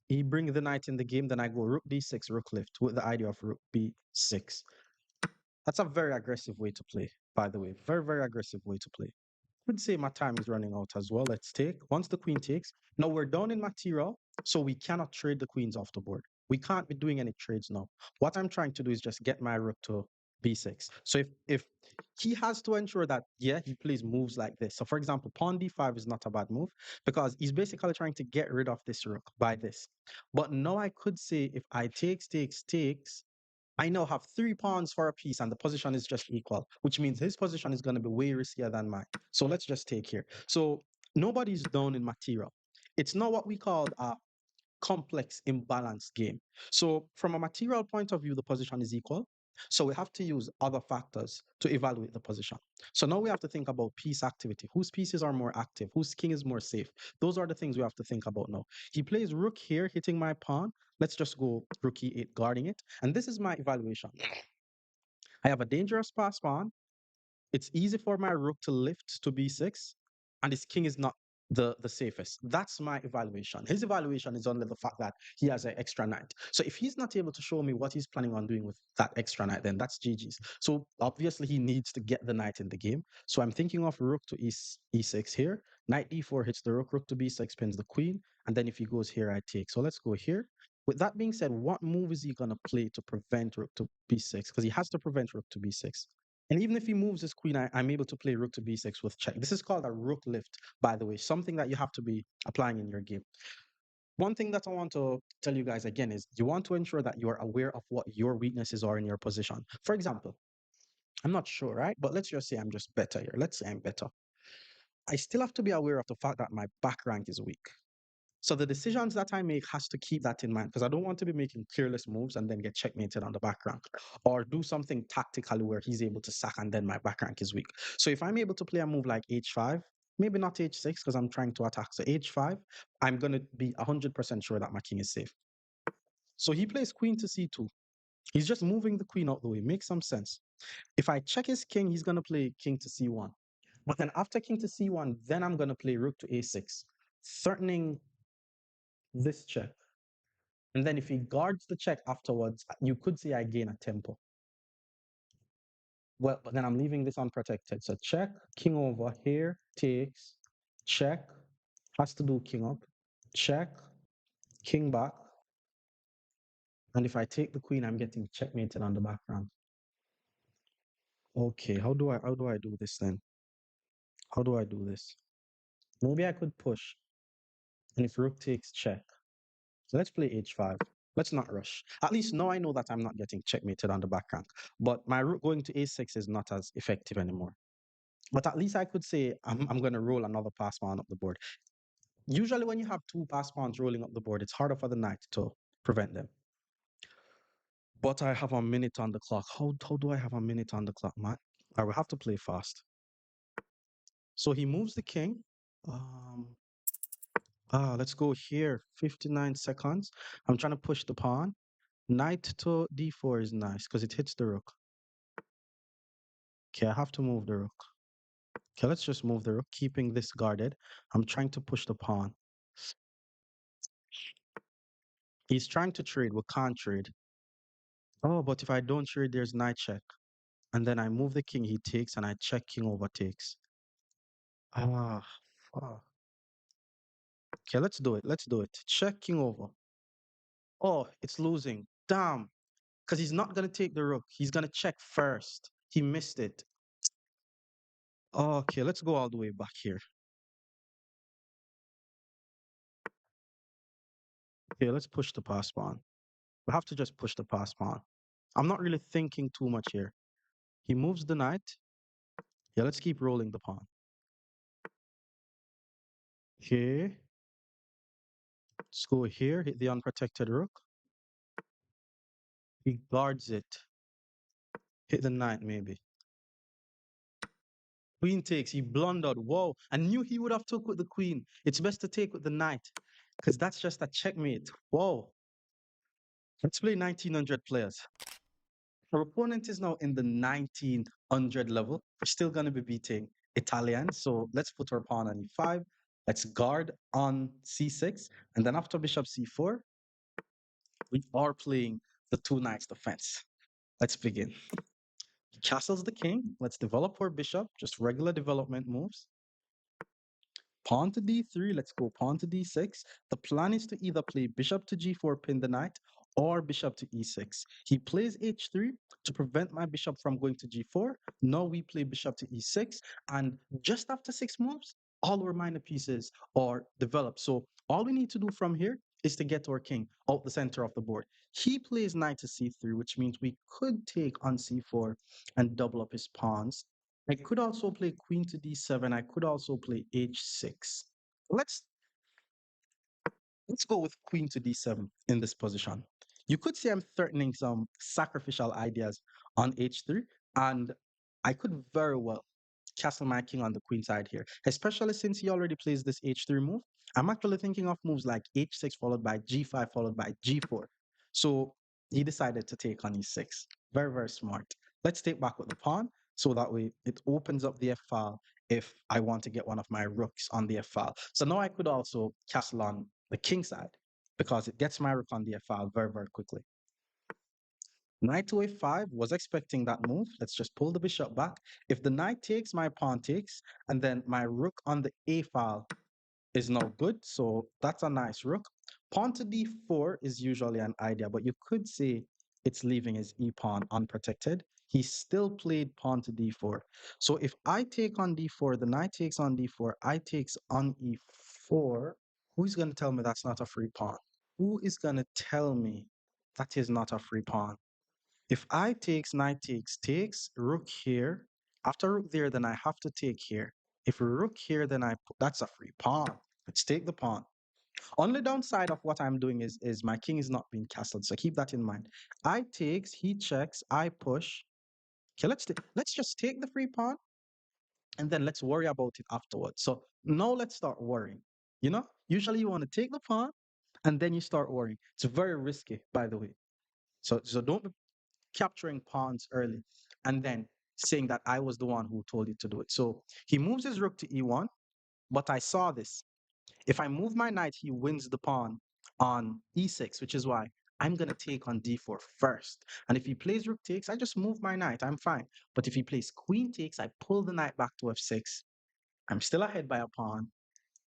he bring the knight in the game, then I go rook d6, rook lift with the idea of rook b6. That's a very aggressive way to play, by the way. Very, very aggressive way to play. Would say my time is running out as well. Let's take. Once the queen takes, now we're down in material, so we cannot trade the queens off the board. We can't be doing any trades now. What I'm trying to do is just get my rook to b6. So if he has to ensure that, yeah, he plays moves like this. So for example, pawn d5 is not a bad move because he's basically trying to get rid of this rook by this. But now I could say if I takes, I now have three pawns for a piece and the position is just equal, which means his position is going to be way riskier than mine. So let's just take here. So nobody's down in material. It's not what we call a complex imbalanced game. So from a material point of view, the position is equal. So we have to use other factors to evaluate the position. So now we have to think about piece activity. Whose pieces are more active? Whose king is more safe? Those are the things we have to think about now. He plays rook here, hitting my pawn. Let's just go rook e8, guarding it. And this is my evaluation. I have a dangerous pass pawn. It's easy for my rook to lift to b6, and his king is not the safest. That's my evaluation. His evaluation is only the fact that he has an extra knight. So if he's not able to show me what he's planning on doing with that extra knight, then that's GG's. So obviously he needs to get the knight in the game. So I'm thinking of rook to e6 here. Knight d4 hits the rook to b6 pins the queen, and then if he goes here, I take. So let's go here. With that being said, what move is he going to play to prevent rook to b6? Because he has to prevent rook to b6. And even if he moves his queen, I'm able to play rook to b6 with check. This is called a rook lift, by the way, something that you have to be applying in your game. One thing that I want to tell you guys again is you want to ensure that you are aware of what your weaknesses are in your position. For example, I'm not sure, right? But let's just say I'm just better here. Let's say I'm better. I still have to be aware of the fact that my back rank is weak. So the decisions that I make has to keep that in mind because I don't want to be making careless moves and then get checkmated on the back rank or do something tactically where he's able to sack and then my back rank is weak. So if I'm able to play a move like h5, maybe not h6 because I'm trying to attack. So h5, I'm going to be 100% sure that my king is safe. So he plays queen to c2. He's just moving the queen out the way. Makes some sense. If I check his king, he's going to play king to c1. But then after king to c1, then I'm going to play rook to a6, threatening this check. And then if he guards the check afterwards, you could say I gain a tempo. Well, but then I'm leaving this unprotected. So check, king over here, takes, check, has to do king up, check, king back, And if I take the queen, I'm getting checkmated on the background. Okay, how do I do this then? How do I do this? Maybe I could push. And if rook takes check. So let's play h5. Let's not rush. At least now I know that I'm not getting checkmated on the back rank. But my rook going to a6 is not as effective anymore. But at least I could say I'm going to roll another pass pawn up the board. Usually when you have two pass pawns rolling up the board, it's harder for the knight to prevent them. But I have a minute on the clock. How do I have a minute on the clock, man? I will have to play fast. So he moves the king. Um, let's go here. 59 seconds. I'm trying to push the pawn. Knight to d4 is nice because it hits the rook. Okay, I have to move the rook. Okay, let's just move the rook, keeping this guarded. I'm trying to push the pawn. He's trying to trade. We can't trade. Oh, but if I don't trade, there's knight check. And then I move the king, he takes, and I check king overtakes. Ah, fuck. Okay, let's do it. Let's do it. Check king over. Oh, it's losing. Damn. Because he's not going to take the rook. He's going to check first. He missed it. Okay, let's go all the way back here. Okay, let's push the pass pawn. We have to just push the pass pawn. I'm not really thinking too much here. He moves the knight. Yeah, let's keep rolling the pawn. Okay, let's go here, hit the unprotected rook. He guards it. Hit the knight, maybe. Queen takes. He blundered. Whoa. I knew he would have took with the queen. It's best to take with the knight because that's just a checkmate. Whoa. Let's play 1900 players. Our opponent is now in the 1900 level. We're still going to be beating Italians. So let's put our pawn on e5. Let's guard on c6. And then after bishop c4, we are playing the two knights defense. Let's begin. He castles the king. Let's develop our bishop. Just regular development moves. Pawn to d3. Let's go pawn to d6. The plan is to either play bishop to g4, pin the knight, or bishop to e6. He plays h3 to prevent my bishop from going to g4. Now we play bishop to e6. And just after 6 moves, all our minor pieces are developed. So all we need to do from here is to get our king out the center of the board. He plays knight to c3, which means we could take on c4 and double up his pawns. I could also play queen to d7. I could also play h6. Let's let's go with queen to d7 in this position. You could say I'm threatening some sacrificial ideas on h3, and I could very well castle my king on the queen side here, especially since he already plays this h3 move. I'm actually thinking of moves like h6 followed by g5 followed by g4. So he decided to take on e6. Very, very smart. Let's take back with the pawn so that way it opens up the f file if I want to get one of my rooks on the f file. So now I could also castle on the king side because it gets my rook on the f file very, very quickly. Knight to a5 was expecting that move. Let's just pull the bishop back. If the knight takes, my pawn takes, and then my rook on the a file is now good. So that's a nice rook. Pawn to d4 is usually an idea, but you could say it's leaving his e pawn unprotected. He still played pawn to d4. So if I take on d4, the knight takes on d4, I takes on e4. Who's going to tell me that's not a free pawn? Who is going to tell me that is not a free pawn? If I takes, knight takes, rook here. After rook there, then I have to take here. If rook here, then that's a free pawn. Let's take the pawn. Only downside of what I'm doing is my king is not being castled, so keep that in mind. I takes, he checks, I push. Okay, let's just take the free pawn, and then let's worry about it afterwards. So now let's start worrying. You know, usually you want to take the pawn, and then you start worrying. It's very risky, by the way. So don't be capturing pawns early and then saying that I was the one who told you to do it. So he moves his rook to e1, but I saw this. If I move my knight, he wins the pawn on e6, which is why I'm going to take on d4 first. And if he plays rook takes, I just move my knight. I'm fine. But if he plays queen takes, I pull the knight back to f6. I'm still ahead by a pawn,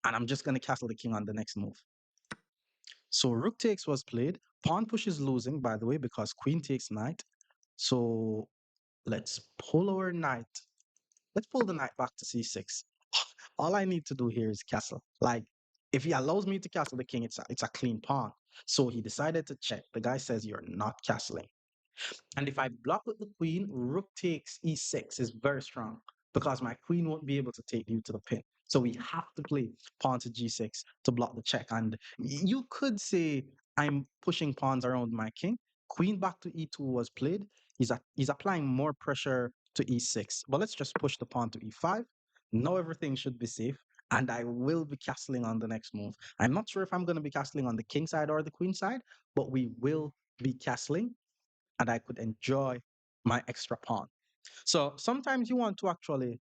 and I'm just going to castle the king on the next move. So rook takes was played. Pawn push is losing, by the way, because queen takes knight. So let's pull our knight. Let's pull the knight back to c6. All I need to do here is castle. Like, if he allows me to castle the king, it's a clean pawn. So he decided to check. The guy says you're not castling. And if I block with the queen, rook takes e6 is very strong because my queen won't be able to take you to the pin. So we have to play pawn to g6 to block the check. And you could say I'm pushing pawns around my king. Queen back to e2 was played. He's applying more pressure to e6. But let's just push the pawn to e5. Now everything should be safe. And I will be castling on the next move. I'm not sure if I'm going to be castling on the king side or the queen side, but we will be castling and I could enjoy my extra pawn. So sometimes you want to actually,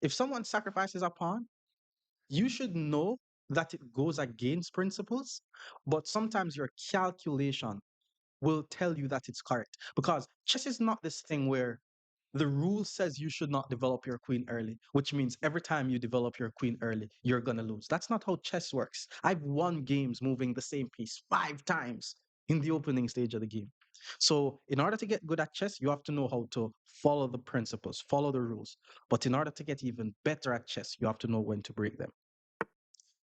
if someone sacrifices a pawn, you should know that it goes against principles, but sometimes your calculation will tell you that it's correct because chess is not this thing where the rule says you should not develop your queen early, which means every time you develop your queen early, you're going to lose. That's not how chess works. I've won games moving the same piece 5 times in the opening stage of the game. So, in order to get good at chess, you have to know how to follow the principles, follow the rules. But in order to get even better at chess, you have to know when to break them.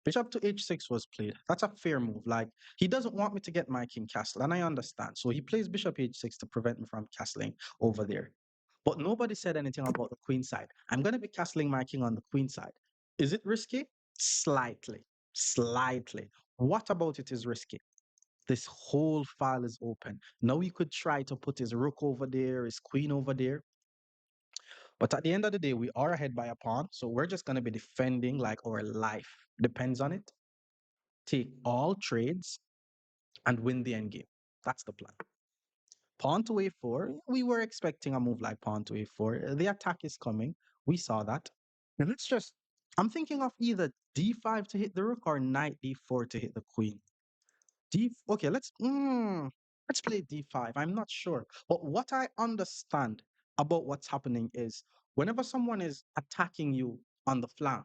Bishop to h6 was played. That's a fair move. Like, he doesn't want me to get my king castle, and I understand. So he plays bishop h6 to prevent me from castling over there. But nobody said anything about the queen side. I'm going to be castling my king on the queen side. Is it risky? Slightly. Slightly. What about it is risky? This whole file is open. Now he could try to put his rook over there, his queen over there. But at the end of the day, we are ahead by a pawn. So we're just going to be defending like our life depends on it. Take all trades and win the endgame. That's the plan. Pawn to a4. We were expecting a move like pawn to a4. The attack is coming. We saw that. And let's just. I'm thinking of either d5 to hit the rook or knight d4 to hit the queen. Okay, let's play d5. I'm not sure. But what I understand about what's happening is whenever someone is attacking you on the flank,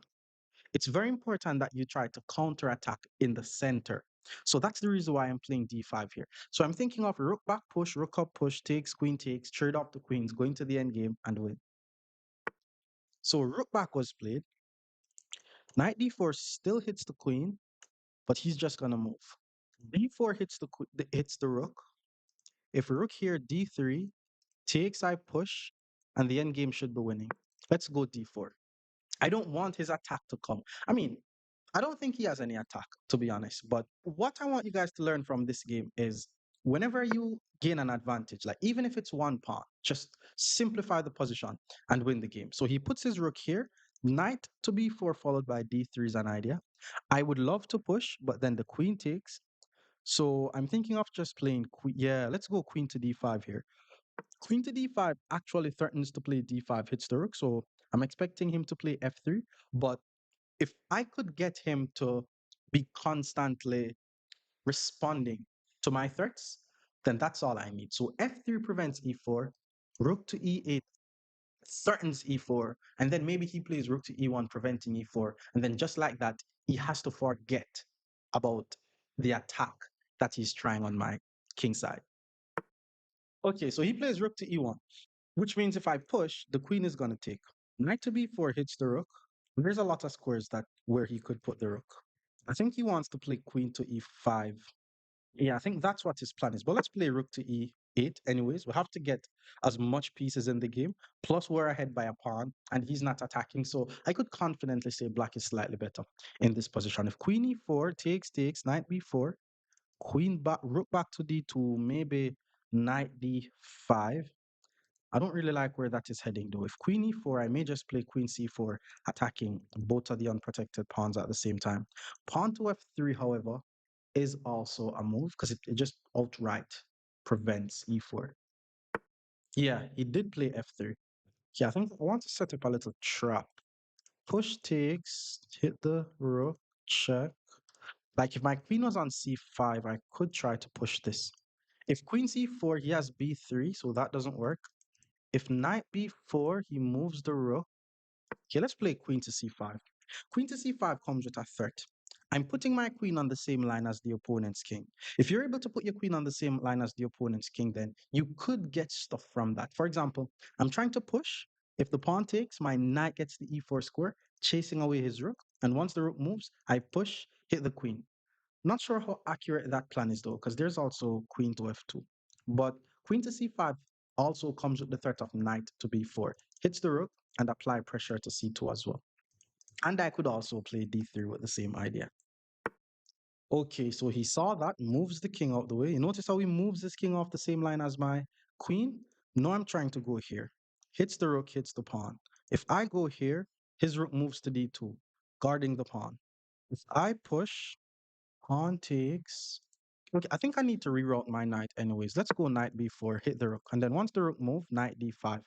it's very important that you try to counterattack in the center. So that's the reason why I'm playing d5 here. So I'm thinking of rook back push, rook up push, takes, trade off the queens, going to the end game and win. So rook back was played. Knight d4 still hits the queen, but he's just gonna move. d4 hits the rook. If rook here, d3, takes, I push, and the end game should be winning. Let's go d4. I don't want his attack to come. I mean, I don't think he has any attack, to be honest. But what I want you guys to learn from this game is whenever you gain an advantage, like even if it's one pawn, just simplify the position and win the game. So he puts his rook here, knight to b4 followed by d3 is an idea. I would love to push, but then the queen takes. So I'm thinking of just playing queen. Yeah, let's go queen to d5 here. Queen to d5 actually threatens to play d5, hits the rook. So I'm expecting him to play f3. But if I could get him to be constantly responding to my threats, then that's all I need. So f3 prevents e4, rook to e8 threatens e4, and then maybe he plays rook to e1, preventing e4. And then just like that, he has to forget about the attack that he's trying on my king side. Okay, so he plays rook to e1, which means if I push, the queen is going to take. Knight to b4 hits the rook. There's a lot of squares that where he could put the rook. I think he wants to play queen to e5. Yeah, I think that's what his plan is. But let's play rook to e8 anyways. We have to get as much pieces in the game. Plus, we're ahead by a pawn, and he's not attacking. So I could confidently say black is slightly better in this position. If queen e4 takes, knight b4, queen back, rook back to d2, maybe knight d5. I don't really like where that is heading though. If queen e4, I may just play queen c4, attacking both of the unprotected pawns at the same time. Pawn to f3, however, is also a move because it just outright prevents e4. Yeah, he did play f3. Yeah, I think I want to set up a little trap. Push takes, hit the rook, check. Like if my queen was on c5, I could try to push this. If queen c4, he has b3, so that doesn't work. If knight b4, he moves the rook. Okay, let's play queen to c5. Queen to c5 comes with a threat. I'm putting my queen on the same line as the opponent's king. If you're able to put your queen on the same line as the opponent's king, then you could get stuff from that. For example, I'm trying to push. If the pawn takes, my knight gets the e4 square, chasing away his rook. And once the rook moves, I push, hit the queen. Not sure how accurate that plan is though, because there's also queen to f2. But queen to c5 also comes with the threat of knight to b4. Hits the rook and apply pressure to c2 as well. And I could also play d3 with the same idea. Okay, so he saw that, moves the king out the way. You notice how he moves this king off the same line as my queen? No, I'm trying to go here. Hits the rook, hits the pawn. If I go here, his rook moves to d2, guarding the pawn. If I push, pawn takes. Okay, I think I need to reroute my knight anyways. Let's go knight b4, hit the rook. And then once the rook move, knight d5.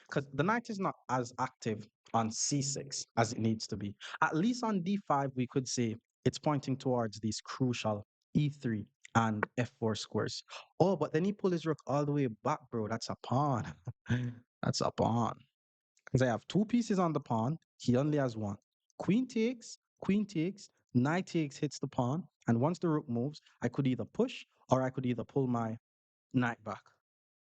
Because the knight is not as active on c6 as it needs to be. At least on d5, we could say it's pointing towards these crucial e3 and f4 squares. Oh, but then he pulled his rook all the way back, bro. That's a pawn. That's a pawn. Because I have two pieces on the pawn. He only has one. Queen takes, knight takes, hits the pawn. And once the rook moves, I could either push or I could either pull my knight back.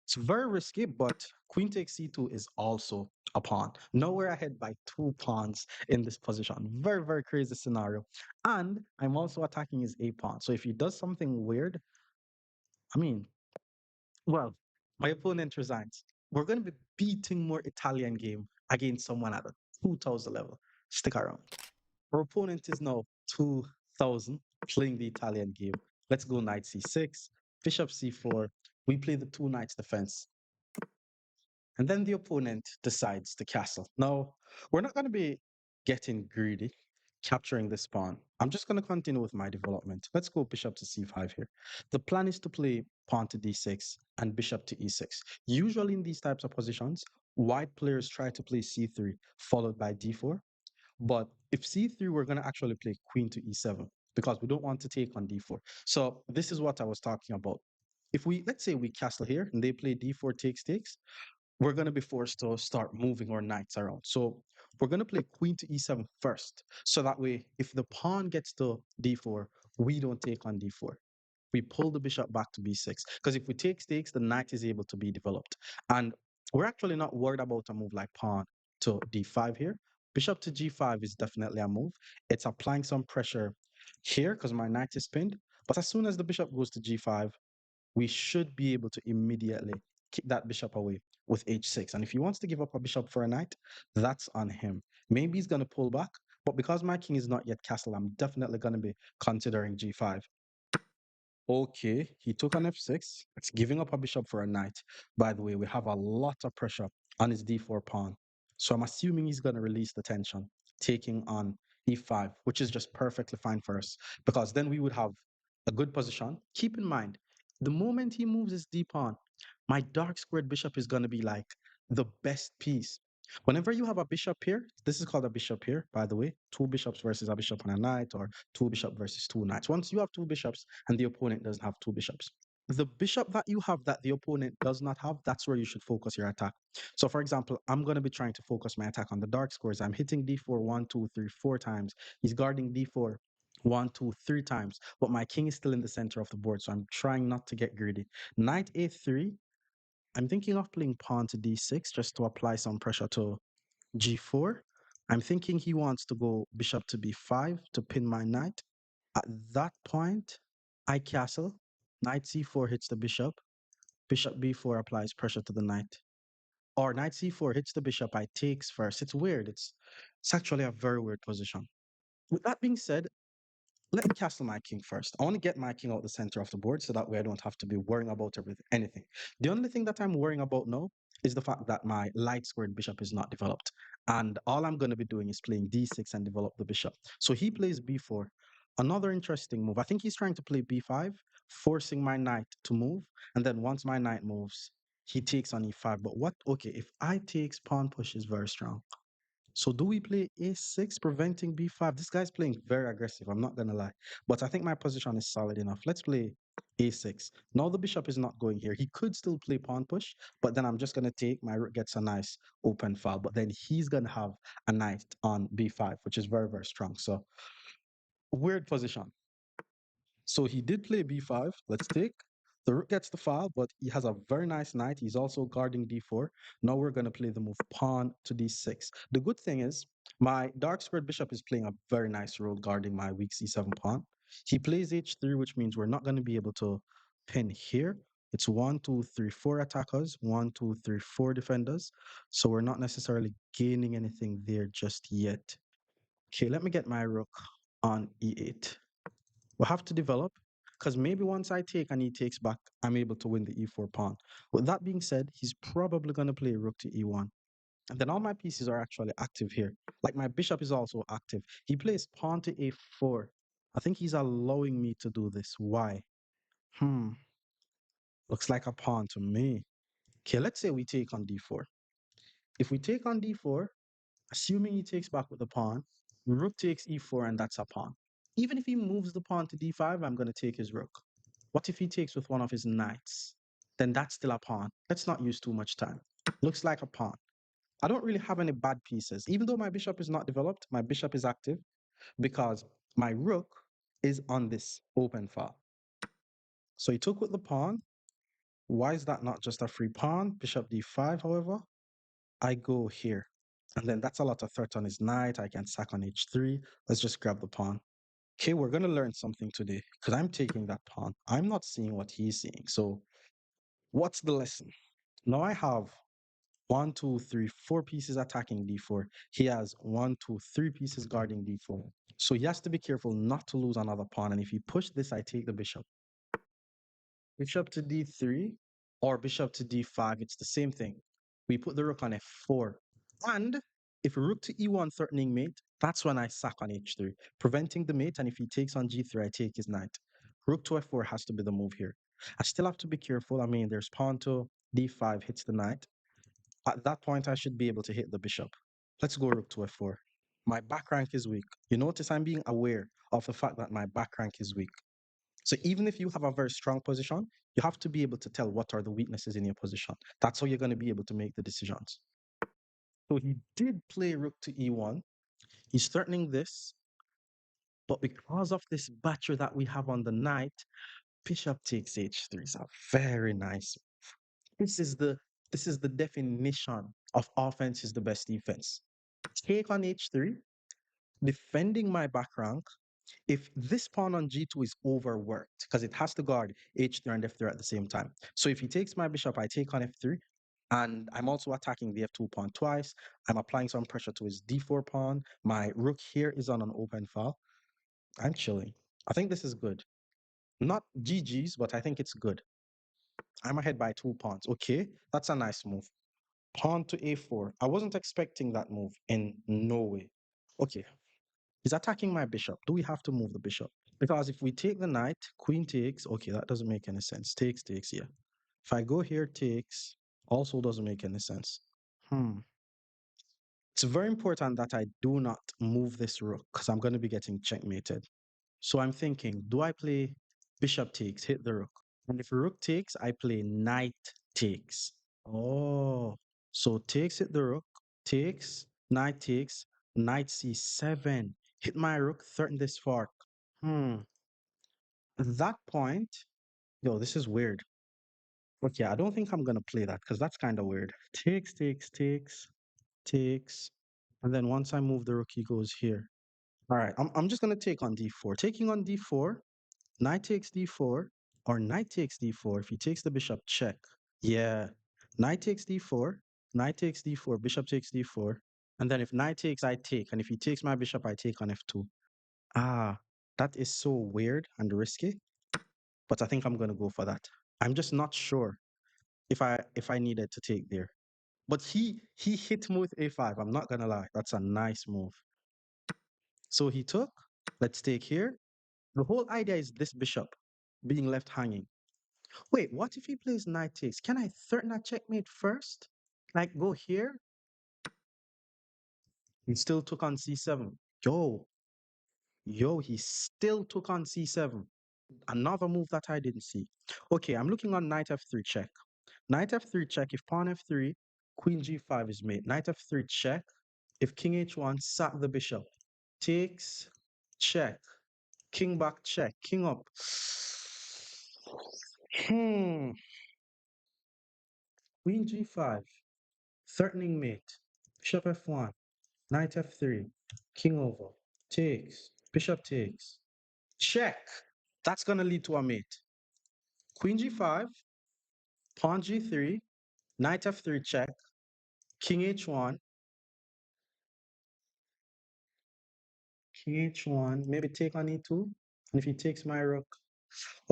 It's very risky, but queen takes c2 is also a pawn. Now we're ahead by two pawns in this position. Very, very crazy scenario. And I'm also attacking his a pawn. So if he does something weird, I mean, well, my opponent resigns. We're going to be beating more Italian game against someone at a 2000 level. Stick around. Our opponent is now 2000 playing the Italian game. Let's go knight c6, bishop c4. We play the two knights defense. And then the opponent decides to castle. Now, we're not going to be getting greedy, capturing this pawn. I'm just going to continue with my development. Let's go bishop to c5 here. The plan is to play pawn to d6 and bishop to e6. Usually in these types of positions, white players try to play c3 followed by d4. But if c3, we're going to actually play queen to e7 because we don't want to take on d4. So this is what I was talking about. If we, let's say we castle here and they play d4 takes, we're going to be forced to start moving our knights around. So we're going to play queen to e7 first. So that way, if the pawn gets to d4, we don't take on d4. We pull the bishop back to b6. Because if we take stakes, the knight is able to be developed. And we're actually not worried about a move like pawn to d5 here. Bishop to g5 is definitely a move. It's applying some pressure here because my knight is pinned. But as soon as the bishop goes to g5, we should be able to immediately kick that bishop away with h6. And if he wants to give up a bishop for a knight, that's on him. Maybe he's going to pull back, but because my king is not yet castled, I'm definitely going to be considering g5. Okay, he took an f6. It's giving up a bishop for a knight. By the way, we have a lot of pressure on his d4 pawn. So I'm assuming he's going to release the tension, taking on e5, which is just perfectly fine for us because then we would have a good position. Keep in mind, the moment he moves his d pawn, my dark squared bishop is going to be like the best piece. Whenever you have a bishop here, this is called a bishop here, by the way, two bishops versus a bishop and a knight, or two bishop versus two knights. Once you have two bishops and the opponent doesn't have two bishops, the bishop that you have that the opponent does not have, that's where you should focus your attack. So, for example, I'm going to be trying to focus my attack on the dark squares. I'm hitting d4 one, two, three, four times. He's guarding d4 one, two, three times, but my king is still in the center of the board, so I'm trying not to get greedy. Knight a3, I'm thinking of playing pawn to d6 just to apply some pressure to g4. I'm thinking he wants to go bishop to b5 to pin my knight. At that point, I castle. Knight c4 hits the bishop. Bishop b4 applies pressure to the knight. Or knight c4 hits the bishop. I takes first. It's weird. It's actually a very weird position. With that being said, let me castle my king first. I want to get my king out the center of the board so that way I don't have to be worrying about anything. The only thing that I'm worrying about now is the fact that my light squared bishop is not developed. And all I'm going to be doing is playing d6 and develop the bishop. So he plays b4. Another interesting move. I think he's trying to play b5, forcing my knight to move. And then once my knight moves, he takes on e5. But what? Okay, if I takes, pawn push is very strong. So do we play a6, preventing b5? This guy's playing very aggressive, I'm not going to lie. But I think my position is solid enough. Let's play a6. Now the bishop is not going here. He could still play pawn push, but then I'm just going to take, my rook gets a nice open file. But then he's going to have a knight on b5, which is very, very strong. So Weird position. So he did play b5. Let's take. The rook gets the file, but he has a very nice knight. He's also guarding d4. Now we're going to play the move pawn to d6. The good thing is my dark squared bishop is playing a very nice role guarding my weak c7 pawn. He plays h3, which means we're not going to be able to pin here. It's 1, 2, 3, 4 attackers, 1, 2, 3, 4 defenders. So we're not necessarily gaining anything there just yet. Okay, let me get my rook on e8. We'll have to develop because maybe once I take and he takes back, I'm able to win the e4 pawn. With that being said, he's probably going to play rook to e1. And then all my pieces are actually active here. Like my bishop is also active. He plays pawn to a4. I think he's allowing me to do this. Why? Hmm. Looks like a pawn to me. Okay, let's say we take on d4. If we take on d4, assuming he takes back with the pawn, rook takes e4 and that's a pawn. Even if he moves the pawn to d5, I'm going to take his rook. What if he takes with one of his knights? Then that's still a pawn. Let's not use too much time. Looks like a pawn. I don't really have any bad pieces. Even though my bishop is not developed, my bishop is active because my rook is on this open file. So he took with the pawn. Why is that not just a free pawn? Bishop d5, however, I go here. And then that's a lot of threat on his knight. I can sack on h3. Let's just grab the pawn. Okay, we're going to learn something today because I'm taking that pawn. I'm not seeing what he's seeing. So what's the lesson? Now I have 1, 2, 3, 4 pieces attacking d4. He has 1, 2, 3 pieces guarding d4. So he has to be careful not to lose another pawn. And if he push this, I take the bishop. Bishop to d3 or bishop to d5, it's the same thing. We put the rook on f4. And if rook to e1 threatening mate, that's when I sack on h3, preventing the mate. And if he takes on g3, I take his knight. Rook to f4 has to be the move here. I still have to be careful. I mean, there's pawn to d5 hits the knight. At that point, I should be able to hit the bishop. Let's go rook to f4. My back rank is weak. You notice I'm being aware of the fact that my back rank is weak. So even if you have a very strong position, you have to be able to tell what are the weaknesses in your position. That's how you're going to be able to make the decisions. So he did play rook to e1. He's threatening this, but because of this battery that we have on the knight, bishop takes h3 is a very nice. This is the this is the definition of offense is the best defense. Take on h3, defending my back rank. If this pawn on g2 is overworked, because it has to guard h3 and f3 at the same time. So if he takes my bishop, I take on f3, and I'm also attacking the f2 pawn twice. I'm applying some pressure to his d4 pawn. My rook here is on an open file. I'm chilling. I think this is good. Not GG's, but I think it's good. I'm ahead by 2 pawns. Okay, that's a nice move. Pawn to a4. I wasn't expecting that move in no way. Okay, he's attacking my bishop. Do we have to move the bishop? Because if we take the knight, queen takes, okay, that doesn't make any sense. Takes, takes, yeah. If I go here, takes, also doesn't make any sense. It's very important that I do not move this rook because I'm going to be getting checkmated. So I'm thinking, do I play bishop takes, hit the rook? And if rook takes, I play knight takes. Oh, so takes, hit the rook, takes, knight c7. Hit my rook, threaten this fork. Hmm. At that point, yo, this is weird. Okay, I don't think I'm gonna play that because that's kind of weird. Takes, takes, takes, takes. And then once I move the rook, he goes here. All right, I'm just gonna take on d4. Taking on d4, knight takes d4, or knight takes d4. If he takes the bishop, check. Yeah, knight takes d4, knight takes d4, bishop takes d4. And then if knight takes, I take. And if he takes my bishop, I take on f2. Ah, that is so weird and risky, but I think I'm gonna go for that. I'm just not sure if I needed to take there. But he hit me with a5. I'm not gonna lie. That's a nice move. So he took. Let's take here. The whole idea is this bishop being left hanging. Wait, what if he plays knight takes? Can I threaten a checkmate first? Like go here? He still took on c7. Yo, he still took on c7. Another move that I didn't see. Okay, I'm looking on knight f3 check. Knight f3 check. If pawn f3, queen g5 is mate. Knight f3 check. If king h1, sack the bishop. Takes, check. King back check. King up. Hmm. Queen g5. Threatening mate. Bishop f1. Knight f3. King over. Takes. Bishop takes. Check. That's going to lead to a mate. Queen g5. Pawn g3. Knight f3 check. King h1. King h1. Maybe take on e2. And if he takes my rook.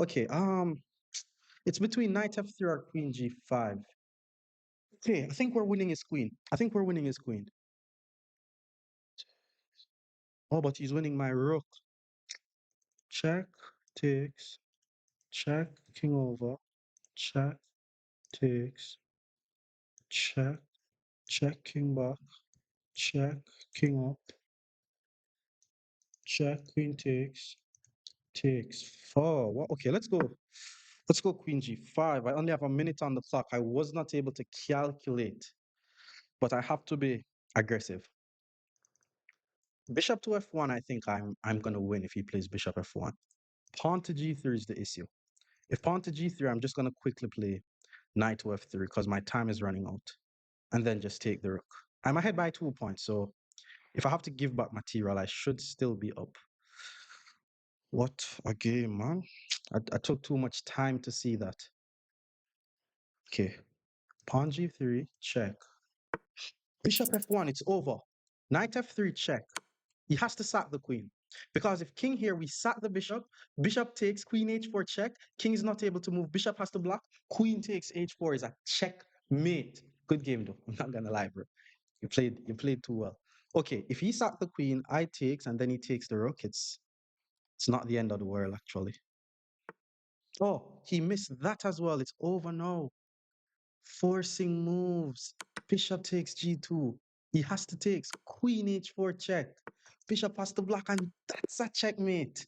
Okay. It's between knight f3 or queen g5. Okay, I think we're winning his queen. I think we're winning his queen. Oh, but he's winning my rook. Check, takes, check, king over, check, takes, check, check, king back, check, king up, check, queen takes, takes. Four. What? Okay, let's go. Let's go queen g5. I only have a minute on the clock. I was not able to calculate, but I have to be aggressive. Bishop to f1, I think I'm gonna win if he plays bishop f1. Pawn to g3 is the issue. If pawn to g3, I'm just gonna quickly play knight to f3 because my time is running out, and then just take the rook. I'm ahead by 2 points, so if I have to give back material, I should still be up. What a game, man. I took too much time to see that. Okay, pawn g3, check. Bishop f1, it's over. Knight f3, check. He has to sack the queen. Because if king here, we sack the bishop, bishop takes, queen h4 check, king is not able to move, bishop has to block, queen takes h4 is a checkmate. Good game though, I'm not gonna lie, bro. You played too well. Okay, if he sacked the queen, I takes, and then he takes the rook, it's not the end of the world actually. Oh, he missed that as well. It's over now. Forcing moves. Bishop takes g2. He has to take queen h4 check. Bishop has to block, and that's a checkmate.